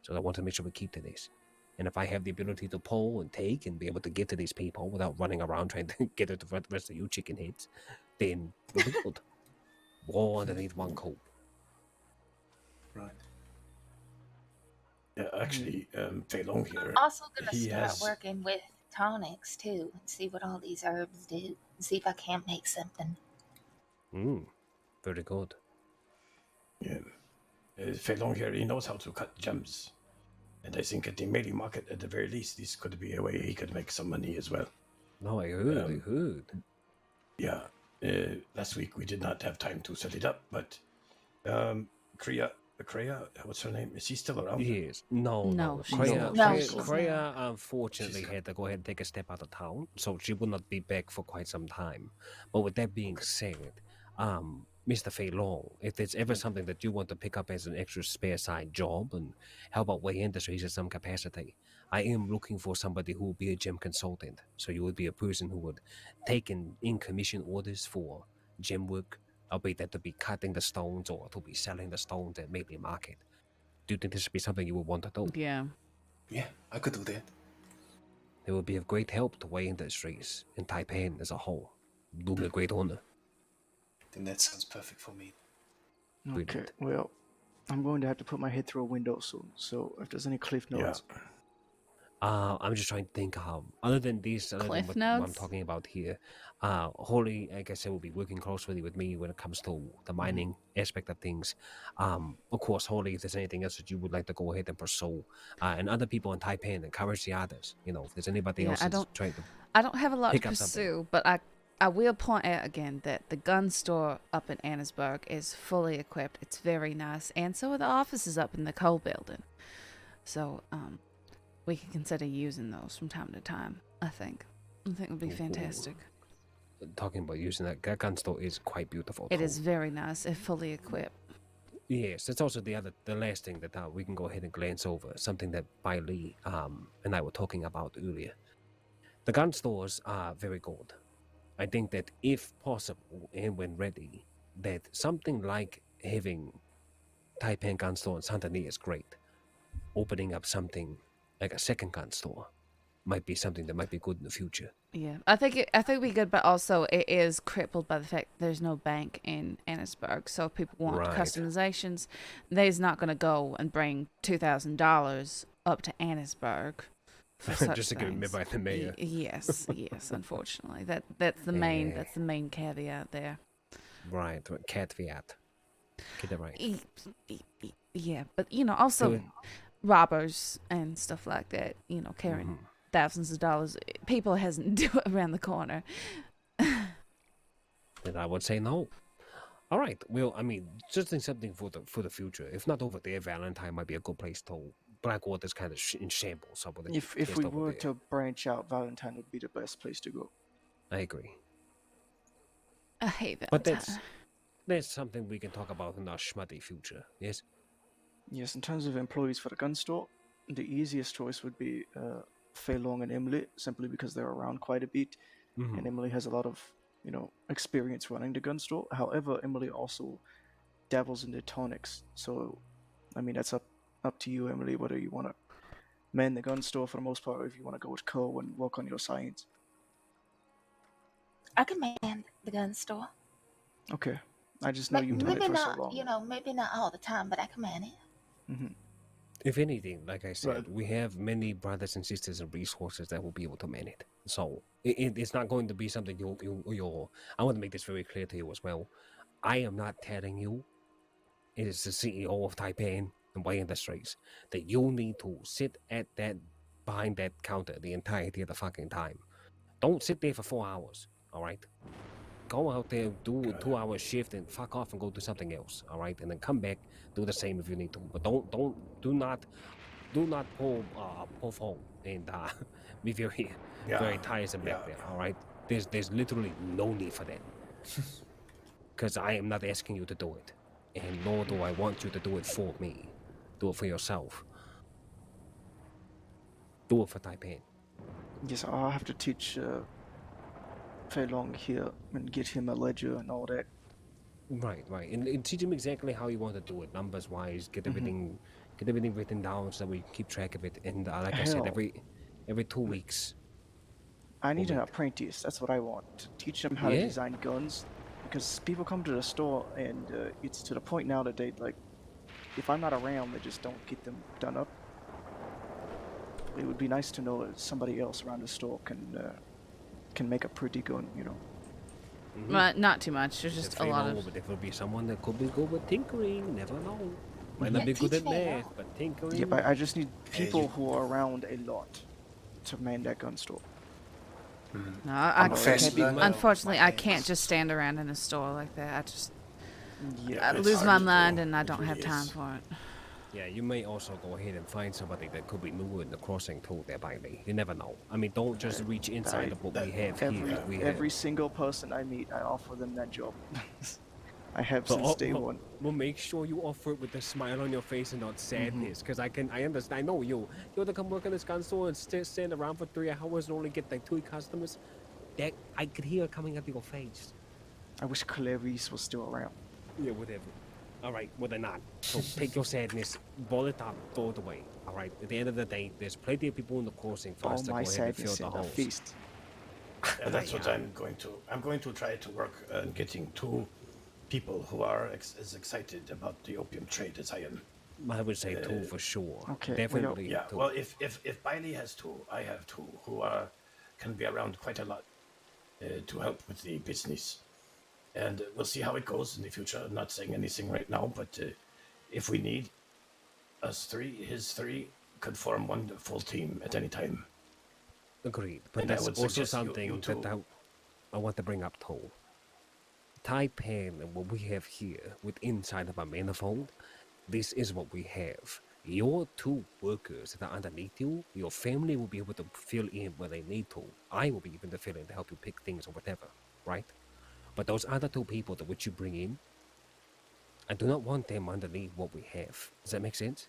So I want to make sure we keep to this. And if I have the ability to pull and take and be able to get to these people without running around trying to get at the rest of you chicken heads, then we'll be good. All underneath one coat. Right. Yeah, actually, Fei Long here. I'm also gonna start working with tonics too, and see what all these herbs do, and see if I can't make something. Very good. Yeah. Fei Long here, he knows how to cut gems. And I think at the mailing market, at the very least, this could be a way he could make some money as well. No, I heard. Yeah. Last week we did not have time to set it up, but Kriya, Kreia, what's her name? Is she still around? Yes. No. Kreia unfortunately had to go ahead and take a step out of town, so she will not be back for quite some time. But with that being said, Mr. Fei Long, if there's ever something that you want to pick up as an extra spare side job and help out Way Industries in some capacity, I am looking for somebody who will be a gem consultant. So you would be a person who would take in commission orders for gem work, albeit that to be cutting the stones or to be selling the stones at Melee Market. Do you think this would be something you would want to do? Yeah. Yeah, I could do that. It would be of great help to Way Industries and Taipan as a whole. Do me a great honor. Then that sounds perfect for me. Okay, well, I'm going to have to put my head through a window soon, so if there's any cliff notes. I'm just trying to think other than this, other than what I'm talking about here, Holly, like I said, will be working closely with me when it comes to the mining aspect of things. Of course, Holly, if there's anything else that you would like to go ahead and pursue, and other people in Taipan, encourage the others. You know, if there's anybody else that's trying to I don't have a lot to pick up pursue, but I will point out again that the gun store up in Annesburg is fully equipped. It's very nice, and so are the offices up in the coal building. So, we can consider using those from time to time, I think. it would be fantastic. Talking about using that gun store is quite beautiful. It is very nice if fully equipped. Yes, that's also the last thing that we can go ahead and glance over. Something that Bai Lee and I were talking about earlier. The gun stores are very good. I think that if possible and when ready, that something like having Taipan gun store in Santa Ana is great. Opening up something like a second gun store might be something that might be good in the future. Yeah, I think it'd be good, but also it is crippled by the fact there's no bank in Annesburg. So if people want customizations, they's not going to go and bring $2,000 up to Annesburg for such just to get met by the mayor. Yes, unfortunately, that's the main caveat there. Right, caveat. Get it right. Yeah, but also robbers and stuff like that. Carrying thousands of dollars. People hasn't do it around the corner. Then I would say no. All right. Well, I mean, just think something for the future. If not over there, Valentine might be a good place to. Blackwater's kind of in shambles. So if we were to branch out, Valentine would be the best place to go. I agree. I hate Valentine. But that's something we can talk about in our schmutty future. Yes. Yes. In terms of employees for the gun store, the easiest choice would be Fei Long and Emily, simply because they're around quite a bit, and Emily has a lot of experience running the gun store. However, Emily also dabbles in the tonics, so I mean that's up to you, Emily, whether you want to man the gun store for the most part, or if you want to go with Co and work on your science. I can man the gun store. Okay, I just know you've done it for so long. Maybe not all the time, but I can man it. If anything, like I said, we have many brothers and sisters and resources that will be able to man it. So it's not going to be something you'll. I want to make this very clear to you as well. I am not telling you, as the CEO of Taipan and Way Industries, that you need to sit behind that counter the entirety of the fucking time. Don't sit there for 4 hours. All right. Go out there, do a 2-hour shift, and fuck off and go do something else. All right, and then come back, do the same if you need to. But do not pull phone and be very tiresome back there. All right, there's literally no need for that. Because I am not asking you to do it, and nor do I want you to do it for me. Do it for yourself. Do it for Taipan. Yes, I'll have to teach Fei Long here and get him a ledger and all that. Right, and teach him exactly how you want to do it, numbers wise. Get everything written down so that we keep track of it. And like I said, every 2 weeks. I need an apprentice. That's what I want. To teach them how to design guns, because people come to the store and it's to the point now that they if I'm not around, they just don't get them done up. It would be nice to know that somebody else around the store can make a pretty gun, Not too much. There's just a lot of. But there will be someone that could be good with tinkering. Never know. Might not be good at math, but tinkering. Yeah, but I just need people who are around a lot to man that gun store. No, unfortunately, I can't just stand around in a store like that. I lose my mind and I don't have time for it. Yeah, you may also go ahead and find somebody that could be new in the crossing too there by me. You never know. I mean, don't just reach inside of what we have here. Every single person I meet, I offer them that job. I have since day one. Well, make sure you offer it with a smile on your face and not sadness, because I understand. I know you have to come work in this gun store and stand around for 3 hours and only get like 2 customers. That I could hear it coming out of your face. I wish Clarice was still around. Yeah, whatever. All right, well they're not. So take your sadness, ball it up, throw it away. All right. At the end of the day, there's plenty of people in the crossing for us to go ahead and fill the holes. Feast. Yeah, that's what I'm going to. I'm going to try to work on getting 2 people who are as excited about the opium trade as I am. I would say 2 for sure. Okay. Definitely. Yeah. 2. Well, if Bailey has 2, I have 2 who can be around quite a lot to help with the business. And we'll see how it goes in the future. I'm not saying anything right now, but if we need us 3, his 3 could form one full team at any time. Agreed. But And that's also something that I want to bring up too. Taipan and what we have here with inside of our manifold, this is what we have. Your 2 workers that are underneath you, your family will be able to fill in where they need to. I will be able to fill in to help you pick things or whatever, right? But those other 2 people that which you bring in, I do not want them underneath what we have. Does that make sense?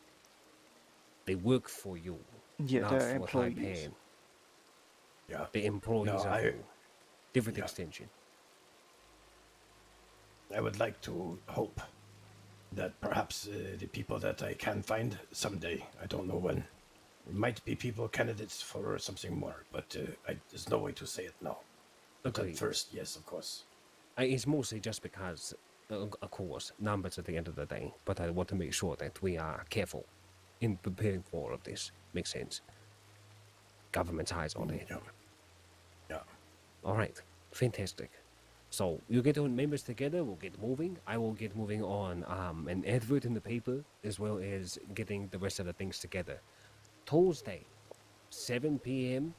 They work for you, Yeah, not they're for employees. Taipan. Yeah. The employees are you. Different extension. I would like to hope that perhaps the people that I can find someday, I don't know when, might be people candidates for something more, but there's no way to say it now. But at first, yes, of course. It's mostly just because, of course, numbers at the end of the day, but I want to make sure that we are careful in preparing for all of this. Makes sense. Government's eyes on it. Yeah. All right. Fantastic. So you get your members together, we'll get moving. I will get moving on an advert in the paper, as well as getting the rest of the things together. Tuesday, 7 p.m.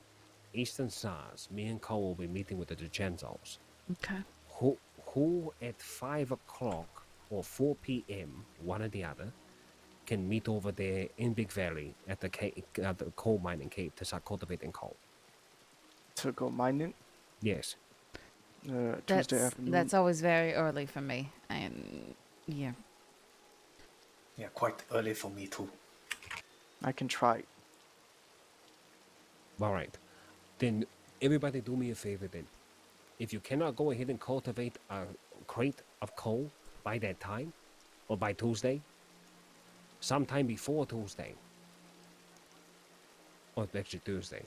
Eastern Stars. Me and Cole will be meeting with the DeCenzos. Okay. Who at 5 o'clock or 4 p.m., one or the other, can meet over there in Big Valley at the coal mining cave to start cultivating coal. To go mining? Yes. Tuesday afternoon. That's always very early for me, and yeah. Yeah, quite early for me too. I can try. All right. Then everybody do me a favor then. If you cannot go ahead and cultivate a crate of coal by that time, or by Tuesday, sometime before Tuesday, or actually Thursday,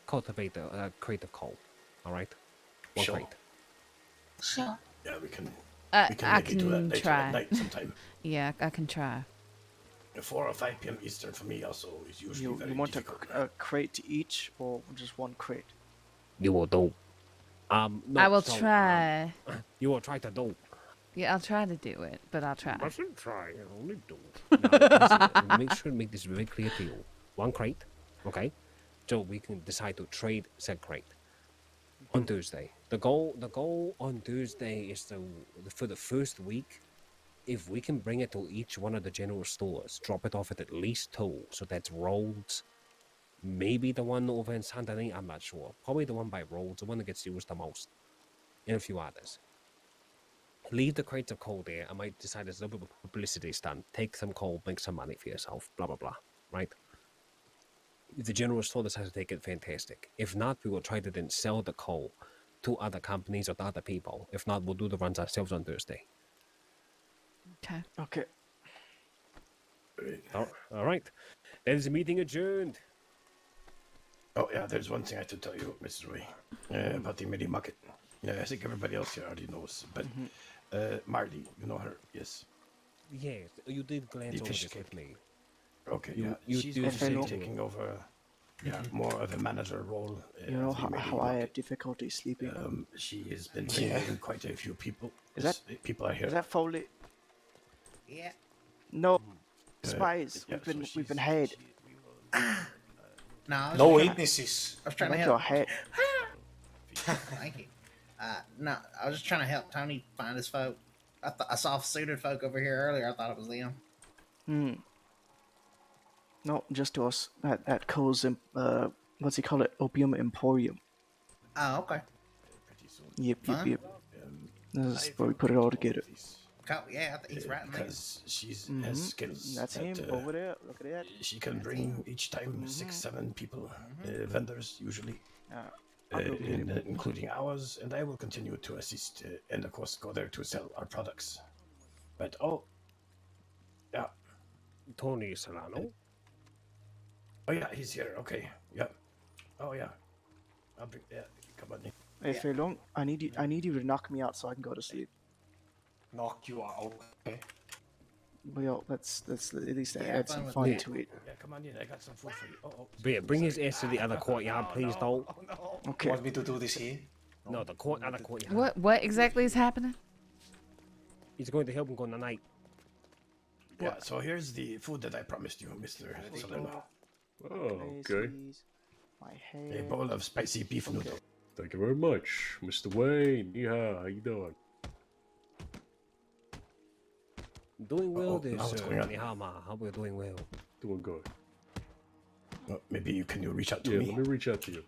cultivate a crate of coal. All right? One crate. Sure. Yeah, we can I maybe do that later try. at night sometime. Yeah, I can try. 4 or 5 p.m. Eastern for me also is usually very You want difficult. a crate each, or just one crate? You will do. I will try. You will try to do. Yeah, I'll try to do it, but I'll try. I shouldn't try, I only do. No, make sure to make this very clear to you. One crate, okay? So we can decide to trade said crate on Thursday. The goal on Thursday is for the first week, if we can bring it to each one of the general stores, drop it off at least 2. So that's Rhodes, maybe the one over in Santa Ana, I'm not sure. Probably the one by Rhodes, the one that gets used the most, and a few others. Leave the crates of coal there. I might decide there's a little bit of publicity stunt. Take some coal, make some money for yourself, blah, blah, blah, right? If the general store decides to take it, fantastic. If not, we will try to then sell the coal to other companies or to other people. If not, we'll do the runs ourselves on Thursday. Okay. Okay. All right. That is the meeting adjourned. Oh yeah, there's one thing I have to tell you, Mr. Roy, about the mini market. Yeah, I think everybody else here already knows, but Marley, you know her, yes. Yes, you did glance over this with me. Okay, You she's do going to be say taking over, more of a manager role. You know of the mini how I market. have difficulty sleeping. She has been bringing in quite a few people. Is that people are here? Is that Foley? Yeah. No, spies. We've been had. No witnesses. I was trying to Like help. your head. Thank you. No, I was just trying to help Tony find his folk. I saw suited folk over here earlier. I thought it was them. Hmm. No, just to us at Cole's, what's he call it? Opium Emporium. Oh, okay. Yep. Fun. This is where we put it all together. Yeah, he's right in there. Because she's has skills. That's that, him over there. Look at that. She can bring each time 6-7 people, vendors usually, including ours, and I will continue to assist and of course go there to sell our products. But yeah. Tony Solano. Oh yeah, he's here. Okay. Yeah. Oh yeah. I'll bring. Yeah. Come on in. Hey, Fairlong, I need you to knock me out so I can go to sleep. Knock you out. Okay. Well, let's at least add some fun to it. Yeah, come on in. I got some food for you. But yeah, bring his ass to the other courtyard, please, don't. Okay. You want me to do this here? No, the other courtyard. What exactly is happening? He's going to help him go on the night. Yeah. So here's the food that I promised you, Mr. Solano. Oh, okay. A bowl of spicy beef noodle. Thank you very much, Mr. Wayne. Yeah, how you doing? Doing well, what's going on? How we're doing well. Doing good. Well, maybe you can reach out to me. Yeah, let me reach out to you.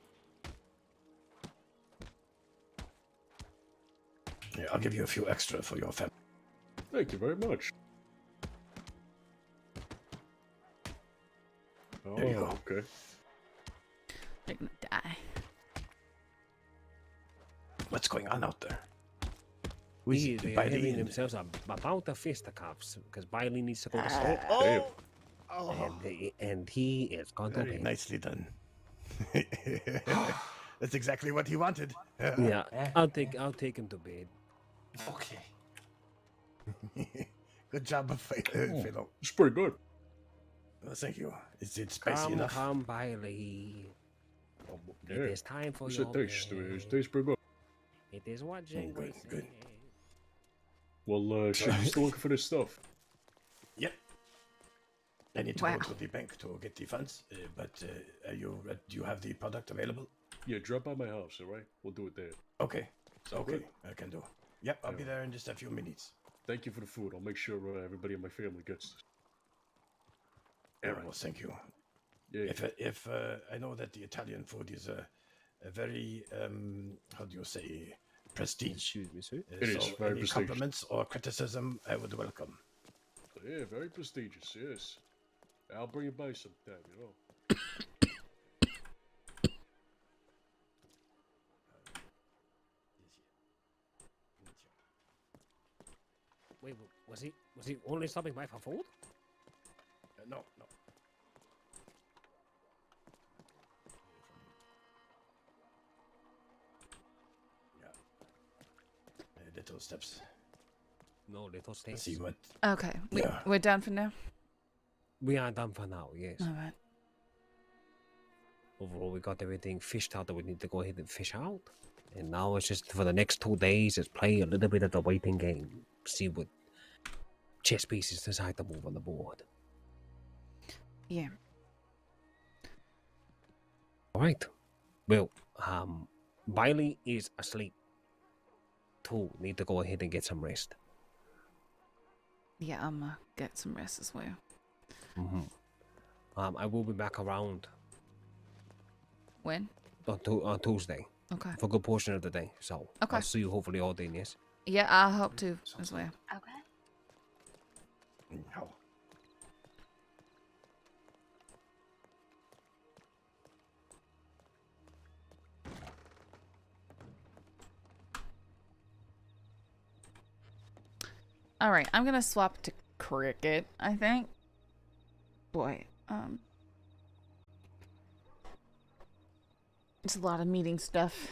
Yeah, I'll give you a few extra for your family. Thank you very much. There you go. Okay. They're gonna die. What's going on out there? They're having themselves about the fisticuffs because Bailey needs to go to sleep. And he is going to Very nicely done. That's exactly what he wanted. Yeah, I'll take him to bed. Okay. Good job, Philo. It's pretty good. Well, thank you. Is it spicy enough? Come, Bailey. Yeah. It is time for What's your it taste? bed. It tastes pretty good. It is what Jake good, good. Well, shit, you still looking for this stuff? Yep. I need to go to the bank to get the funds, but are you ready? Do you have the product available? Yeah, drop by my house, alright? We'll do it there. Okay. Okay, good? I can do. Yep, I'll be there in just a few minutes. Thank you for the food. I'll make sure everybody in my family gets this. Well, thank you. Yeah. If I know that the Italian food is a very how do you say prestige? Excuse me, sir. It is very any prestigious. compliments or criticism, I would welcome. Yeah, very prestigious. Yes. I'll bring you by sometime. You know. Wait, was he only stopping by for food? No. Yeah. Little steps. No little steps. See what? Okay, we're done for now. We are done for now. Yes. All right. Overall, we got everything fished out that we need to go ahead and fish out, and now it's just for the next 2 days. Just play a little bit of the waiting game. See what chess pieces decide to move on the board. Yeah. All right. Well, Bailey is asleep. 2 need to go ahead and get some rest. Yeah, I'm gonna get some rest as well. I will be back around. When? On Tuesday. Okay. For a good portion of the day. So okay. I'll see you hopefully all day, yes? Yeah, I hope to as well. Okay. How? All right, I'm gonna swap to cricket. I think. Boy, it's a lot of meeting stuff.